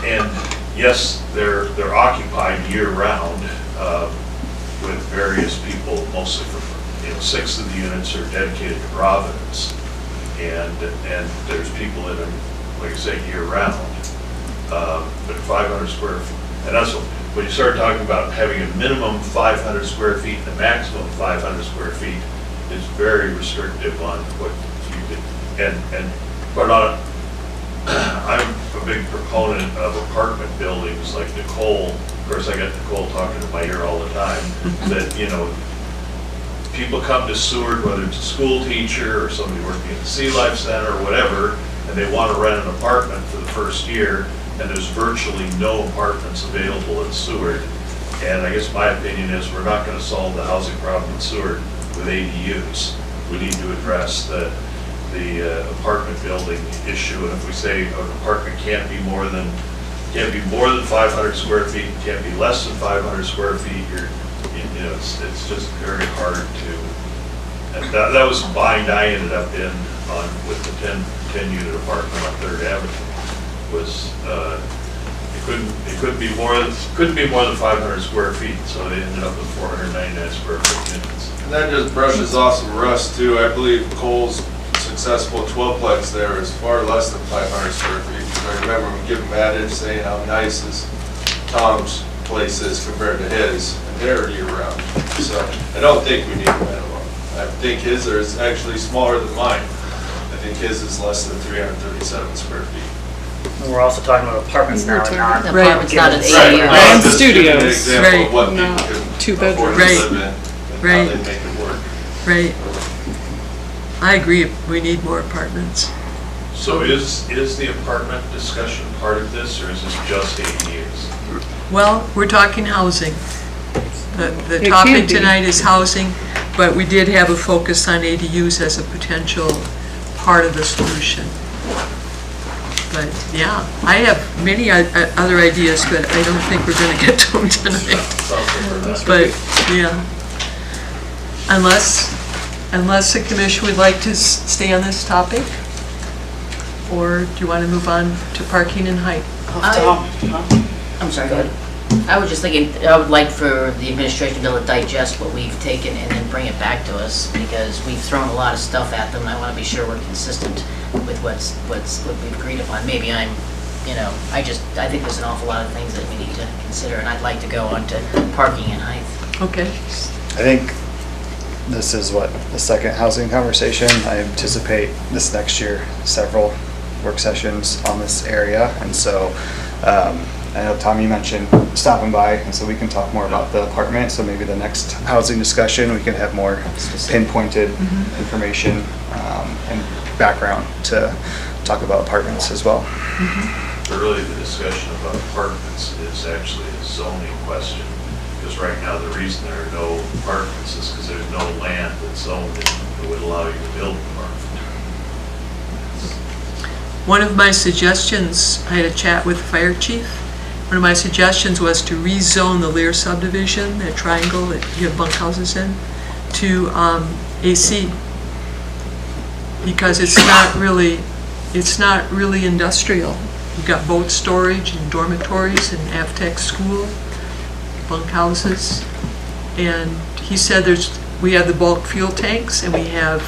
And yes, they're occupied year-round with various people, mostly from, 6 of the units are dedicated to Providence, and there's people in them, like I say, year-round. But 500 square feet, and that's when you start talking about having a minimum 500 square feet and a maximum 500 square feet, is very restrictive on what you could, and quite on. I'm a big proponent of apartment buildings like Nicole. Of course, I got Nicole talking to my ear all the time, that, people come to Seward, whether it's a school teacher or somebody working at the Sea Life Center or whatever, and they want to rent an apartment for the first year, and there's virtually no apartments available in Seward. And I guess my opinion is we're not going to solve the housing problem in Seward with ADUs. We need to address the apartment building issue, and if we say an apartment can't be more than 500 square feet, can't be less than 500 square feet, you know, it's just very hard to, and that was the bind I ended up in on, with the 10-unit apartment on Third Avenue, was, it couldn't be more than 500 square feet, so they ended up with 499 square foot units. And that just brushes off some rust too. I believe Cole's successful 12-plex there is far less than 500 square feet. I remember when Give Maddich saying how nice Tom's place is compared to his, and they're year-round. So I don't think we need a minimum. I think his is actually smaller than mine. I think his is less than 337 square feet. And we're also talking about apartments now, and not. The apartment's not an Right. ADU. I'm just giving an studios. example Right. of what people Not can two afford to bedrooms. live in and Right. how they make it work. Right. I agree, we need more apartments. So is the apartment discussion part of this, or is this just ADUs? Well, we're talking housing. The It topic can be. tonight is housing, but we did have a focus on ADUs as a potential part of the solution. But yeah, I have many other ideas, but I don't think we're going to get to them tonight. But yeah, unless the commission would like to stay on this topic, or do you want to move on to parking and height? I'm sorry, go ahead. I was just thinking, I would like for the administration to be able to digest what we've taken and then bring it back to us, because we've thrown a lot of stuff at them, and I want to be sure we're consistent with what we've agreed upon. Maybe I'm, I think there's an awful lot of things that we need to consider, and I'd like to go on to parking and height. Okay. I think this is the second housing conversation. I anticipate this next year, several work sessions on this area. And so I know, Tom, you mentioned stopping by, and so we can talk more about the apartment. So maybe the next housing discussion, we can have more pinpointed information and background to talk about apartments as well. But really, the discussion about apartments is actually a zoning question, because right now, the reason there are no apartments is because there's no land that's zoned that would allow you to build an apartment. One of my suggestions, I had a chat with the fire chief. One of my suggestions was to rezone the Lear subdivision, that triangle that you have bunkhouses in, to AC. Because it's not really industrial. You've got boat storage and dormitories and Avtech school, bunkhouses. And he said we have the bulk fuel tanks and we have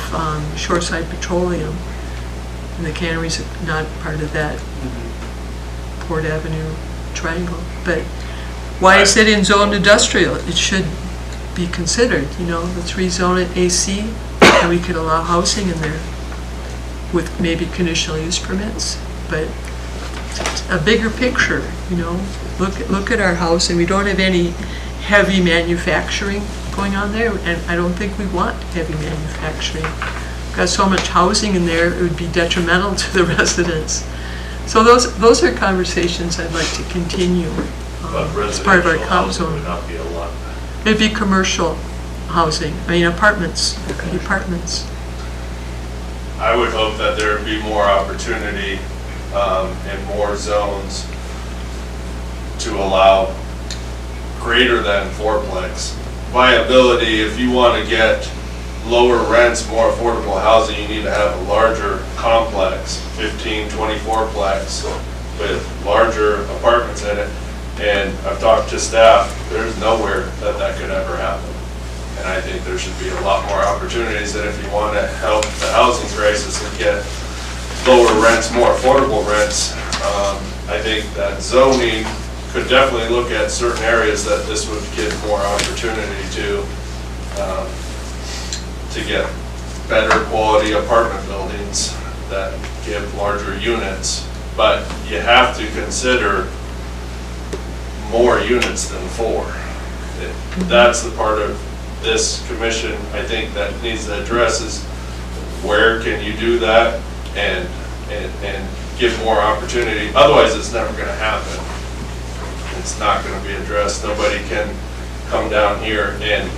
shoreside petroleum. And the cannery's not part of that Port Avenue triangle. But why is it in zoned industrial? It should be considered, let's rezone it AC, and we could allow housing in there with maybe conditional use permits. But a bigger picture, look at our house, and we don't have any heavy manufacturing going on there, and I don't think we want heavy manufacturing. We've got so much housing in there, it would be detrimental to the residents. So those are conversations I'd like to continue as part of our comp Residential housing zone. would not be allowed. It'd be commercial housing, apartments. I would hope that there would be more opportunity in more zones to allow greater than fourplex. Viability, if you want to get lower rents, more affordable housing, you need to have a larger complex, 15, 24-plex with larger apartments in it. And I've talked to staff, there's nowhere that could ever happen. And I think there should be a lot more opportunities that if you want to help the housing crisis and get lower rents, more affordable rents, I think that zoning could definitely look at certain areas that this would give more opportunity to get better quality apartment buildings that give larger units. But you have to consider more units than 4. That's the part of this commission, I think, that needs to address is where can you do that and give more opportunity. Otherwise, it's never going to happen. It's not going to be addressed. Nobody can come down here and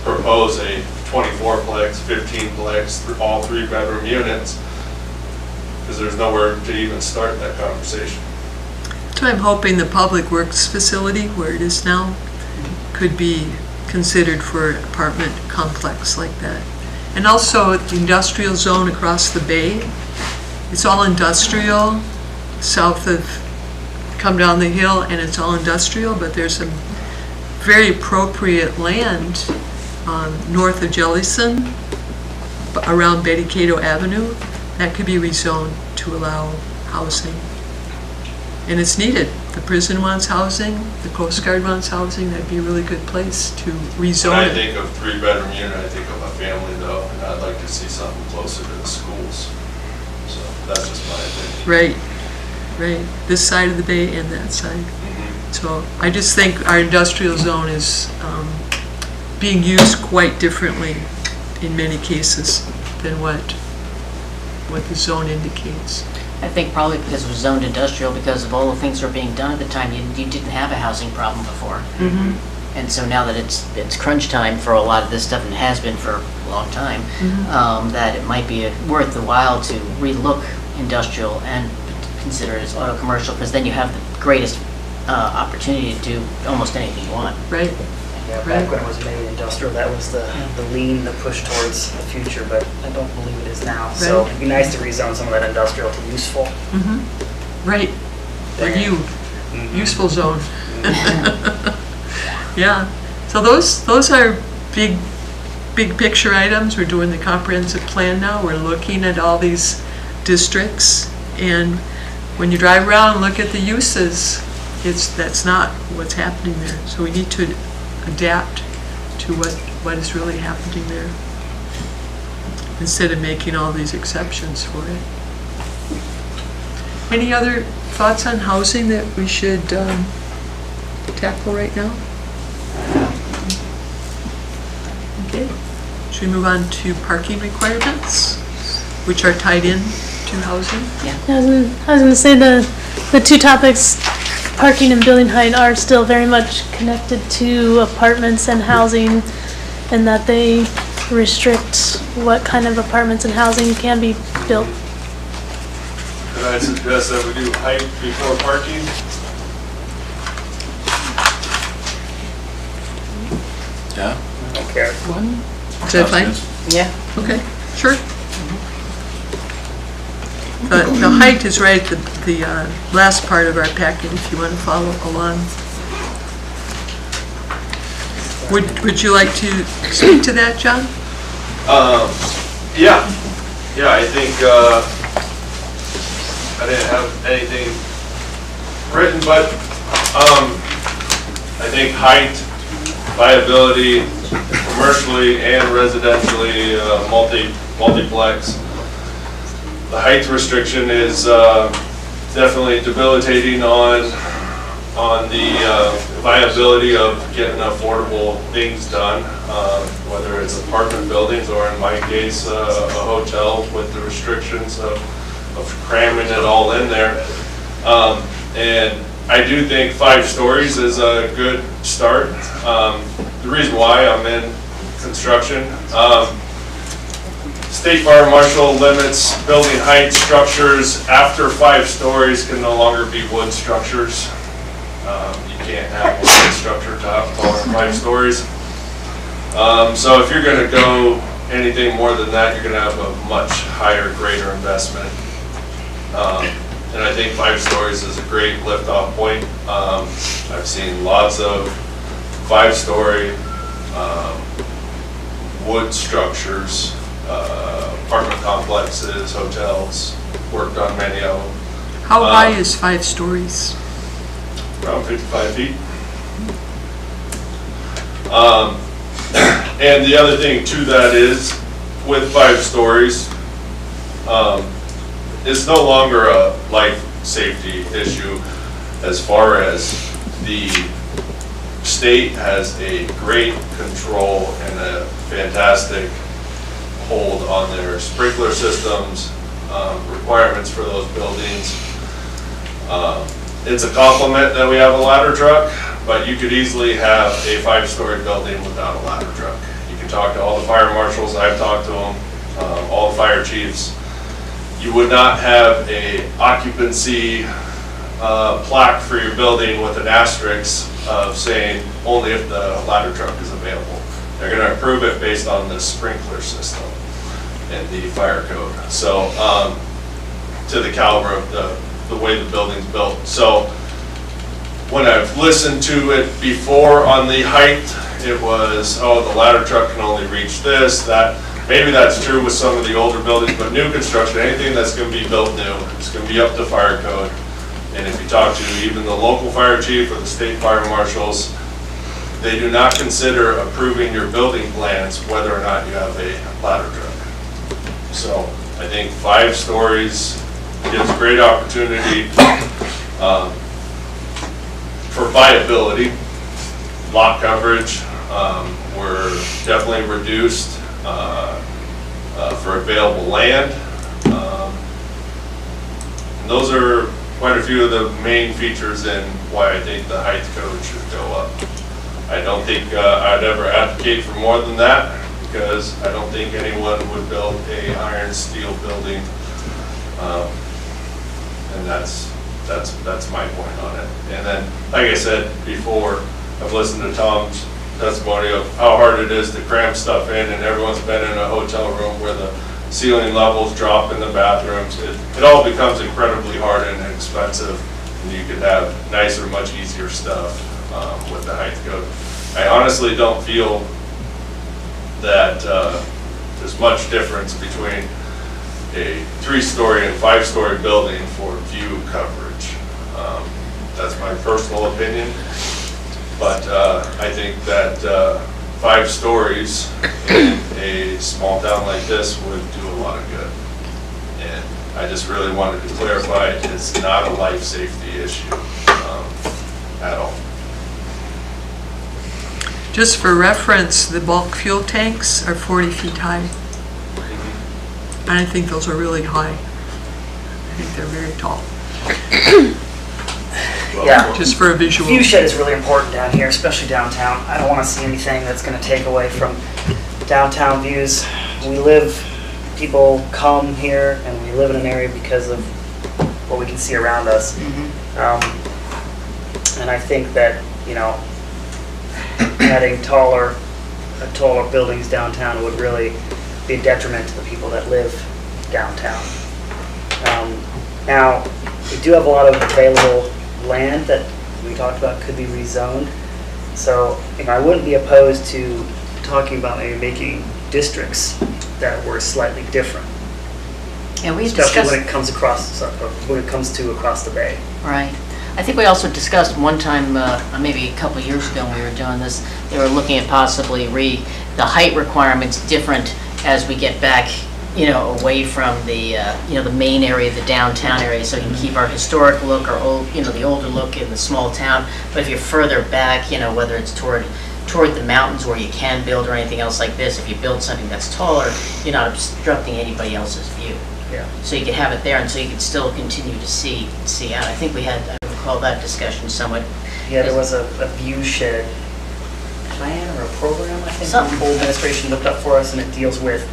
propose a 24-plex, 15-plex, all 3-bedroom units, because there's nowhere to even start that conversation. So I'm hoping the public works facility, where it is now, could be considered for an apartment complex like that. And also the industrial zone across the bay. It's all industrial, south of, come down the hill and it's all industrial, but there's some very appropriate land north of Jellison, around Betty Cato Avenue, that could be rezoned to allow housing. And it's needed. The prison wants housing, the Coast Guard wants housing, that'd be a really good place to rezone When I it. think of three-bedroom unit, I think of a family though, and I'd like to see something closer to the schools. So that's just my opinion. Right. This side of the bay and that side. Mhm. So I just think our industrial zone is being used quite differently in many cases than what the zone indicates. I think probably because it was zoned industrial, because of all the things that were being done at the time, you didn't have a housing problem before. And so now that it's crunch time for a lot of this stuff, and it has been for a long time, that it might be worth the while to relook industrial and consider it as auto commercial, because then you have the greatest opportunity to do almost anything you want. Right. Yeah, back when it was made industrial, that was the lean, the push towards the future, but I don't believe it is now. So Right. it'd be nice to rezone some of that industrial to useful. Right. For you, useful zone. Yeah. So those are big picture items. We're doing the comprehensive plan now. We're looking at all these districts, and when you drive around and look at the uses, that's not what's happening there. So we need to adapt to what is really happening there, instead of making all these exceptions for it. Any other thoughts on housing that we should tackle right now? Okay, should we move on to parking requirements, which are tied in to housing? I was gonna say the two topics, parking and building height, are still very much connected to apartments and housing, and that they restrict what kind of apartments and housing can be built. Could I suggest that we do height before parking? Yeah? I don't care. Is that fine? Yeah. Okay, sure. The height is right at the last part of our packet, if you want to follow along. Would you like to speak to that, John? Yeah, I think, I didn't have anything written, but, I think height, viability, commercially and residentially, multiplex. The height restriction is, definitely debilitating on the viability of getting affordable things done, whether it's apartment buildings or in my case, a hotel with the restrictions of cramming it all in there. And I do think 5 stories is a good start. The reason why I'm in construction, State Fire Marshal limits building height structures after 5 stories can no longer be wood structures. You can't have a wood structure taller than 5 stories. So if you're going to go anything more than that, you're going to have a much higher, greater investment. And I think 5 stories is a great lift-off point. I've seen lots of 5-story wood structures, apartment complexes, hotels, worked on many of them. How high is 5 stories? Around 55 feet. And the other thing to that is, with 5 stories, it's no longer a life safety issue as far as the state has a great control and a fantastic hold on their sprinkler systems, requirements for those buildings. It's a compliment that we have a ladder truck, but you could easily have a 5-story building without a ladder truck. You can talk to all the fire marshals, I've talked to them, all the fire chiefs. You would not have a occupancy plaque for your building with an asterisk of saying only if the ladder truck is available. They're gonna approve it based on the sprinkler system and the fire code. So, to the caliber of the way the building's built. So, when I've listened to it before on the height, it was, oh, the ladder truck can only reach this, that. Maybe that's true with some of the older buildings, but new construction, anything that's gonna be built new, it's gonna be up to fire code. And if you talk to even the local fire chief or the state fire marshals, they do not consider approving your building plans whether or not you have a ladder truck. So I think 5 stories gives great opportunity for viability, lot coverage. We're definitely reduced for available land. And those are quite a few of the main features in why I think the height code should go up. I don't think I'd ever advocate for more than that, because I don't think anyone would build a iron steel building. And that's my point on it. And then, like I said before, I've listened to Tom's testimony of how hard it is to cram stuff in, and everyone's been in a hotel room where the ceiling levels drop in the bathrooms. It all becomes incredibly hard and expensive, and you could have nicer, much easier stuff with the height code. I honestly don't feel that there's much difference between a 3-story and 5-story building for view coverage. That's my personal opinion, but I think that 5 stories in a small town like this would do a lot of good. And I just really wanted to clarify, it's not a life safety issue at all. Just for reference, the bulk fuel tanks are 40 feet high. And I think those are really high. I think they're very tall. Yeah. Just for a visual. View shed is really important down here, especially downtown. I don't want to see anything that's going to take away from downtown views. People come here and we live in an area because of what we can see around us. And I think that, adding taller buildings downtown would really be a detriment to the people that live downtown. Now, we do have a lot of available land that we talked about could be rezoned. So, I wouldn't be opposed to talking about maybe making districts that were slightly different. Yeah, we Especially discussed, when it comes to across the bay. right. I think we also discussed one time, maybe a couple of years ago when we were doing this, they were looking at possibly the height requirements different as we get back, away from the, the main area, the downtown area, so we can keep our historic look, our old, the older look in the small town. But if you're further back, whether it's toward the mountains where you can build or anything else like this, if you build something that's taller, you're not obstructing anybody else's view. Yeah. So you could have it there, and so you could still continue to see out. I think I recall that discussion somewhat. Yeah, there was a view shed plan or a program, I think, Something. the whole administration looked up for us, and it deals with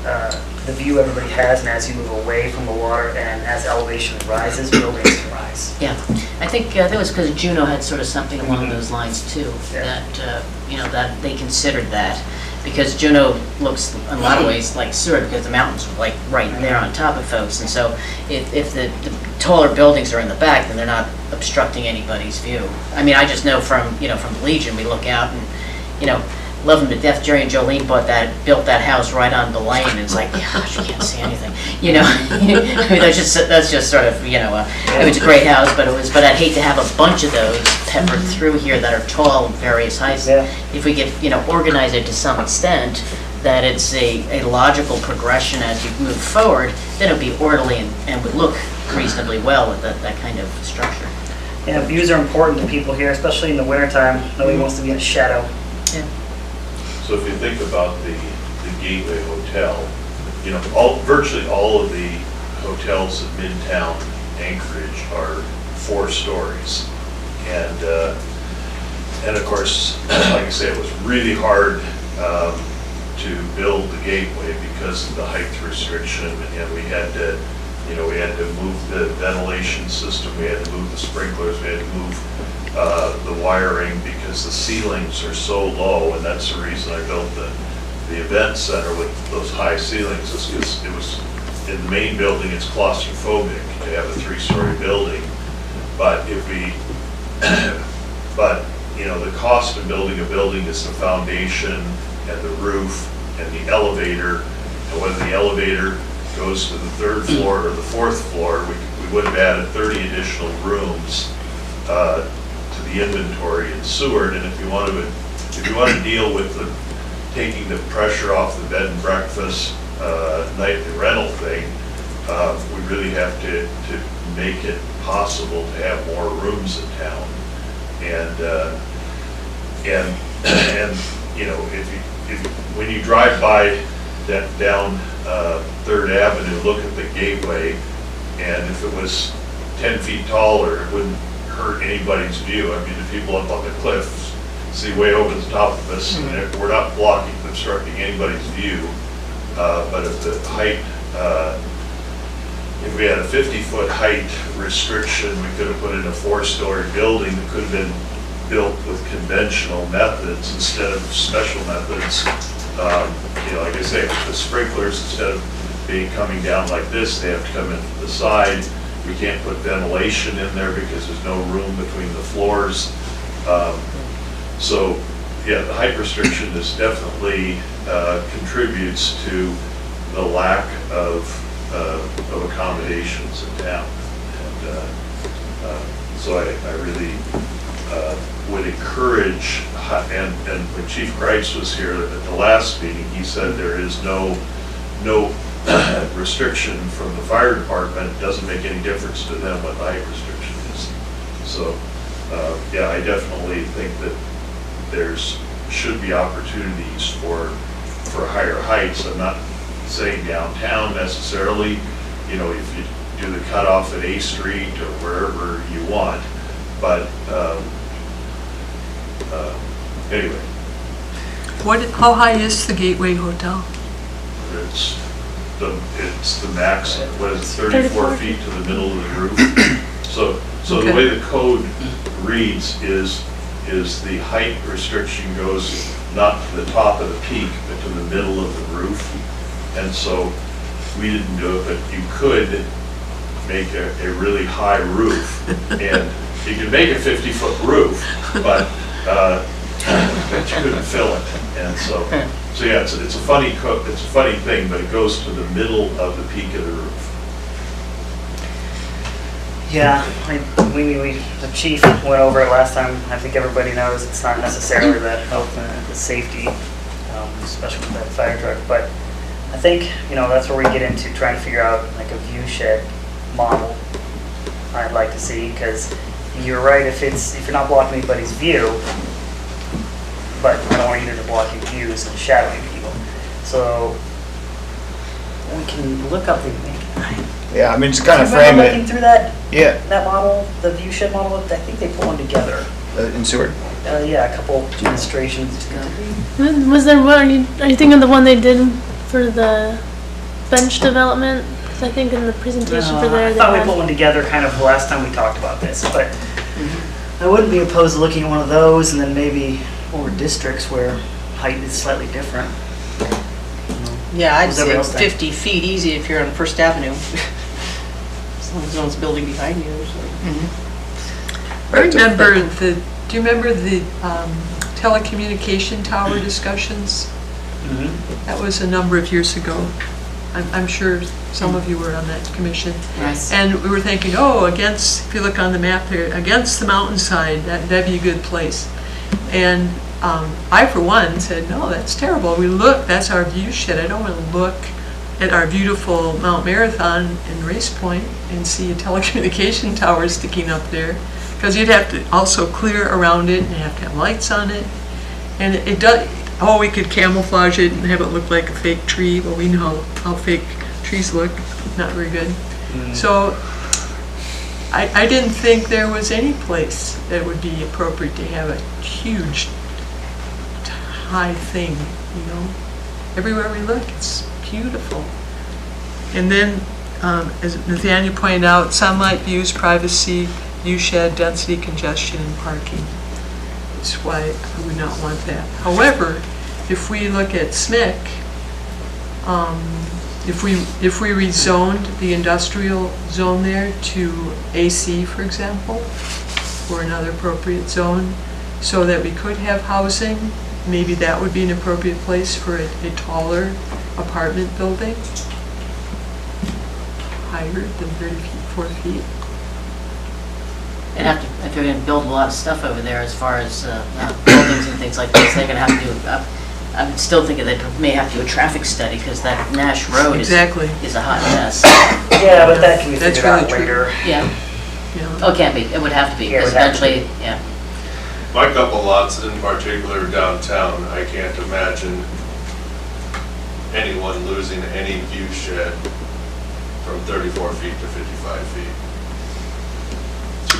the view everybody has, and as you move away from the water and as elevation rises, buildings can rise. Yeah, I think that was because Juneau had sort of something along those lines too, Yeah. that, that they considered that. Because Juneau looks in a lot of ways like Seward, because the mountains are like right there on top of folks. And so if the taller buildings are in the back, then they're not obstructing anybody's view. I mean, I just know from the Legion, we look out and, love them to death. Jerry and Jolene built that house right on the lane, and it's like, gosh, you can't see anything. I mean, that's just sort of, it was a great house, but I'd hate to have a bunch of those peppered through here that are tall in various heights. Yeah. If we could, organize it to some extent, that it's a logical progression as you move forward, then it would be orderly and would look reasonably well with that kind of structure. Yeah, views are important to people here, especially in the wintertime. Nobody wants to be in the shadow. Yeah. So if you think about the Gateway Hotel, virtually all of the hotels in Midtown Anchorage are 4 stories. And of course, like I say, it was really hard to build the Gateway because of the height restriction, and we had to You know, we had to move the ventilation system, we had to move the sprinklers, we had to move the wiring because the ceilings are so low, and that's the reason I built the event center with those high ceilings, is because it was, in the main building, it's claustrophobic to have a 3-story building, but if we, but, you know, the cost of building a building is the foundation and the roof and the elevator, and whether the elevator goes to the 3rd floor or the 4th floor, we would have added 30 additional rooms to the inventory in Seward, and if you want to deal with taking the pressure off the bed and breakfast nightly rental thing, we really have to make it possible to have more rooms in town, and you know, when you drive by that down 3rd Avenue, look at the gateway, and if it was 10 feet taller, it wouldn't hurt anybody's view. I mean, the people up on the cliffs see way over the top of us, and we're not blocking, obstructing anybody's view. But if the height, if we had a 50-foot height restriction, we could have put in a 4-story building that could have been built with conventional methods instead of special methods. You know, like I say, the sprinklers, instead of coming down like this, they have to come in from the side. We can't put ventilation in there because there's no room between the floors. So, yeah, the height restriction is definitely contributes to the lack of accommodations in town. And so I really would encourage, and when Chief Kreitz was here at the last meeting, he said there is no restriction from the fire department. It doesn't make any difference to them what the height restriction is. So, yeah, I definitely think that should be opportunities for higher heights. I'm not saying downtown necessarily, you know, if you do the cutoff at A Street or wherever you want, but anyway. How high is the Gateway Hotel? It's the max, what is it, 34 feet to the middle of the roof. So Okay. the way the code reads is the height restriction goes not to the top of the peak, but to the middle of the roof. And so we didn't do it, but you could make a really high roof, and you could make a 50-foot roof, but you couldn't fill it. And so yeah, it's a funny thing, but it goes to the middle of the peak of the roof. Yeah, the chief went over it last time. I think everybody knows it's not necessarily that health and the safety, especially with that fire truck. But I think, you know, that's where we get into trying to figure out like a view shed model I'd like to see, because you're right, if you're not blocking anybody's view, but I don't want you to block your views and shadowing people. So we can look up Yeah, I mean, just kind of Do you remember frame looking it. through that Yeah, model, the view shed model? I think they put one together. in Seward. Yeah, a couple demonstrations. Was there one, are you thinking of the one they did for the bench development? 'Cause I think in the presentation for there, I they thought we had- put one together kind of last time we talked about this, but I wouldn't be opposed to looking at one of those and then maybe over districts where height is slightly different. Yeah, I'd What's everybody say else think? 50 feet easy if you're on First Avenue. As long as no one's building behind you. I remember do you remember the telecommunication tower discussions? That was a number of years ago. I'm sure some of you were on that commission. Yes. And we were thinking, oh, if you look on the map there, against the mountainside, that'd be a good place. And I, for one, said, no, that's terrible. That's our view shed. I don't want to look at our beautiful Mount Marathon and Race Point and see a telecommunication tower sticking up there. Because you'd have to also clear around it and you have to have lights on it. And it does, we could camouflage it and have it look like a fake tree. Well, we know how fake trees look, not very good. So I didn't think there was any place that would be appropriate to have a huge, high thing, you know. Everywhere we look, it's beautiful. And then as Nathaniel pointed out, sunlight, views, privacy, view shed, density, congestion, and parking. That's why I would not want that. However, if we look at SMIC, if we rezoned the industrial zone there to AC, for example, or another appropriate zone, so that we could have housing, maybe that would be an appropriate place for a taller apartment building, higher than 34 feet. And have to, if they're gonna build a lot of stuff over there as far as buildings and things like this, they're gonna have to do, I'm still thinking they may have to do a traffic study, because that Nash Road is a hot mess. Yeah, but that can be That's figured out really true. later. Yeah, Yeah. oh, it can be, it would have to be, Yeah, it because would have to eventually, yeah. My couple lots in particular downtown, I can't imagine anyone losing any view shed from 34 feet to 55 feet.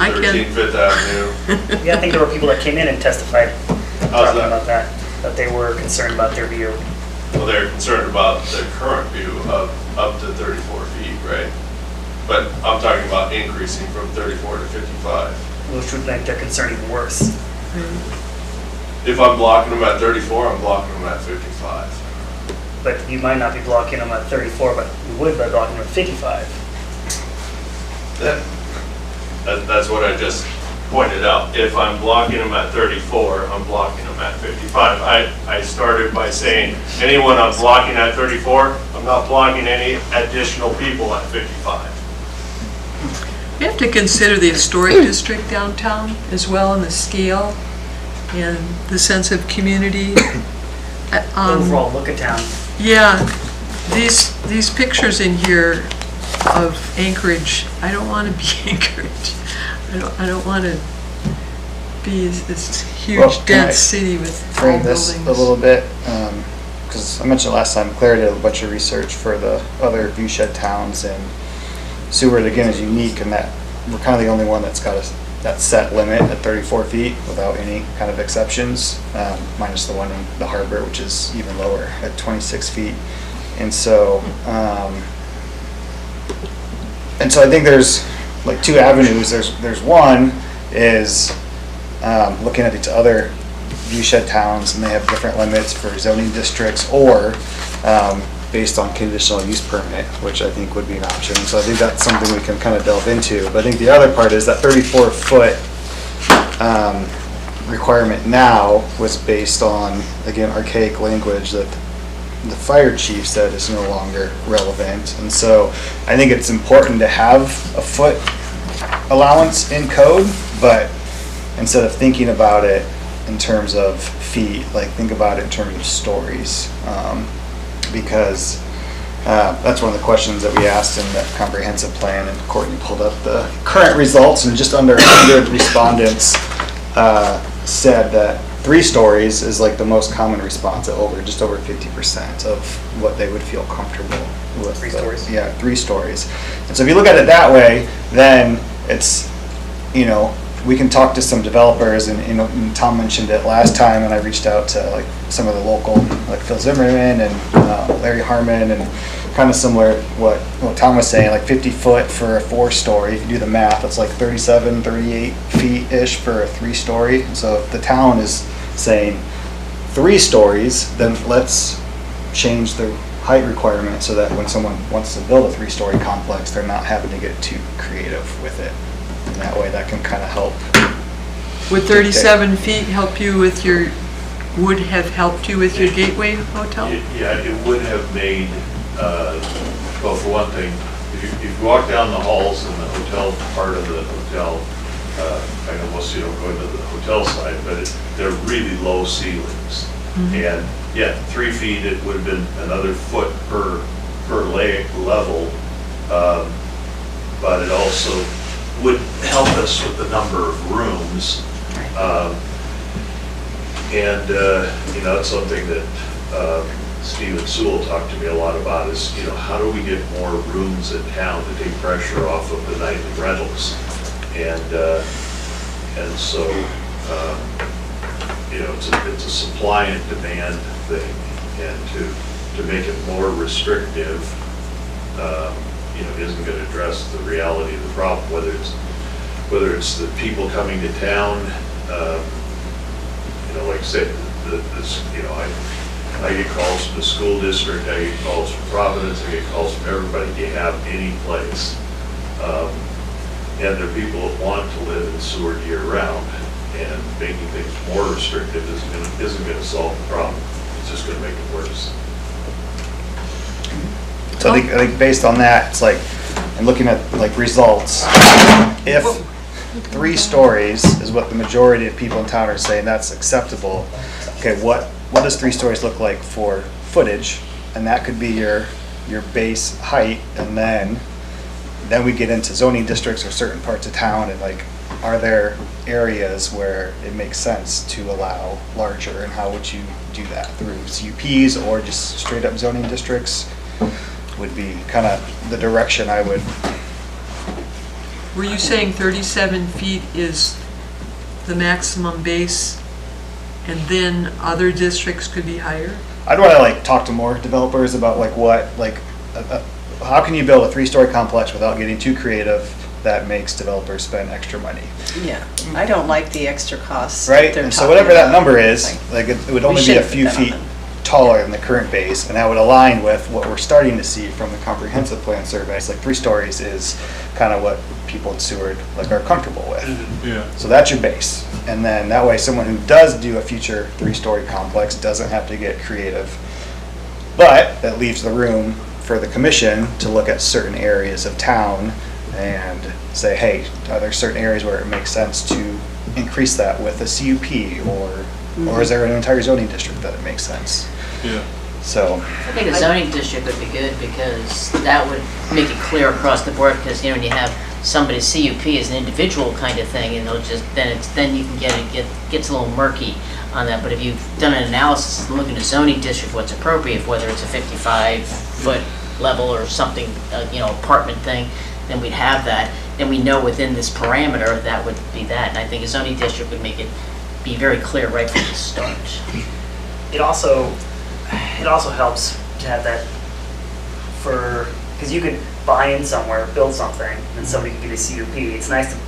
I can. 13 Fifth Avenue. Yeah, I think there were people that came in and testified, How's talking that? about that they were concerned about their view. Well, they're concerned about the current view of up to 34 feet, right? But I'm talking about increasing from 34 to 55. Which would make their concern even worse. If I'm blocking them at 34, I'm blocking them at 55. But you might not be blocking them at 34, but you would by blocking them at 55. That's what I just pointed out. If I'm blocking them at 34, I'm blocking them at 55. I started by saying, anyone I'm blocking at 34, I'm not blocking any additional people at 55. You have to consider the historic district downtown as well, and the scale and the sense of community. Overall look at town. Yeah, these pictures in here of Anchorage, I don't want to be Anchorage. I don't want to be this Well, huge can I dense city with tall frame this buildings. a little bit, because I mentioned last time, Claire did a bunch of research for the other viewshed towns, and Seward again is unique in that we're kind of the only one that's got that set limit at 34 feet without any kind of exceptions, minus the one in the harbor, which is even lower at 26 feet. And so I think there's like two avenues. There's one is looking at these other viewshed towns, and they have different limits for zoning districts or based on conditional use permit, which I think would be an option. So I think that's something we can kind of delve into. But I think the other part is that 34-foot requirement now was based on, again, archaic language that the fire chief said is no longer relevant. And so I think it's important to have a foot allowance in code, but instead of thinking about it in terms of feet, like think about it in terms of stories. Because that's one of the questions that we asked in the comprehensive plan, and Courtney pulled up the current results, and just under 100 respondents said that 3 stories is like the most common response at just over 50% of what they would feel comfortable with. 3 stories? Yeah, 3 stories. And so if you look at it that way, then it's, we can talk to some developers, and Tom mentioned it last time, and I reached out to like some of the local, like Phil Zimmerman and Larry Harmon, and kind of similar what Tom was saying, like 50 foot for a 4-story. If you do the math, it's like 37, 38 feet-ish for a 3-story. So if the town is saying 3 stories, then let's change the height requirement so that when someone wants to build a 3-story complex, they're not having to get too creative with it. And that way, that can kind of help. Would 37 feet help you with would have helped you with your Gateway Hotel? Yeah, it would have made, well, for one thing, if you walk down the halls in the hotel part of the hotel, I know most of you don't go into the hotel side, but they're really low ceilings. And yeah, 3 feet, it would have been another foot per level, but it also would help us with the number of rooms. It's something that Stephen Sewell talked to me a lot about is, how do we get more rooms in town to take pressure off of the nightly rentals? And so, it's a supply and demand thing, and to make it more restrictive, isn't gonna address the reality of the problem, whether it's the people coming to town, like I said, I get calls from the school district, I get calls from Providence, I get calls from everybody, do you have any place? And there are people that want to live in Seward year-round, and making things more restrictive isn't gonna solve the problem. It's just gonna make it worse. So I think based on that, it's like, and looking at like results, if 3 stories is what the majority of people in town are saying that's acceptable, okay, what does 3 stories look like for footage? And that could be your base height, and then we get into zoning districts or certain parts of town, and like, are there areas where it makes sense to allow larger, and how would you do that? Through CUPs or just straight up zoning districts would be kind of the direction I would. Were you saying 37 feet is the maximum base, and then other districts could be higher? I'd want to like talk to more developers about like how can you build a 3-story complex without getting too creative that makes developers spend extra money, Yeah, I don't like the extra costs. right? they're And so talking whatever that about. number is, like it would only be a shouldn't few put that on feet them. taller than the current base, and that would align with what we're starting to see from the comprehensive plan surveys. Like 3 stories is kind of what people in Seward like are comfortable with. Yeah. So that's your base. And then that way someone who does do a future 3-story complex doesn't have to get creative. But that leaves the room for the commission to look at certain areas of town and say, hey, are there certain areas where it makes sense to increase that with a CUP, or is there an entire zoning district that it makes sense? Yeah. So, I think a zoning district would be good, because that would make it clear across the board, because, when you have somebody's CUP as an individual kind of thing, and they'll just, then you can gets a little murky on that. But if you've done an analysis and looking at a zoning district, what's appropriate, whether it's a 55-foot level or something, apartment thing, then we'd have that. Then we know within this parameter, that would be that. And I think a zoning district would make it be very clear right from the start. It also helps to have that because you could buy in somewhere, build something, and somebody could get a CUP. It's nice to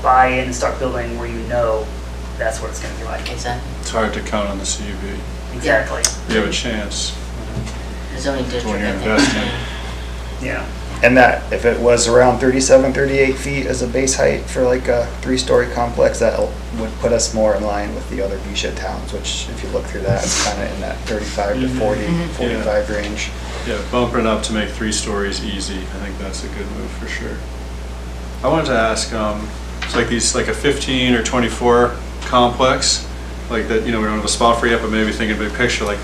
buy in and start building where you know that's what it's going to be like. Exactly. It's hard to count on the CUP. Exactly. You have a chance. The zoning district, When you're I think. investing. Yeah. and that, if it was around 37, 38 feet as a base height for like a 3-story complex, that would put us more in line with the other viewshed towns, which if you look through that, it's kind of in that 35 to 40, 45 range. Yeah, bumping it up to make 3 stories easy, I think that's a good move for sure. I wanted to ask, it's like these, like a 15 or 24 complex, like that, we don't have a spot for yet, but maybe thinking big picture, like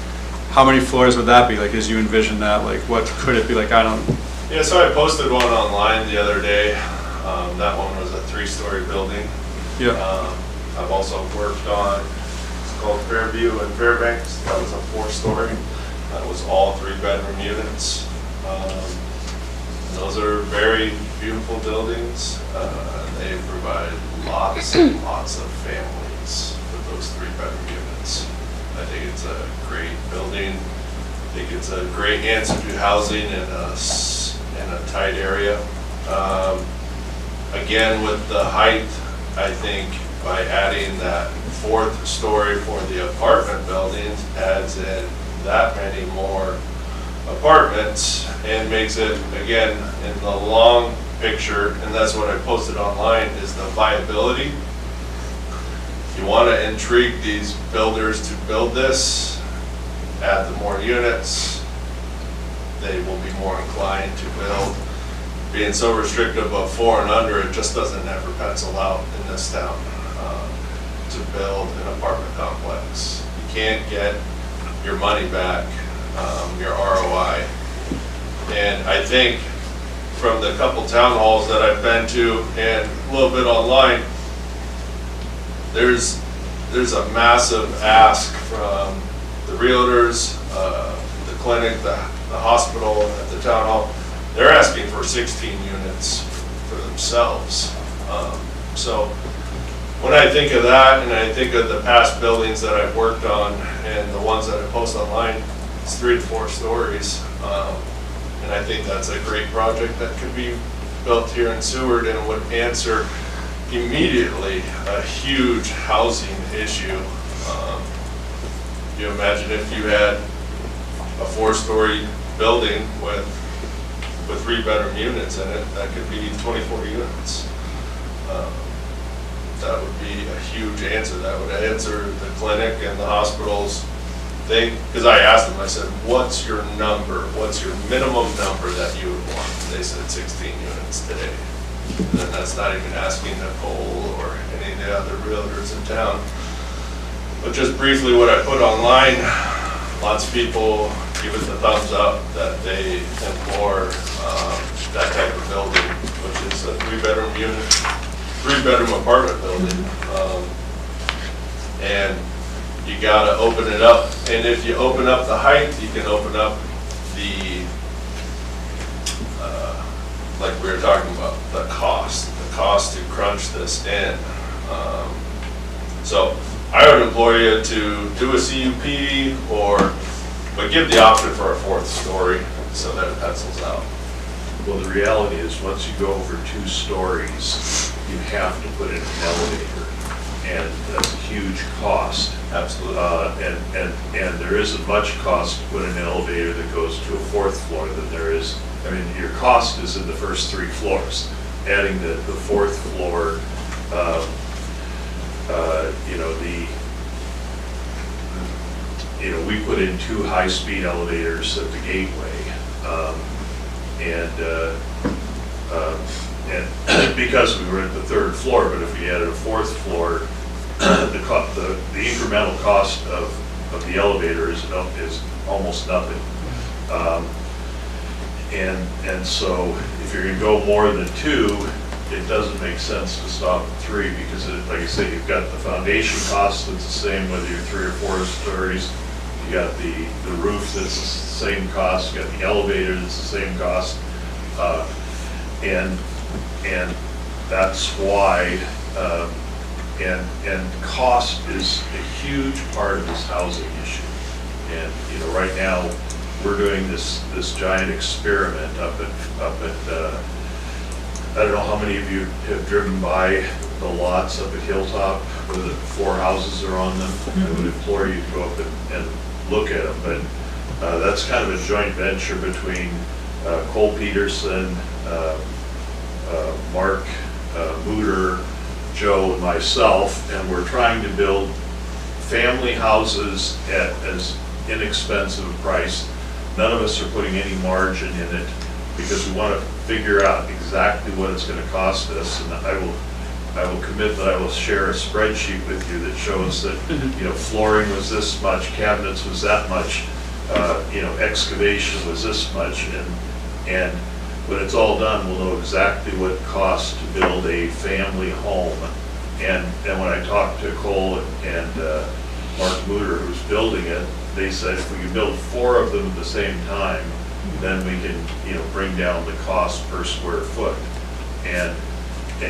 how many floors would that be? Like as you envision that, like what could it be? Like, I don't. Yeah, so I posted one online the other day. That one was a 3-story building. Yeah. I've also worked on, it's called Fairview and Fairbanks. That was a 4-story. That was all 3-bedroom units. Those are very beautiful buildings. They provide lots and lots of families with those 3-bedroom units. I think it's a great building. I think it's a great answer to housing in a tight area. Again, with the height, I think by adding that 4th story for the apartment buildings adds in that many more apartments and makes it, again, in the long picture, and that's what I posted online, is the viability. You want to intrigue these builders to build this, add the more units, they will be more inclined to build. Being so restrictive of 4 and under, it just doesn't ever pencil out in this town to build an apartment complex. You can't get your money back, your ROI. And I think from the couple town halls that I've been to and a little bit online, there's a massive ask from the realtors, the clinic, the hospital, and the town hall. They're asking for 16 units for themselves. So when I think of that, and I think of the past buildings that I've worked on and the ones that I post online, it's 3 to 4 stories. And And I think that's a great project that could be built here in Seward and would answer immediately a huge housing issue. You imagine if you had a 4-story building with 3-bedroom units in it, that could be 24 units. That would be a huge answer. That would answer the clinic and the hospital's thing. Because I asked them, I said, what's your number? What's your minimum number that you would want? They said 16 units today. And then that's not even asking Nicole or any of the other realtors in town. But just briefly what I put online, lots of people give it the thumbs up that they implore that type of building, which is a 3-bedroom unit, 3-bedroom apartment building. And you gotta open it up. And if you open up the height, you can open up the, like we were talking about, the cost to crunch this in. So I would implore you to do a CUP but give the option for a 4th story so that it pencils out. Well, the reality is, once you go over 2 stories, you have to put in an elevator, and that's a huge cost. Absolutely. And there isn't much cost to put in an elevator that goes to a 4th floor than there is. I mean, your cost is in the first 3 floors. Adding the 4th floor, we put in 2 high-speed elevators at the gateway, and because we were at the 3rd floor, but if we added a 4th floor, the incremental cost of the elevator is almost nothing. And so if you're going to go more than 2, it doesn't make sense to stop at 3 because, like I say, you've got the foundation cost that's the same whether you're 3 or 4 stories. You got the roof that's the same cost. You got the elevator that's the same cost, and that's why. And cost is a huge part of this housing issue. And right now we're doing this giant experiment up at I don't know how many of you have driven by the lots up at Hilltop where the 4 houses are on them. I would implore you to go up and look at them. But that's kind of a joint venture between Cole Peterson, Mark Mooter, Joe, and myself, and we're trying to build family houses at as inexpensive a price. None of us are putting any margin in it because we want to figure out exactly what it's going to cost us. And I will commit that I will share a spreadsheet with you that shows that flooring was this much, cabinets was that much, excavation was this much, and when it's all done, we'll know exactly what it costs to build a family home. And when I talked to Cole and Mark Mooter, who's building it, they said if we can build 4 of them at the same time, then we can, bring down the cost per square foot. And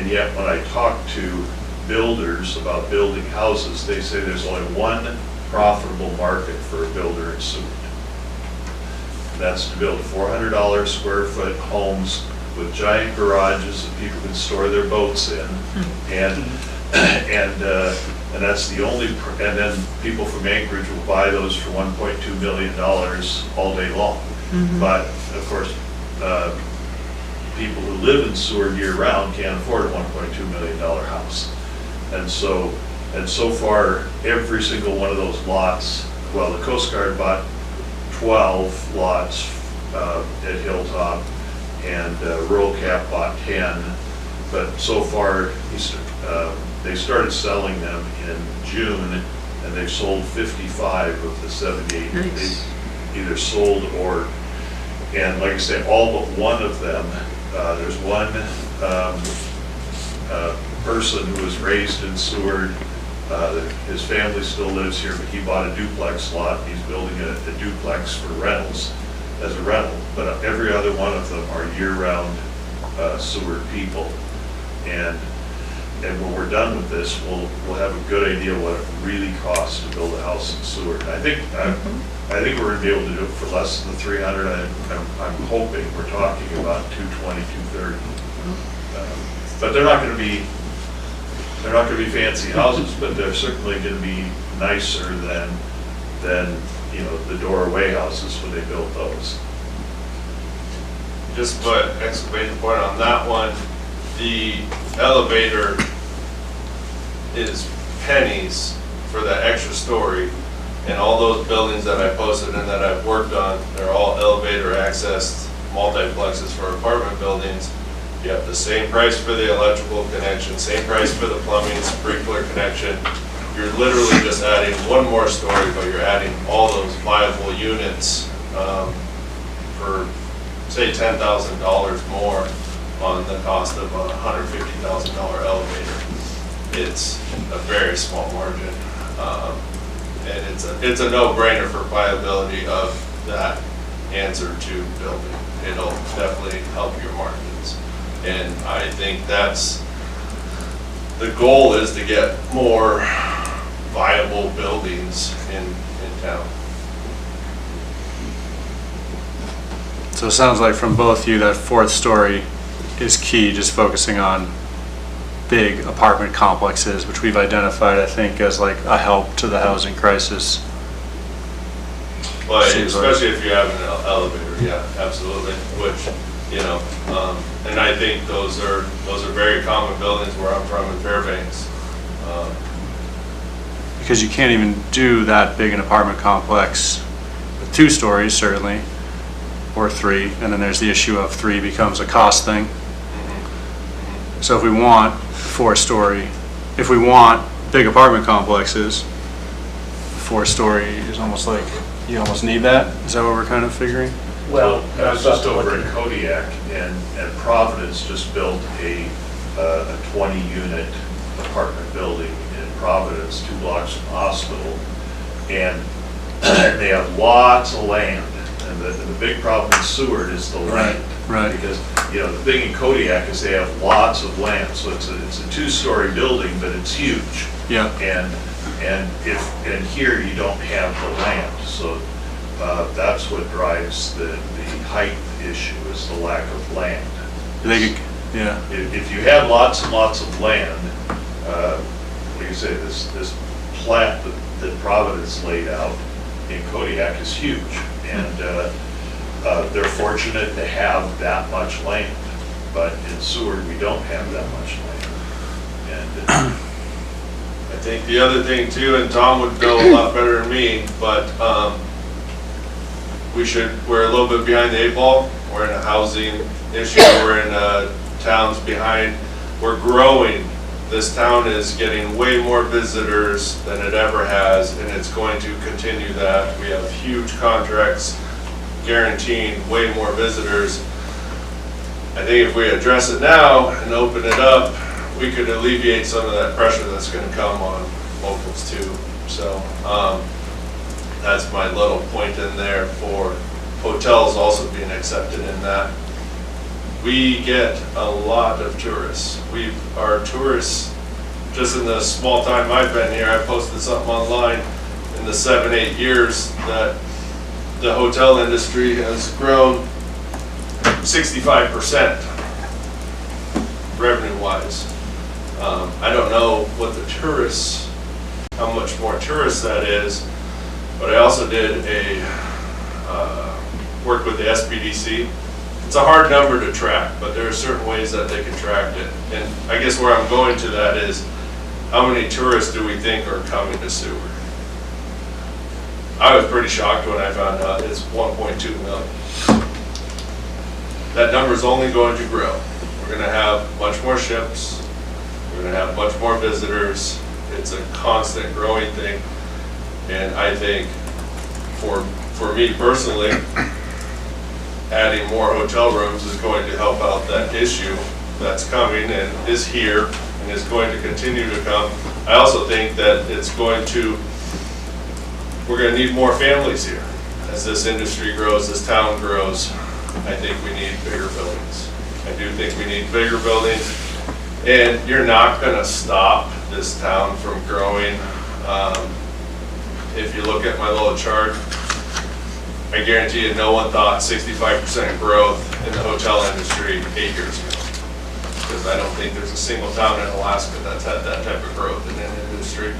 yet when I talk to builders about building houses, they say there's only one profitable market for a builder in Seward. That's to build $400 square foot homes with giant garages that people can store their boats in, and that's the only. And then people from Anchorage will buy those for $1.2 million all day long. But of course, people who live in Seward year round can't afford a $1.2 million house, and so far every single one of those lots. Well, the Coast Guard bought 12 lots at Hilltop, and Rural Cap bought 10, but so far they started selling them in June, and they've sold 55 of the 78. Nice. They've either sold or, and like I say, all but one of them, there's one person who was raised in Seward. His family still lives here, but he bought a duplex lot. He's building a duplex for rentals, as a rental. But every other one of them are year-round Seward people. And and when we're done with this, we'll have a good idea what it really costs to build a house in Seward. I think we're gonna be able to do it for less than the 300. I'm hoping we're talking about 220, 230. But they're not gonna be fancy houses, but they're certainly gonna be nicer than you know, the doorway houses when they built those. Just put exclamation point on that one. The elevator is pennies for that extra story. And all those buildings that I posted and that I've worked on, they're all elevator accessed multiplexes for apartment buildings. You have the same price for the electrical connection, same price for the plumbing, sprinkler connection. You're literally just adding one more story, but you're adding all those viable units for, say, $10,000 more on the cost of a $150,000 elevator. It's a very small margin. And it's a no-brainer for viability of that answer to building. It'll definitely help your margins. And I think that's, the goal is to get more viable buildings in town. So it sounds like from both you that fourth story is key, just focusing on big apartment complexes, which we've identified, I think, as like a help to the housing crisis. But Seems like- especially if you have an elevator, yeah, absolutely, which, you know, and I think those are very common buildings where I'm from in Fairbanks. Because you can't even do that big an apartment complex with 2 stories, certainly, or 3, and then there's the issue of 3 becomes a cost thing. So if we want 4-story, if we want big apartment complexes, 4-story is almost like, you almost need that? Is that what we're kind of figuring? Well, I was just over in Kodiak, and Providence just built a 20-unit apartment building in Providence, 2 blocks from the hospital, and they have lots of land. And the big problem in Seward is the land. Right. Because, you know, the thing in Kodiak is they have lots of land, so it's a 2-story building, but it's huge. Yeah. And here you don't have the land, so that's what drives the height issue, is the lack of land. Yeah. If you have lots and lots of land, like you say, this plat that Providence laid out in Kodiak is huge, and they're fortunate to have that much land, but in Seward we don't have that much land. And I think the other thing too, and Tom would know a lot better than me, but we're a little bit behind the 8 ball. We're in a housing issue. We're in towns behind. We're growing. This town is getting way more visitors than it ever has, and it's going to continue that. We have huge contracts guaranteeing way more visitors. I think if we address it now and open it up, we could alleviate some of that pressure that's going to come on locals too. So that's my little point in there for hotels also being accepted in that. We get a lot of tourists. Our tourists, just in the small time I've been here, I posted something online in the 7-8 years that the hotel industry has grown 65% revenue-wise. I don't know what the tourists, how much more tourists that is, but I also did work with the SPDC. It's a hard number to track, but there are certain ways that they can track it. And I guess where I'm going to that is, how many tourists do we think are coming to Seward? I was pretty shocked when I found out it's 1.2 million. That number is only going to grow. We're going to have much more ships. We're going to have much more visitors. It's a constant growing thing. And I think for me personally, adding more hotel rooms is going to help out that issue that's coming and is here and is going to continue to come. I also think that we're going to need more families here. As this industry grows, this town grows, I think we need bigger buildings. I do think we need bigger buildings. And you're not gonna stop this town from growing. If you look at my little chart, I guarantee you, no one thought 65% growth in the hotel industry 8 years ago. Because I don't think there's a single town in Alaska that's had that type of growth in an industry.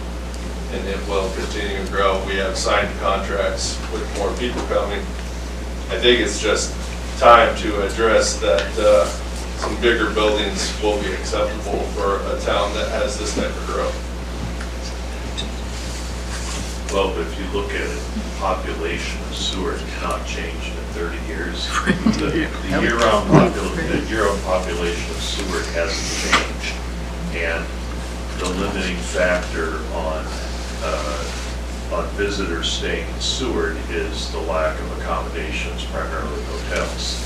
And it will continue to grow. We have signed contracts with more people coming. I think it's just time to address that some bigger buildings will be acceptable for a town that has this type of growth. Well, but if you look at it, population of Seward cannot change in 30 years. The year-round population of Seward hasn't changed. And the limiting factor on visitors staying in Seward is the lack of accommodations, primarily hotels.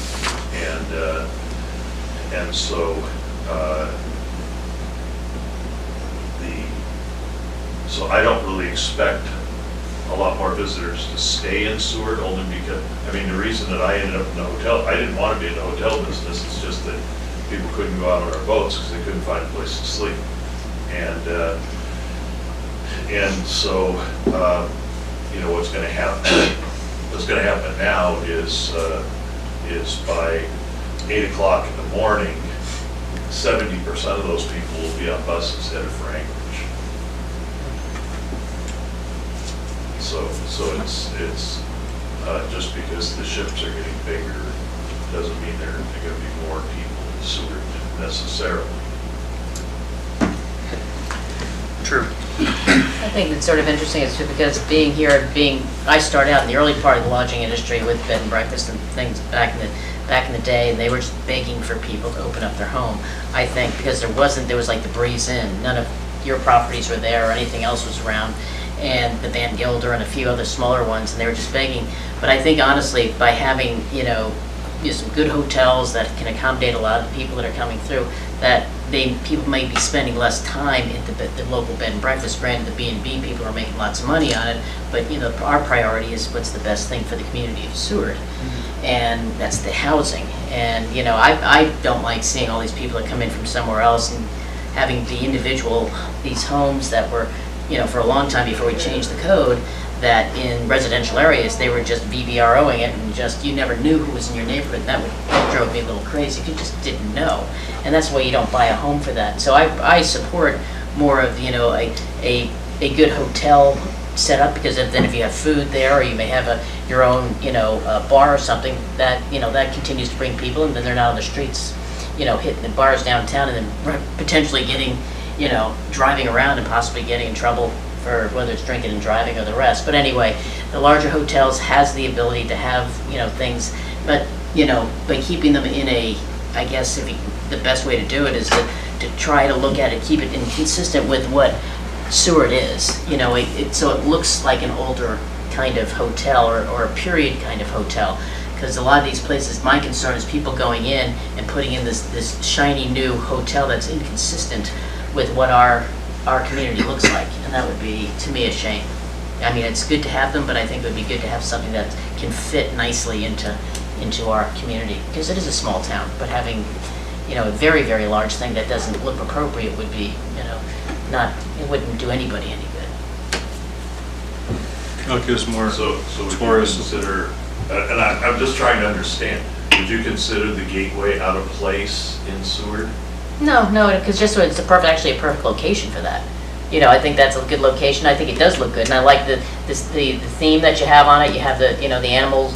And so so I don't really expect a lot more visitors to stay in Seward, only because, I mean, the reason that I ended up in the hotel, I didn't want to be in the hotel business, it's just that people couldn't go out on our boats because they couldn't find a place to sleep. And so, you know, what's going to happen now is by 8 o'clock in the morning, 70% of those people will be on buses headed for Anchorage. So it's just because the ships are getting bigger doesn't mean there are going to be more people in Seward necessarily. True. I think it's sort of interesting, it's because being here, I started out in the early part of the lodging industry with bed and breakfast and things back in the day, and they were just begging for people to open up their home. I think because there was like the Breeze Inn, none of your properties were there or anything else was around, and the Van Gilder and a few other smaller ones, and they were just begging. But I think honestly, by having, some good hotels that can accommodate a lot of the people that are coming through, that people may be spending less time at the local bed and breakfast. Granted, the B&B people are making lots of money on it, but our priority is what's the best thing for the community of Seward, and that's the housing. And I don't like seeing all these people that come in from somewhere else and having these homes that were, for a long time before we changed the code, that in residential areas, they were just VVROing it, and you never knew who was in your neighborhood, and that drove me a little crazy. You just didn't know. And that's why you don't buy a home for that. So I support more of, a good hotel setup, because then if you have food there, or you may have your own, bar or something, that, that continues to bring people, and then they're not on the streets, hitting the bars downtown, and then potentially getting, driving around and possibly getting in trouble for whether it's drinking and driving or the rest. But anyway, the larger hotels has the ability to have, things, but, by keeping them in I guess the best way to do it is to try to look at it, keep it consistent with what Seward is, so it looks like an older kind of hotel or a period kind of hotel. Because a lot of these places, my concern is people going in and putting in this shiny new hotel that's inconsistent with what our community looks like, and that would be, to me, a shame. I mean, it's good to have them, but I think it would be good to have something that can fit nicely into our community, because it is a small town, but having, a very, very large thing that doesn't look appropriate would be, it wouldn't do anybody any good. It'll give us more So would you tourists. consider, and I'm just trying to understand, would you consider the Gateway out of place in Seward? No, because it's actually a perfect location for that. I think that's a good location. I think it does look good, and I like the theme that you have on it. You have the the animals,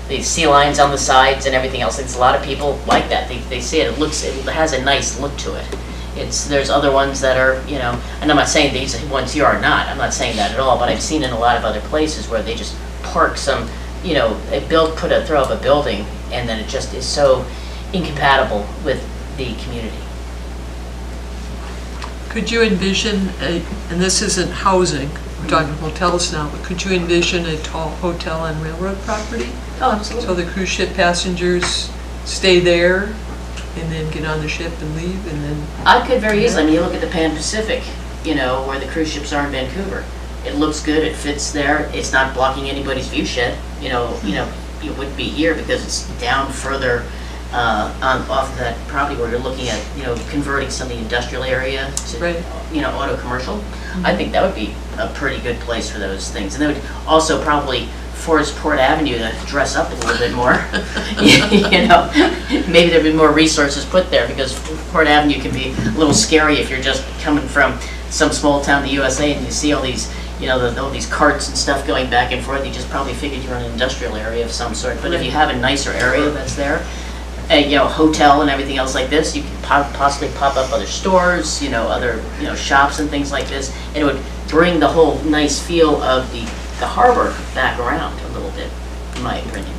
the sea lions on the sides and everything else. It's a lot of people like that. They see it. It has a nice look to it. There's other ones that are, and I'm not saying these ones here are not. I'm not saying that at all. But I've seen in a lot of other places where they just park some, throw up a building, and then it just is so incompatible with the community. Could you envision and this isn't housing, we're talking hotels now, but could you envision a tall hotel on railroad property? Oh, absolutely. So the cruise ship passengers stay there and then get on the ship and leave, and then... I could very easily. I mean, you look at the Pan Pacific, where the cruise ships are in Vancouver. It looks good, it fits there, it's not blocking anybody's view shed. You wouldn't be here because it's down further off of that property where you're looking at, you know, converting some of the industrial area to, Right. you know, auto commercial. I think that would be a pretty good place for those things. And they would also probably force Port Avenue to dress up a little bit more. You know, maybe there'd be more resources put there, because Port Avenue can be a little scary if you're just coming from some small town in the USA and you see all these, you know, all these carts and stuff going back and forth. You just probably figured you're in an industrial area of some sort. But if you have a nicer area that's there, you know, hotel and everything else like this, you can possibly pop up other stores, you know, other, you know, shops and things like this, and it would bring the whole nice feel of the harbor back around a little bit, in my opinion.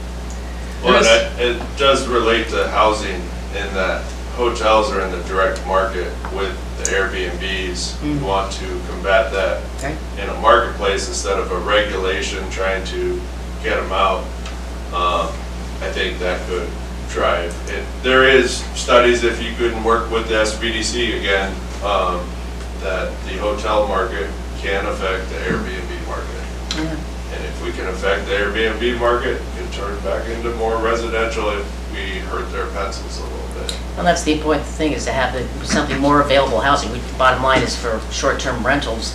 Well, and it does relate to housing in that hotels are in the direct market with the Airbnbs. We want to combat that Okay. in a marketplace instead of a regulation trying to get them out. I think that could drive it. There is studies, if you couldn't work with the SBDC again, that the hotel market can affect the Airbnb market. And if we can affect the Airbnb market, it can turn back into more residential if we hurt their pencils a little bit. Well, that's the important thing, is to have something more available housing. Bottom line is, for short-term rentals,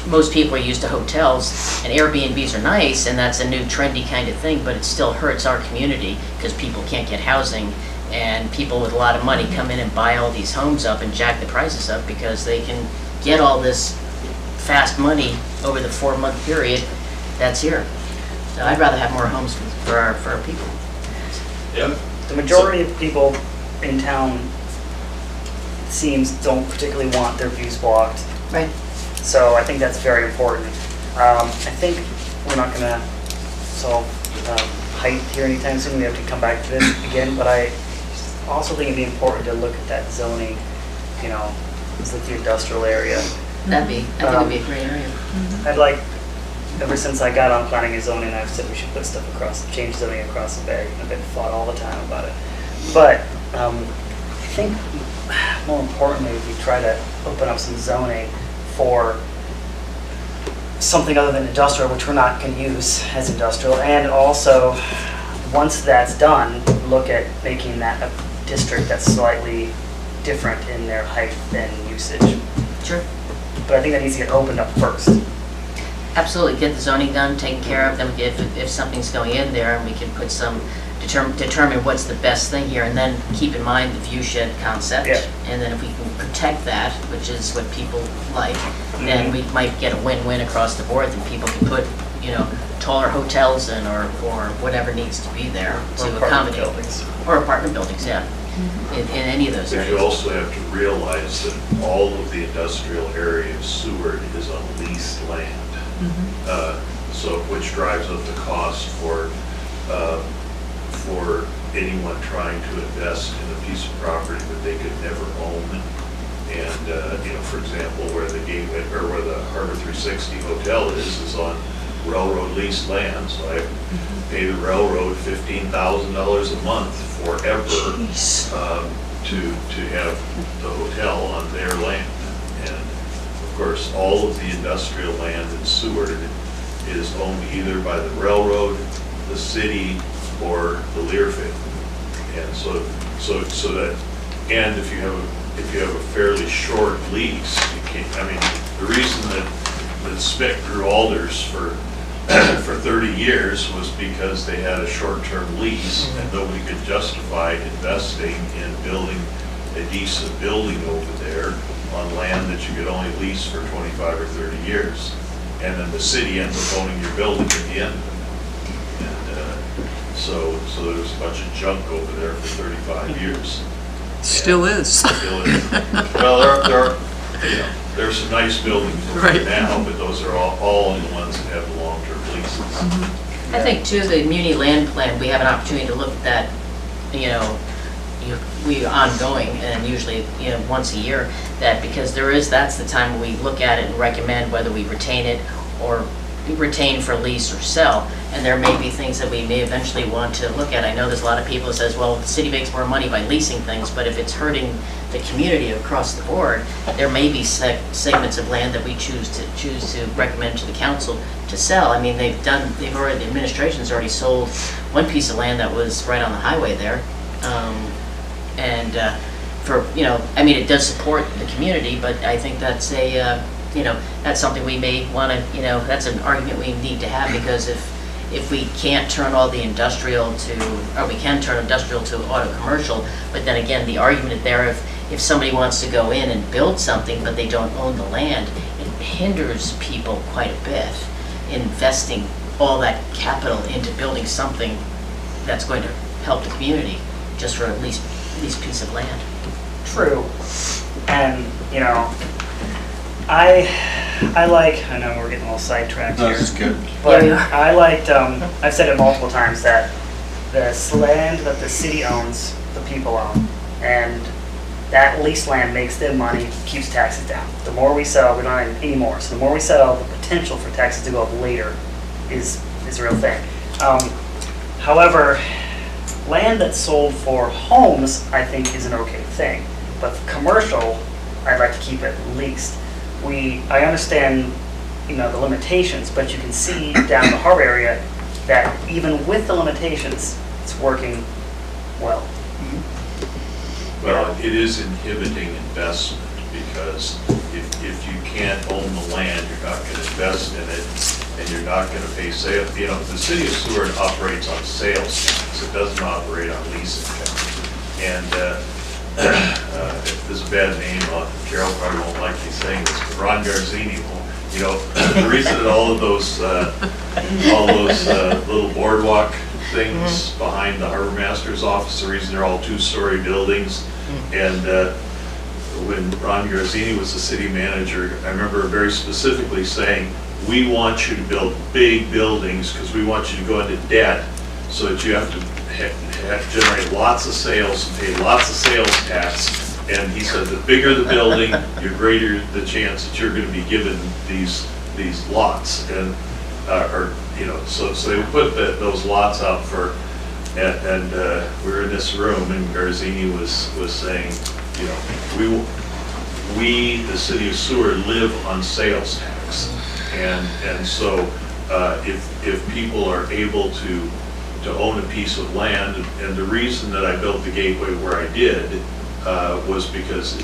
most people are used to hotels, and Airbnbs are nice, and that's a new trendy kind of thing, but it still hurts our community because people can't get housing, and people with a lot of money come in and buy all these homes up and jack the prices up because they can get all this fast money over the 4-month period that's here. So I'd rather have more homes for our people. Yep. The majority of people in town don't particularly want their views blocked. Right. So I think that's very important. I think we're not going to solve height here anytime soon. We have to come back to this again, but I also think it'd be important to look at that zoning, you know, it's like the industrial area. I think it'd be a great area. I'd like, ever since I got on planning and zoning, I've said we should put stuff change zoning across the bay. I've been fought all the time about it. But I think more importantly, we try to open up some zoning for something other than industrial, which we're not going to use as industrial. And also, once that's done, look at making that a district that's slightly different in their height and usage. Sure. But I think that needs to get opened up first. Absolutely, get the zoning done, taken care of, then if something's going in there, and we can put some, determine what's the best thing here, and then keep in mind the view shed concept. Yeah. And then if we can protect that, which is what people like, then we might get a win-win across the board, and people can put, you know, taller hotels in, or whatever needs to be there Or to apartment accommodate. buildings. Or apartment buildings, yeah, in any of those But you areas. also have to realize that all of the industrial area of Seward is on leased land. So, which drives up the cost for anyone trying to invest in a piece of property that they could never own. And, you know, for example, where the Gateway, or where the Harbor 360 Hotel is on railroad leased land. So I pay the railroad $15,000 a month forever to have the hotel on their land. And of course, all of the industrial land in Seward is owned either by the railroad, the city, or the Lear family. And so that, and if you have a fairly short lease, you can't, I mean, the reason that Spick grew alders for 30 years was because they had a short-term lease and nobody could justify investing in building a decent building over there on land that you could only lease for 25 or 30 years. And then the city ends up owning your building at the end of it. And so there was a bunch of junk over there for 35 years. Still is. Still is. Well, there are, you know, there's some nice buildings over Right. there now, but those are all the ones that have the long-term leases. I think too, the muni land plan, we have an opportunity to look at that, you know, we ongoing, and usually, you know, once a year, that because that's the time when we look at it and recommend whether we retain it or retain for lease or sell. And there may be things that we may eventually want to look at. I know there's a lot of people that says, well, the city makes more money by leasing things, but if it's hurting the community across the board, there may be segments of land that we choose to recommend to the council to sell. I mean, the administration's already sold one piece of land that was right on the highway there And for, you know, I mean, it does support the community, but I think that's a, you know, that's something we may want to, you know, that's an argument we need to have, because if we can't turn all the industrial to, or we can turn industrial to auto commercial, but then again, the argument there, if somebody wants to go in and build something, but they don't own the land, it hinders people quite a bit investing all that capital into building something that's going to help the community, just for at least piece of land. True. And, you know, I know we're getting a little sidetracked here. This is good. But Yeah. I liked, I've said it multiple times, that this land that the city owns, the people own. And that leased land makes them money, keeps taxes down. The more we sell, we don't have any more. So the more we sell, the potential for taxes to go up later is a real thing. However, land that's sold for homes, I think, is an okay thing. But commercial, I'd like to keep it leased. I understand, you know, the limitations, but you can see down the harbor area that even with the limitations, it's working well. Well, it is inhibiting investment, because if you can't own the land, you're not going to invest in it, and you're not going to pay sale. You know, the city of Seward operates on sales tax. It doesn't operate on lease income. And there's a bad name, Carol probably won't like me saying this, but Ron Garzini, you know, the reason that all those little boardwalk things behind the harbor master's office, the reason they're all two-story buildings, and when Ron Garzini was the city manager, I remember very specifically saying, we want you to build big buildings because we want you to go into debt so that you have to generate lots of sales and pay lots of sales tax. And he said, the bigger the building, the greater the chance that you're going to be given these lots. And or you know, so they would put those lots out for, and we were in this room, and Garzini was saying, you know, we the city of Seward live on sales tax, and so if people are able to own a piece of land, and the reason that I built the Gateway where I did was because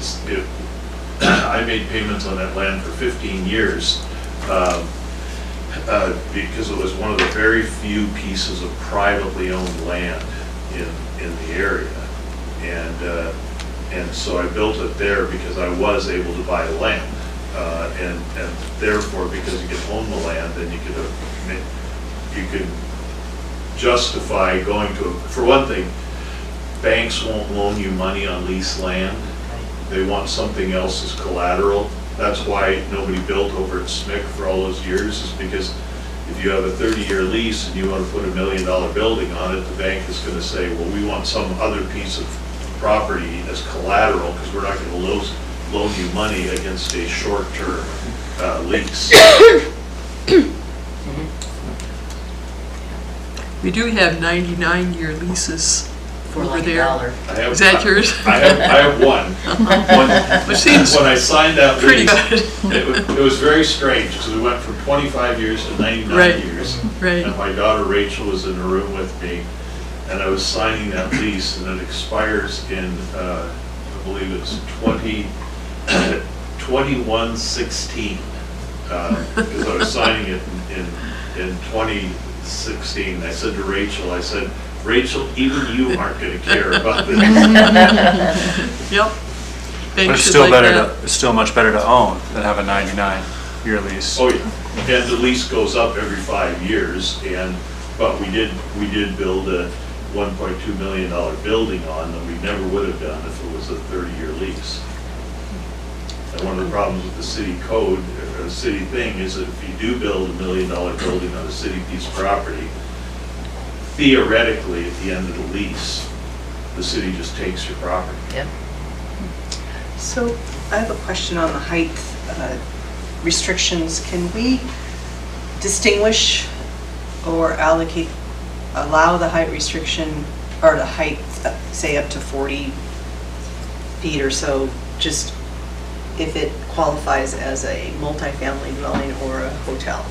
I made payments on that land for 15 years. Because it was one of the very few pieces of privately owned land in the area, and so I built it there because I was able to buy land, and therefore, because you can own the land, then you could justify going to for one thing, banks won't loan you money on leased land. They want something else as collateral. That's why nobody built over at SMIC for all those years, is because if you have a 30-year lease and you want to put $1 million building on it, the bank is going to say, well, we want some other piece of property as collateral because we're not going to loan you money against a short-term lease. We do have 99-year leases For over like there. $1. Is that yours? I have one. Which seems When I signed that pretty lease, good. it was very strange, because we went from 25 years to 99 Right, years. right. And my daughter Rachel was in the room with me, and I was signing that lease, and it expires in, I believe it's 21/16. Because I was signing it in 2016. I said to Rachel, Rachel, even you aren't going to care about this. Yep. But Banks it's should still like better that. it's still much better to own than have a 99-year lease. Oh, yeah. And the lease goes up every 5 years, but we did build a $1.2 million building on that we never would have done if it was a 30-year lease. And one of the problems with the city code, or the city thing, is that if you do build $1 million building on a city piece of property, theoretically, at the end of the lease, the city just takes your property. Yep. So I have a question on the height restrictions. Can we distinguish or allow the height restriction, or the height, say up to 40 feet or so, just if it qualifies as a multifamily dwelling or a hotel?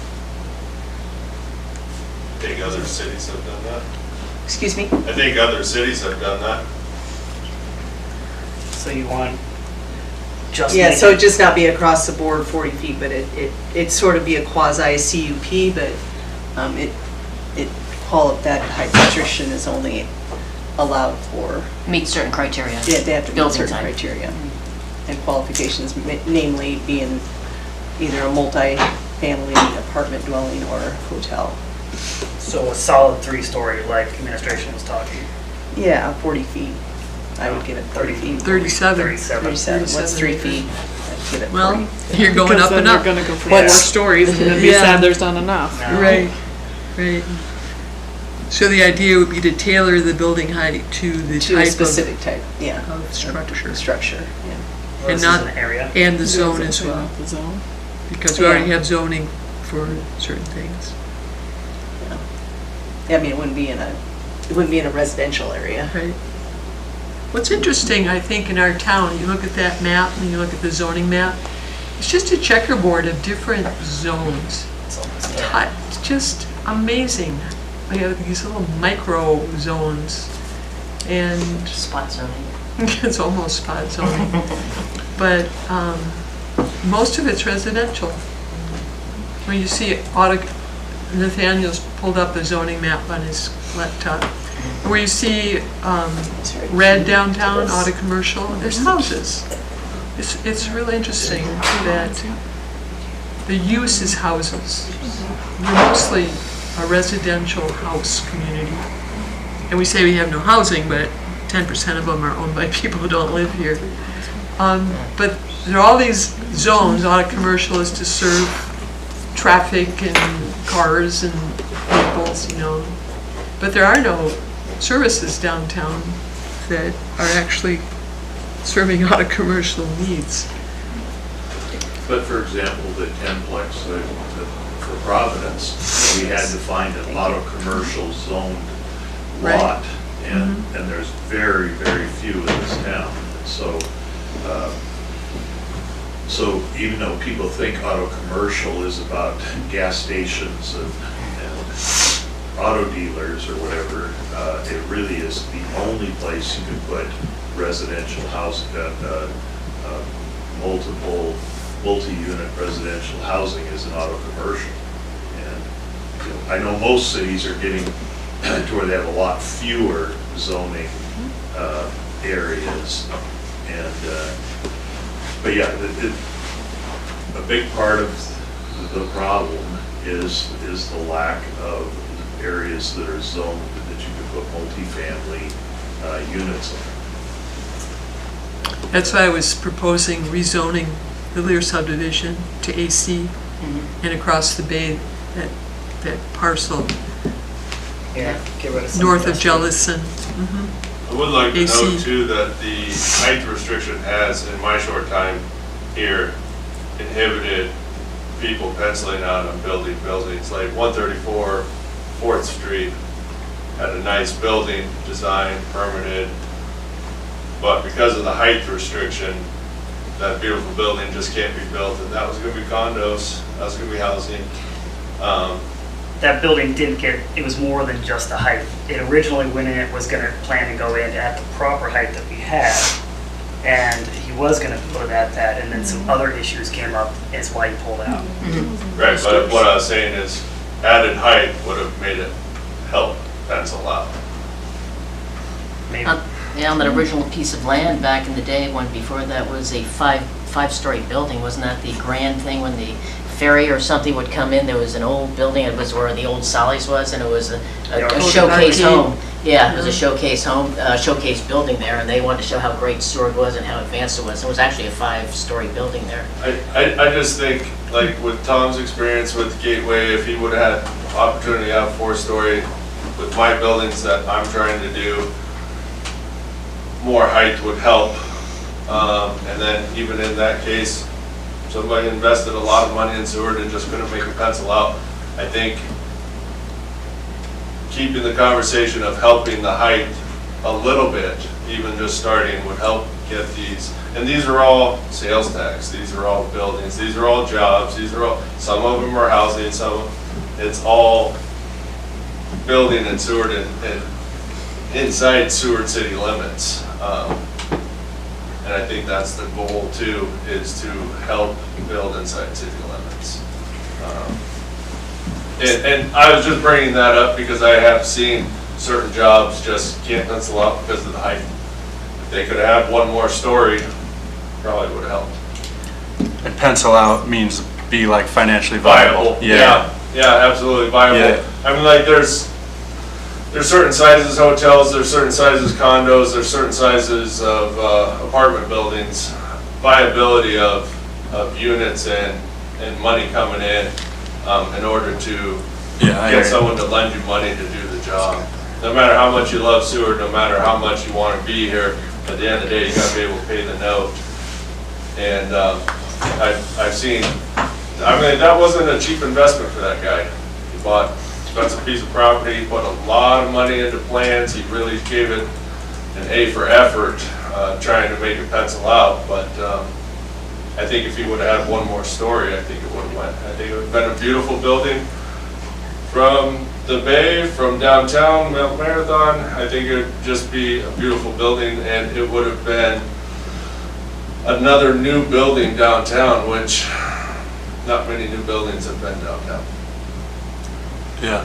I think other cities have done that. Excuse me? I think other cities have done that. So you want just. Yeah, make so it- it'd just not be across the board 40 feet, but it'd sort of be a quasi CUP, but that height restriction is only allowed for, Meet certain criteria. yeah, they have to meet Building certain type. criteria. And qualifications, namely being either a multi-family apartment dwelling or hotel. So a solid 3-story, like administration was talking. Yeah, 40 feet. I would give it 30 feet. 37. 37. 37, what's 3 feet? I'd give it 40. Well, you're going Because up then and they're up. gonna go for What's- 4 stories and then be Yeah. sad there's not enough. No. Right, right. So the idea would be to tailor the building height to the To a type specific type, yeah. of structure Structure, yeah. Well, And this is not- an area. and the zone as well, The zone. because we already Yeah. have zoning for certain things. I mean, it wouldn't be in a residential area. Right. What's interesting, I think, in our town, you look at that map and you look at the zoning map, it's just a checkerboard of different zones. It's just amazing. We have these little micro zones, and Spot zoning. it's almost spot zoning. But most of it's residential. When you see Nathaniel's pulled up a zoning map on his laptop, where you see red downtown, auto commercial, there's houses. It's really interesting that the use is houses. We're mostly a residential house community. And we say we have no housing, but 10% of them are owned by people who don't live here. But there are all these zones, auto commercial is to serve traffic and cars and vehicles, you know. But there are no services downtown that are actually serving auto commercial needs. But for example, the Tenplex for Providence, we had to find an auto commercial zoned Right. lot. And there's very, very few in this town. And so even though people think auto commercial is about gas stations and auto dealers or whatever, it really is the only place you can put residential housing, multi-unit residential housing is an auto commercial. And you know, I know most cities are getting to where they have a lot fewer zoning areas. And, but yeah, a big part of the problem is the lack of areas that are zoned that you can put multifamily units in. That's why I was proposing rezoning the Lear subdivision to AC and across the bay, that parcel Yeah, get rid of some. north of industrial. Jellison. I would like to AC. note too that the height restriction has, in my short time here, inhibited people penciling out on building buildings, like 134 4th Street had a nice building design, permitted, but because of the height restriction, that beautiful building just can't be built, and that was gonna be condos, that was gonna be housing. That building didn't get, it was more than just the height. It originally went in, it was gonna plan to go in at the proper height that we had. And he was gonna put it at that, and then some other issues came up, that's why he pulled out. Right, but what I was saying is, added height would have made it help pencil out. Maybe, Yeah, on that original piece of land back in the day, when before that was a five-story building, wasn't that the grand thing when the ferry or something would come in? There was an old building, it was where the old Sally's was, and it was a showcase arcade. home. Yeah, it was a showcase home, showcase building there, and they wanted to show how great Seward was and how advanced it was. It was actually a 5-story building there. I just think, like with Tom's experience with Gateway, if he would have had opportunity to have 4-story, with my buildings that I'm trying to do, more height would help. And then even in that case, somebody invested a lot of money in Seward and just couldn't make it pencil out. I think keeping the conversation of helping the height a little bit, even just starting, would help get these. And these are all sales tax, these are all buildings, these are all jobs, these are all, some of them are housing, it's all building in Seward and inside Seward city limits. And I think that's the goal too, is to help build inside city limits. And I was just bringing that up because I have seen certain jobs just can't pencil out because of the height. If they could have one more story, probably would have helped. And pencil out means be like financially viable. Yeah, absolutely viable. Yeah. I mean, like there's certain sizes hotels, there's certain sizes condos, there's certain sizes of apartment buildings. Viability of units and money coming in order to get someone to lend you money to do the job. No matter how much you love Seward, no matter how much you want to be here, at the end of the day, you got to be able to pay the note. And I've seen, I mean, that wasn't a cheap investment for that guy. He bought an expensive piece of property, put a lot of money into plans. He really gave it an A for effort, trying to make it pencil out. But I think if he would have had one more story, I think it would have went. I think it would have been a beautiful building from the bay, from downtown Mount Marathon. I think it would just be a beautiful building, and it would have been another new building downtown, which not many new buildings have been downtown. Yeah.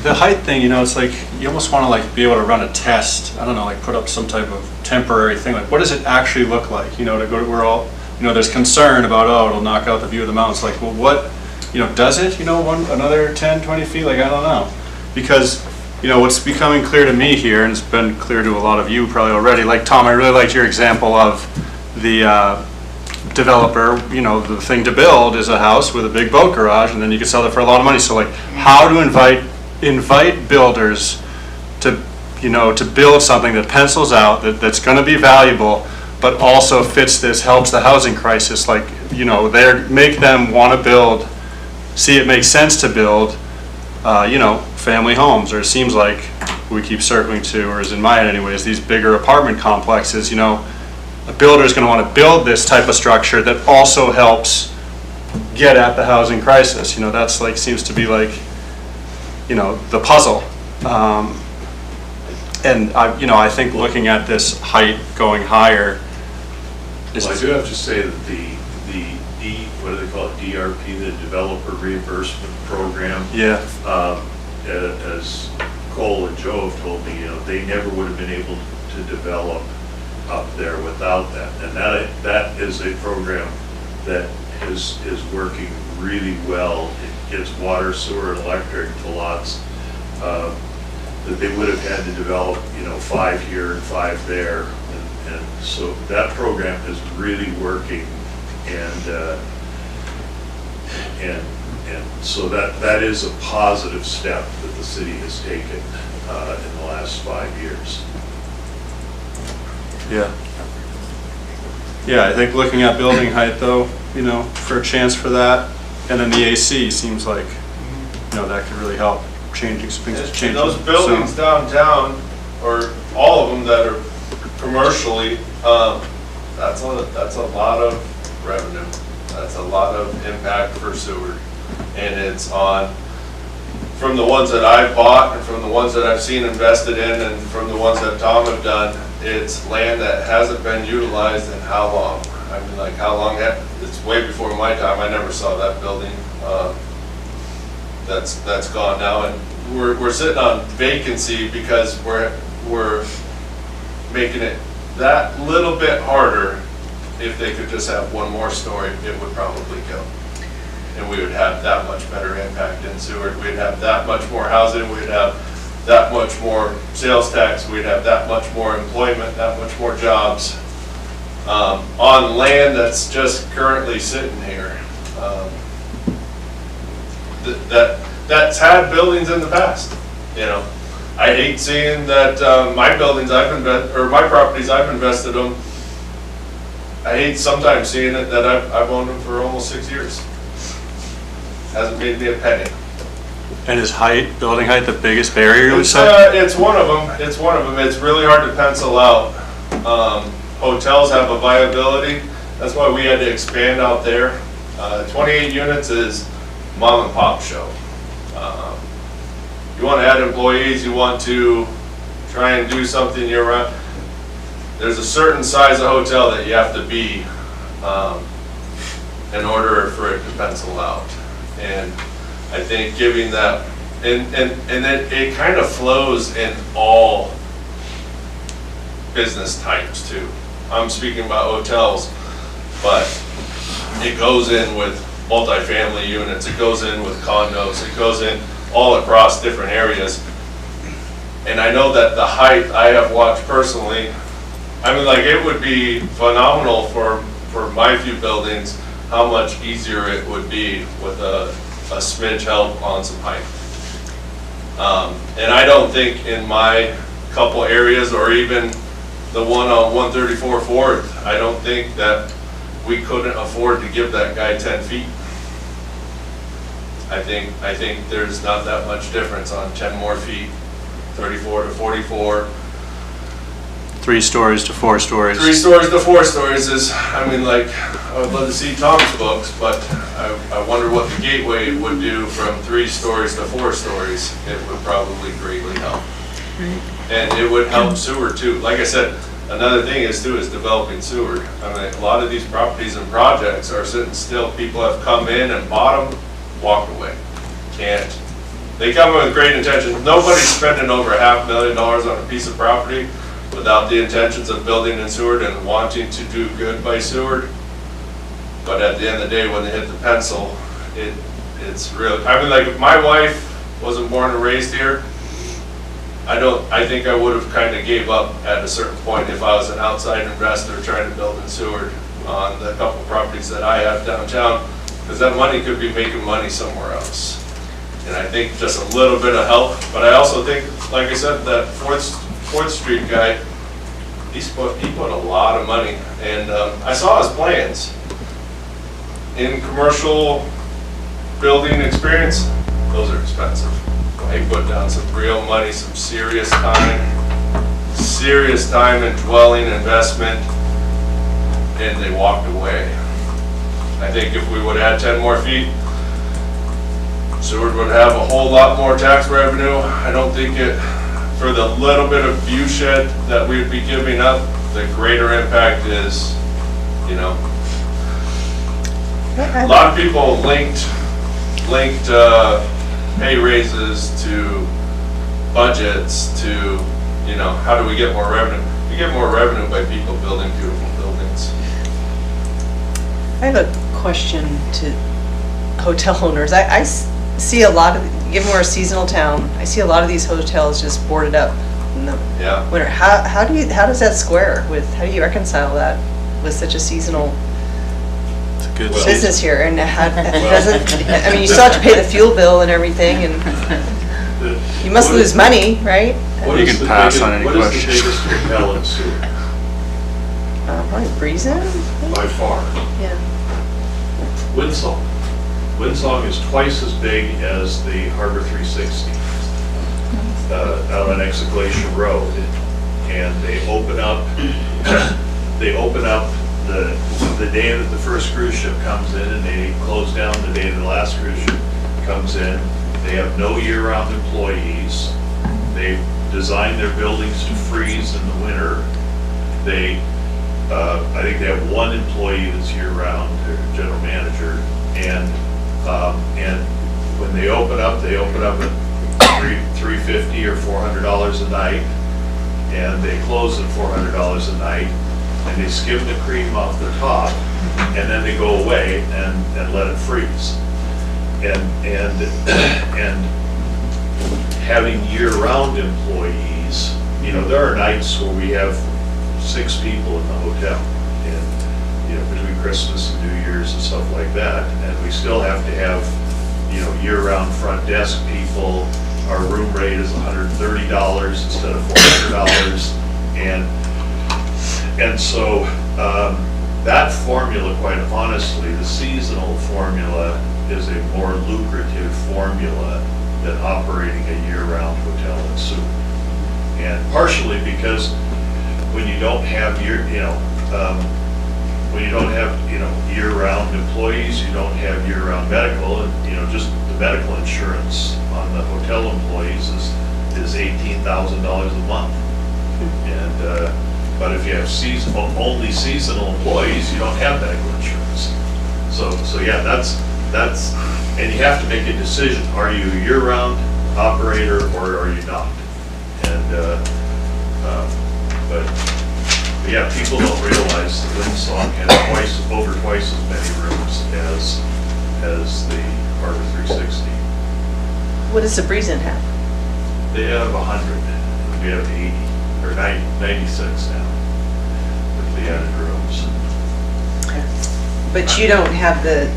The height thing, you know, it's like, you almost want to like be able to run a test. I don't know, like put up some type of temporary thing. Like, what does it actually look like? You know, to go to, we're all, you know, there's concern about, oh, it'll knock out the view of the mountains. Like, well, what, you know, does it, you know, another 10, 20 feet? Like, I don't know. Because, you know, what's becoming clear to me here, and it's been clear to a lot of you probably already, like Tom, I really liked your example of the developer, you know, the thing to build is a house with a big boat garage, and then you can sell it for a lot of money. So like, how to invite builders to, you know, to build something that pencils out, that's going to be valuable, but also fits this, helps the housing crisis. Like, you know, make them want to build, see it makes sense to build, you know, family homes, or it seems like we keep circling to, or is in my head anyways, these bigger apartment complexes. You know, a builder is going to want to build this type of structure that also helps get at the housing crisis. You know, that's like, seems to be like, you know, the puzzle. And you know, I think looking at this height going higher is. Well, I do have to say that the what do they call it, DRP, the Developer Reimbursement Program. Yeah. As Cole and Joe have told me, you know, they never would have been able to develop up there without that. And that is a program that is working really well. It gets water, sewer, and electric to lots that they would have had to develop, you know, 5 here and 5 there. And so that program is really working, and so that is a positive step that the city has taken in the last 5 years. Yeah. Yeah, I think looking at building height though, you know, for a chance for that, and then the AC seems like, you know, that could really help changing some things. And those buildings downtown, or all of them that are commercially, that's a lot of revenue. That's a lot of impact for Seward. And it's on, from the ones that I've bought and from the ones that I've seen invested in and from the ones that Tom have done, it's land that hasn't been utilized in how long? I mean, like how long, it's way before my time. I never saw that building. That's gone now, and we're sitting on vacancy because we're making it that little bit harder. If they could just have one more story, it would probably go. And we would have that much better impact in Seward. We'd have that much more housing. We'd have that much more sales tax. We'd have that much more employment, that much more jobs on land that's just currently sitting here. That's had buildings in the past. You know, I hate seeing that my buildings my properties I've invested in. I hate sometimes seeing it that I've owned them for almost 6 years. Hasn't made me a penny. And is building height the biggest barrier, you would say? It's one of them. It's one of them. It's really hard to pencil out. Hotels have a viability. That's why we had to expand out there. 28 units is mom and pop show. You want to add employees, you want to try and do something year round. there's a certain size of hotel that you have to be in order for it to pencil out. And I think giving that, and it kind of flows in all business types too. I'm speaking about hotels, but it goes in with multifamily units, it goes in with condos, it goes in all across different areas. And I know that the height, I have watched personally, I mean, like, it would be phenomenal for my few buildings, how much easier it would be with a smidge help on some height. And I don't think in my couple areas, or even the one on 134 4th, I don't think that we couldn't afford to give that guy 10 feet. I think there's not that much difference on 10 more feet, 34 to 44. 3 stories to 4 stories. 3 stories to 4 stories is, I mean, like, I would love to see Tom's books, but I wonder what the Gateway would do from 3 stories to 4 stories. It would probably greatly help. And it would help sewer too. Like I said, another thing is too, is developing sewer. I mean, a lot of these properties and projects are sitting still. People have come in and bought them, walked away. Can't. They come in with great intentions. Nobody's spending over $500,000 on a piece of property without the intentions of building in Seward and wanting to do good by Seward. But at the end of the day, when they hit the pencil, it's really, I mean, like, if my wife wasn't born and raised here, I think I would have kind of gave up at a certain point if I was an outside investor trying to build in Seward on the couple properties that I have downtown, because that money could be making money somewhere else. And I think just a little bit of help, but I also think, like I said, that Fourth Street guy, he put a lot of money, and I saw his plans. In commercial building experience, those are expensive. He put down some real money, some serious time in dwelling investment, and they walked away. I think if we would have had 10 more feet, Seward would have a whole lot more tax revenue. I don't think it, for the little bit of view shed that we'd be giving up, the greater impact is, you know. A lot of people linked pay raises to budgets to, you know, how do we get more revenue? We get more revenue by people building beautiful buildings. I have a question to hotel owners. I see a lot of, given we're a seasonal town, I see a lot of these hotels just boarded up in the winter. How does that square with, how do you reconcile that with such a seasonal business here? And how doesn't, I mean, you still have to pay the fuel bill and everything, and you must lose money, right? You can pass on any question. What is the questions. biggest hotel in Seward? Probably Breezen? By far. Yeah. Windsong. Windsong is twice as big as the Harbor 360 out on Execution Road, and they open up the day that the first cruise ship comes in, and they close down the day the last cruise ship comes in. They have no year-round employees. They've designed their buildings to freeze in the winter. I think they have one employee that's year-round, their general manager, and when they open up at $350 or $400 a night, and they close at $400 a night, and they skim the cream off the top, and then they go away and let it freeze. And having year-round employees, you know, there are nights where we have 6 people in the hotel, and, you know, between Christmas and New Year's and stuff like that, and we still have to have, you know, year-round front desk people. Our room rate is $130 instead of $400, and so that formula, quite honestly, the seasonal formula is a more lucrative formula than operating a year-round hotel in Seward. And partially because when you don't have year-round employees, you don't have year-round medical, and, you know, just the medical insurance on the hotel employees is $18,000 a month. And But if you have only seasonal employees, you don't have medical insurance. So yeah, that's, and you have to make a decision. Are you a year-round operator or are you not? And, but yeah, people don't realize that Windsong has over twice as many rooms as the Harbor 360. What does the Breeze Inn have? They have 100, we have 80, or 96 now, with the added rooms. But you don't have the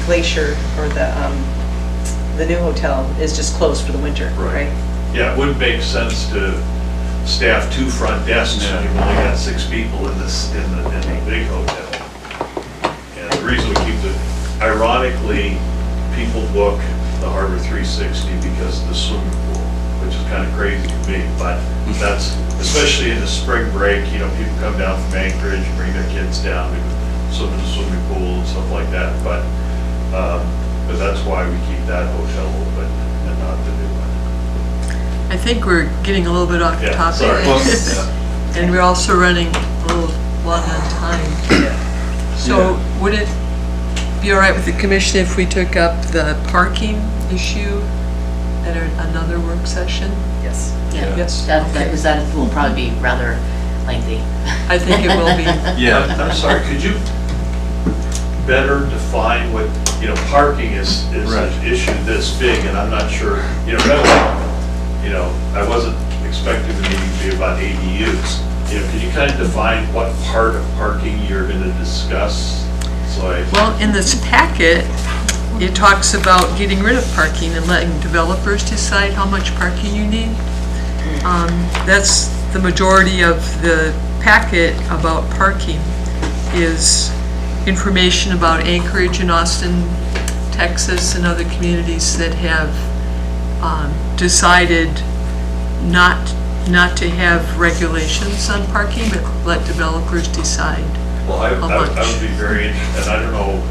Glacier or the new hotel is just closed for the winter, right? Yeah, it wouldn't make sense to staff 2 front desks when you've only got 6 people in the big hotel. And the reason we keep ironically, people book the Harbor 360 because of the swimming pool, which is kind of crazy to me, but that's, especially in the spring break, you know, people come down from Anchorage, bring their kids down to swim in the swimming pool and stuff like that, but that's why we keep that hotel open and not the new one. I think we're getting a little bit off Yeah, topic. sorry. Yeah. And we're also running a little long on time. So would it be all right with the commission if we took up the parking issue at another work session? Yes. Yeah. Yes. Because that will probably be rather lengthy. I think it will be. Yeah. I'm sorry, could you better define what, you know, parking is Right. an issue this big, and I'm not sure, you know, really, you know, I wasn't expecting the meeting to be about ADUs. You know, can you kind of define what part of parking you're going to discuss? So Well, in this packet, it talks about getting rid of parking and letting developers decide how much parking you need. That's the majority of the packet about parking is information about Anchorage and Austin, Texas, and other communities that have decided not to have regulations on parking, but let developers decide. Well, I would be very, and I don't know,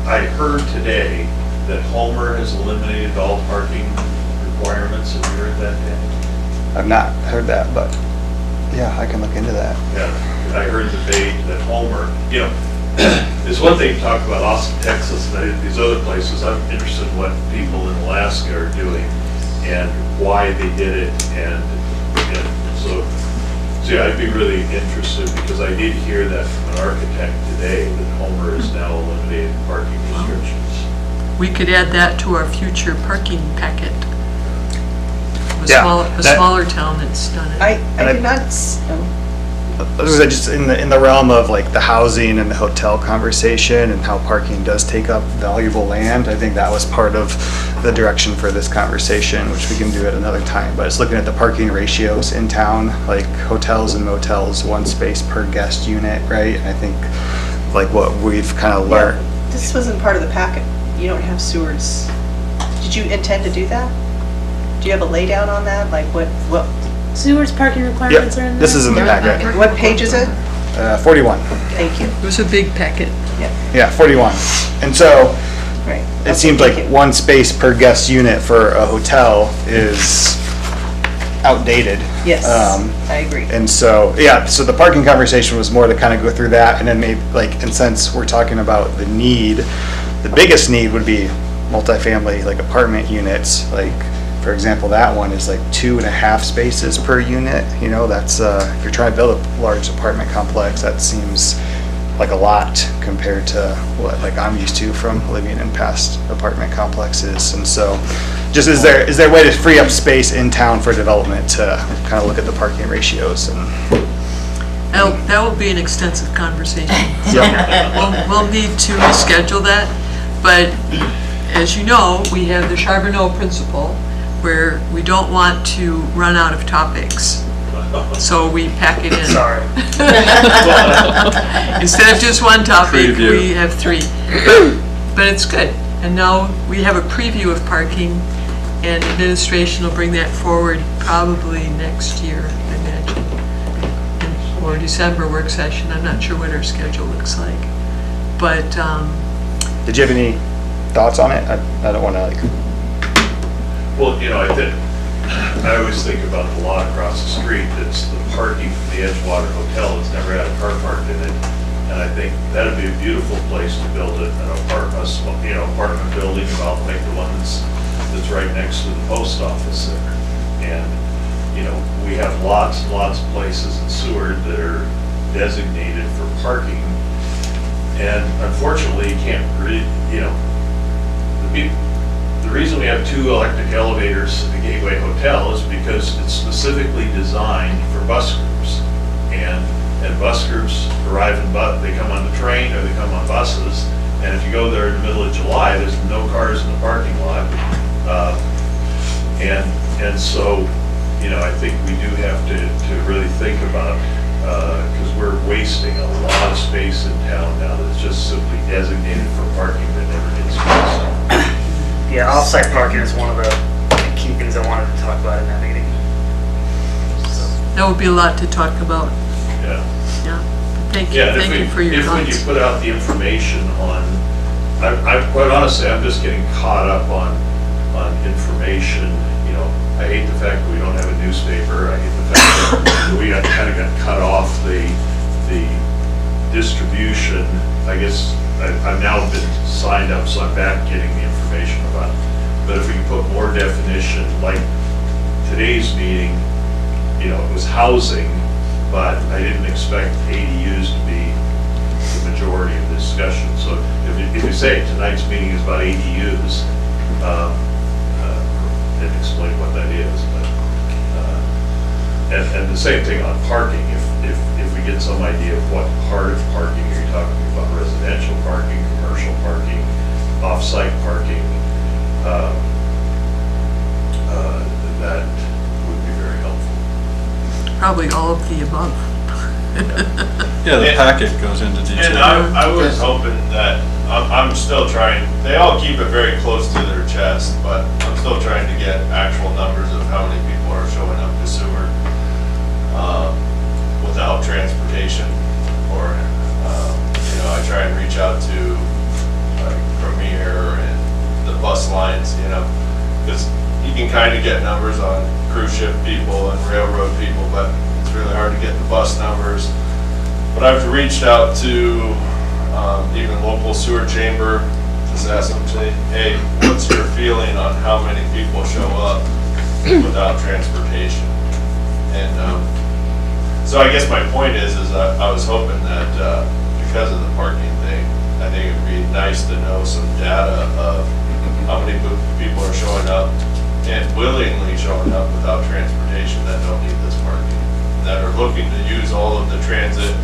I heard today that Homer has eliminated all parking requirements. Have you heard that, Dan? I've not heard that, but yeah, I can look into that. Yeah, I heard debate that Homer, you know, it's one thing to talk about Austin, Texas, and these other places. I'm interested in what people in Alaska are doing and why they did it, and so yeah, I'd be really interested because I did hear that from an architect today that Homer is now eliminating parking restrictions. We could add that to our future parking packet. Yeah, A smaller town that's done it. I did not, Just in the realm of like the housing and the hotel conversation and how parking does take up valuable land, I think that was part of the direction for this conversation, which we can do at another time. But it's looking at the parking ratios in town, like hotels and motels, 1 space per guest unit, right? And I think like what we've kind of learned. this wasn't part of the packet. You don't have sewers. Did you intend to do that? Do you have a laydown on that? Like what Sewers parking requirements are in there? This is in the packet. what page is it? 41. Thank you. It was a big packet. Yeah, 41. And so Right. it seems like 1 space per guest unit for a hotel is outdated. Yes, Um, I agree. And so, yeah, so the parking conversation was more to kind of go through that, and then maybe, like, and since we're talking about the need, the biggest need would be multifamily, like apartment units, like, for example, that one is like 2.5 spaces per unit, you know, that's, if you're trying to build a large apartment complex, that seems like a lot compared to what, like, I'm used to from living in past apartment complexes, and so, just is there a way to free up space in town for development to kind of look at the parking ratios and? That will be an extensive conversation. So we'll need to reschedule that, but as you know, we have the Charbonneau principle where we don't want to run out of topics. So we pack it in. Sorry. Instead of just one topic, Preview. we have 3. But it's good. And now we have a preview of parking, and administration will bring that forward probably next year, I imagine. Or December work session. I'm not sure what our schedule looks like. But Did you have any thoughts on it? I don't want to like. Well, you know, I think I always think about the lot across the street, it's the parking from the Edgewater Hotel, it's never had a car parked in it. And I think that'd be a beautiful place to build an apartment, apartment building about like the one that's right next to the post office there. And, we have lots and lots of places in Seward that are designated for parking. And unfortunately, you can't really, the reason we have 2 electric elevators at the Gateway Hotel is because it's specifically designed for bus groups. And bus groups arrive they come on the train or they come on buses. And if you go there in the middle of July, there's no cars in the parking lot. And so, I think we do have to really think about, because we're wasting a lot of space in town now that's just simply designated for parking that never gets used. Yeah, off-site parking is one of the key things I wanted to talk about in that meeting. That would be a lot to talk about. Yeah. Yeah. Thank you for your When you thoughts. put out the information on, I quite honestly, I'm just getting caught up on information. I hate the fact that we don't have a newspaper. I hate the fact that we kind of got cut off the distribution. I guess I've now been signed up, so I'm back getting the information about it. But if we can put more definition, like today's meeting, it was housing, but I didn't expect ADUs to be the majority of the discussion. So if you say tonight's meeting is about ADUs, didn't explain what that is, but and the same thing on parking. If we get some idea of what part of parking are you talking about, residential parking, commercial parking, off-site parking, that would be very helpful. Probably all of the above. Yeah, the packet goes into detail. And I was hoping that, I'm still trying, they all keep it very close to their chest, but I'm still trying to get actual numbers of how many people are showing up to Seward without transportation. Or, I try and reach out to Premier and the bus lines, because you can kind of get numbers on cruise ship people and railroad people, but it's really hard to get the bus numbers. But I've reached out to even local sewer chamber, just ask them, say, hey, what's your feeling on how many people show up without transportation? And so I guess my point is I was hoping that because of the parking thing, I think it'd be nice to know some data of how many people are showing up and willingly showing up without transportation that don't need this parking, that are looking to use all of the transit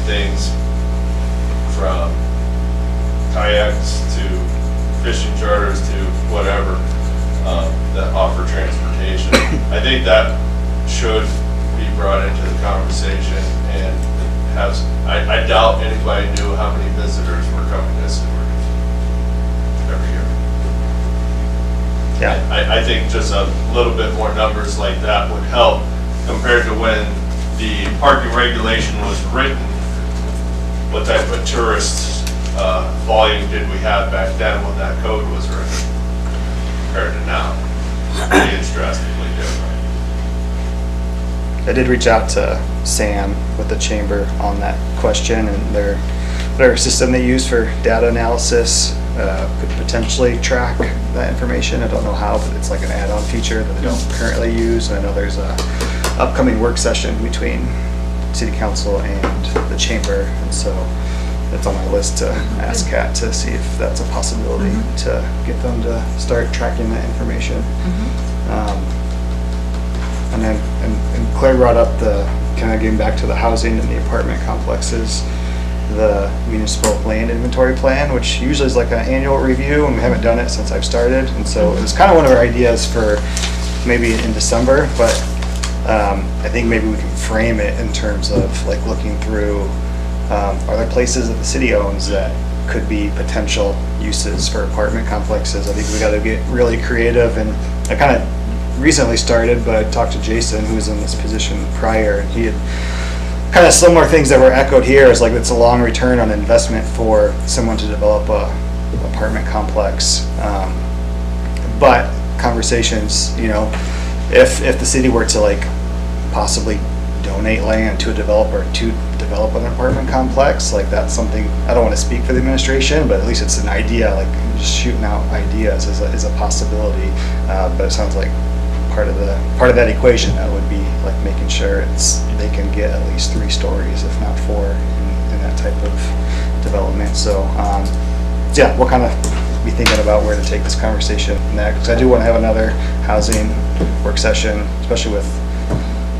things, from kayaks to fishing charters to whatever, that offer transportation. I think that should be brought into the conversation, and I doubt anybody knew how many visitors were coming to Seward every year. Yeah. I think just a little bit more numbers like that would help compared to when the parking regulation was written. What type of tourist volume did we have back then when that code was written compared to now? It's drastically different. I did reach out to Sam with the chamber on that question, and their system they use for data analysis could potentially track that information. I don't know how, but it's like an add-on feature that they don't currently use. And I know there's a upcoming work session between City Council and the chamber, and so it's on my list to ask Kat to see if that's a possibility to get them to start tracking that information. And then, and Claire brought up kind of getting back to the housing and the apartment complexes, the municipal land inventory plan, which usually is like an annual review, and we haven't done it since I've started. And so it was kind of one of our ideas for maybe in December, but I think maybe we can frame it in terms of like looking through, are there places that the city owns that could be potential uses for apartment complexes? I think we got to get really creative, and I kind of recently started, but I talked to Jason, who was in this position prior, and he had kind of similar things that were echoed here. Is like it's a long return on investment for someone to develop a apartment complex, but conversations, you know, if the city were to like possibly donate land to a developer to develop an apartment complex, like that's something, I don't want to speak for the administration, but at least it's an idea, like just shooting out ideas is a possibility. But it sounds like part of that equation, that would be like making sure they can get at least 3 stories, if not 4, in that type of development. So, yeah, we'll kind of be thinking about where to take this conversation next. 'Cause I do want to have another housing work session, especially with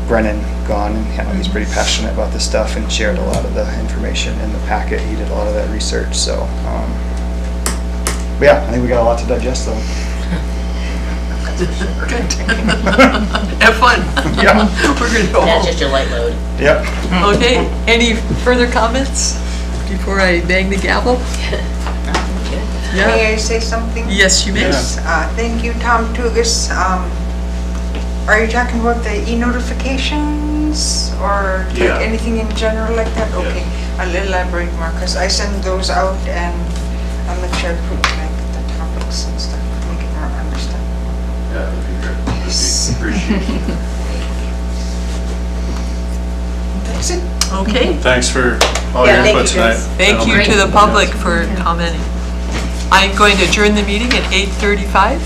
Brennan gone, and you know, he's pretty passionate about this stuff and shared a lot of the information in the packet. He did a lot of that research. So, but yeah, I think we got a lot to digest though. Good. Have fun. Yeah. We're gonna go That's home. just your light load. Yep. Okay, any further comments before I bang the gavel? May Yeah, I say something? yes, you may. Yes, thank you, Tom Tugas. Are you talking about the e-notifications or like Yeah. anything in general like that? Yeah. Okay, I'll elaborate more because I send those out and I'll make sure I put like the topics and stuff, make it more understandable. Yeah, that'd be great. That'd be appreciated. That's it. Okay, Thanks for all Yeah, your thank input you, tonight. guys. thank you to the public for commenting. I'm going to adjourn the meeting at 8:35.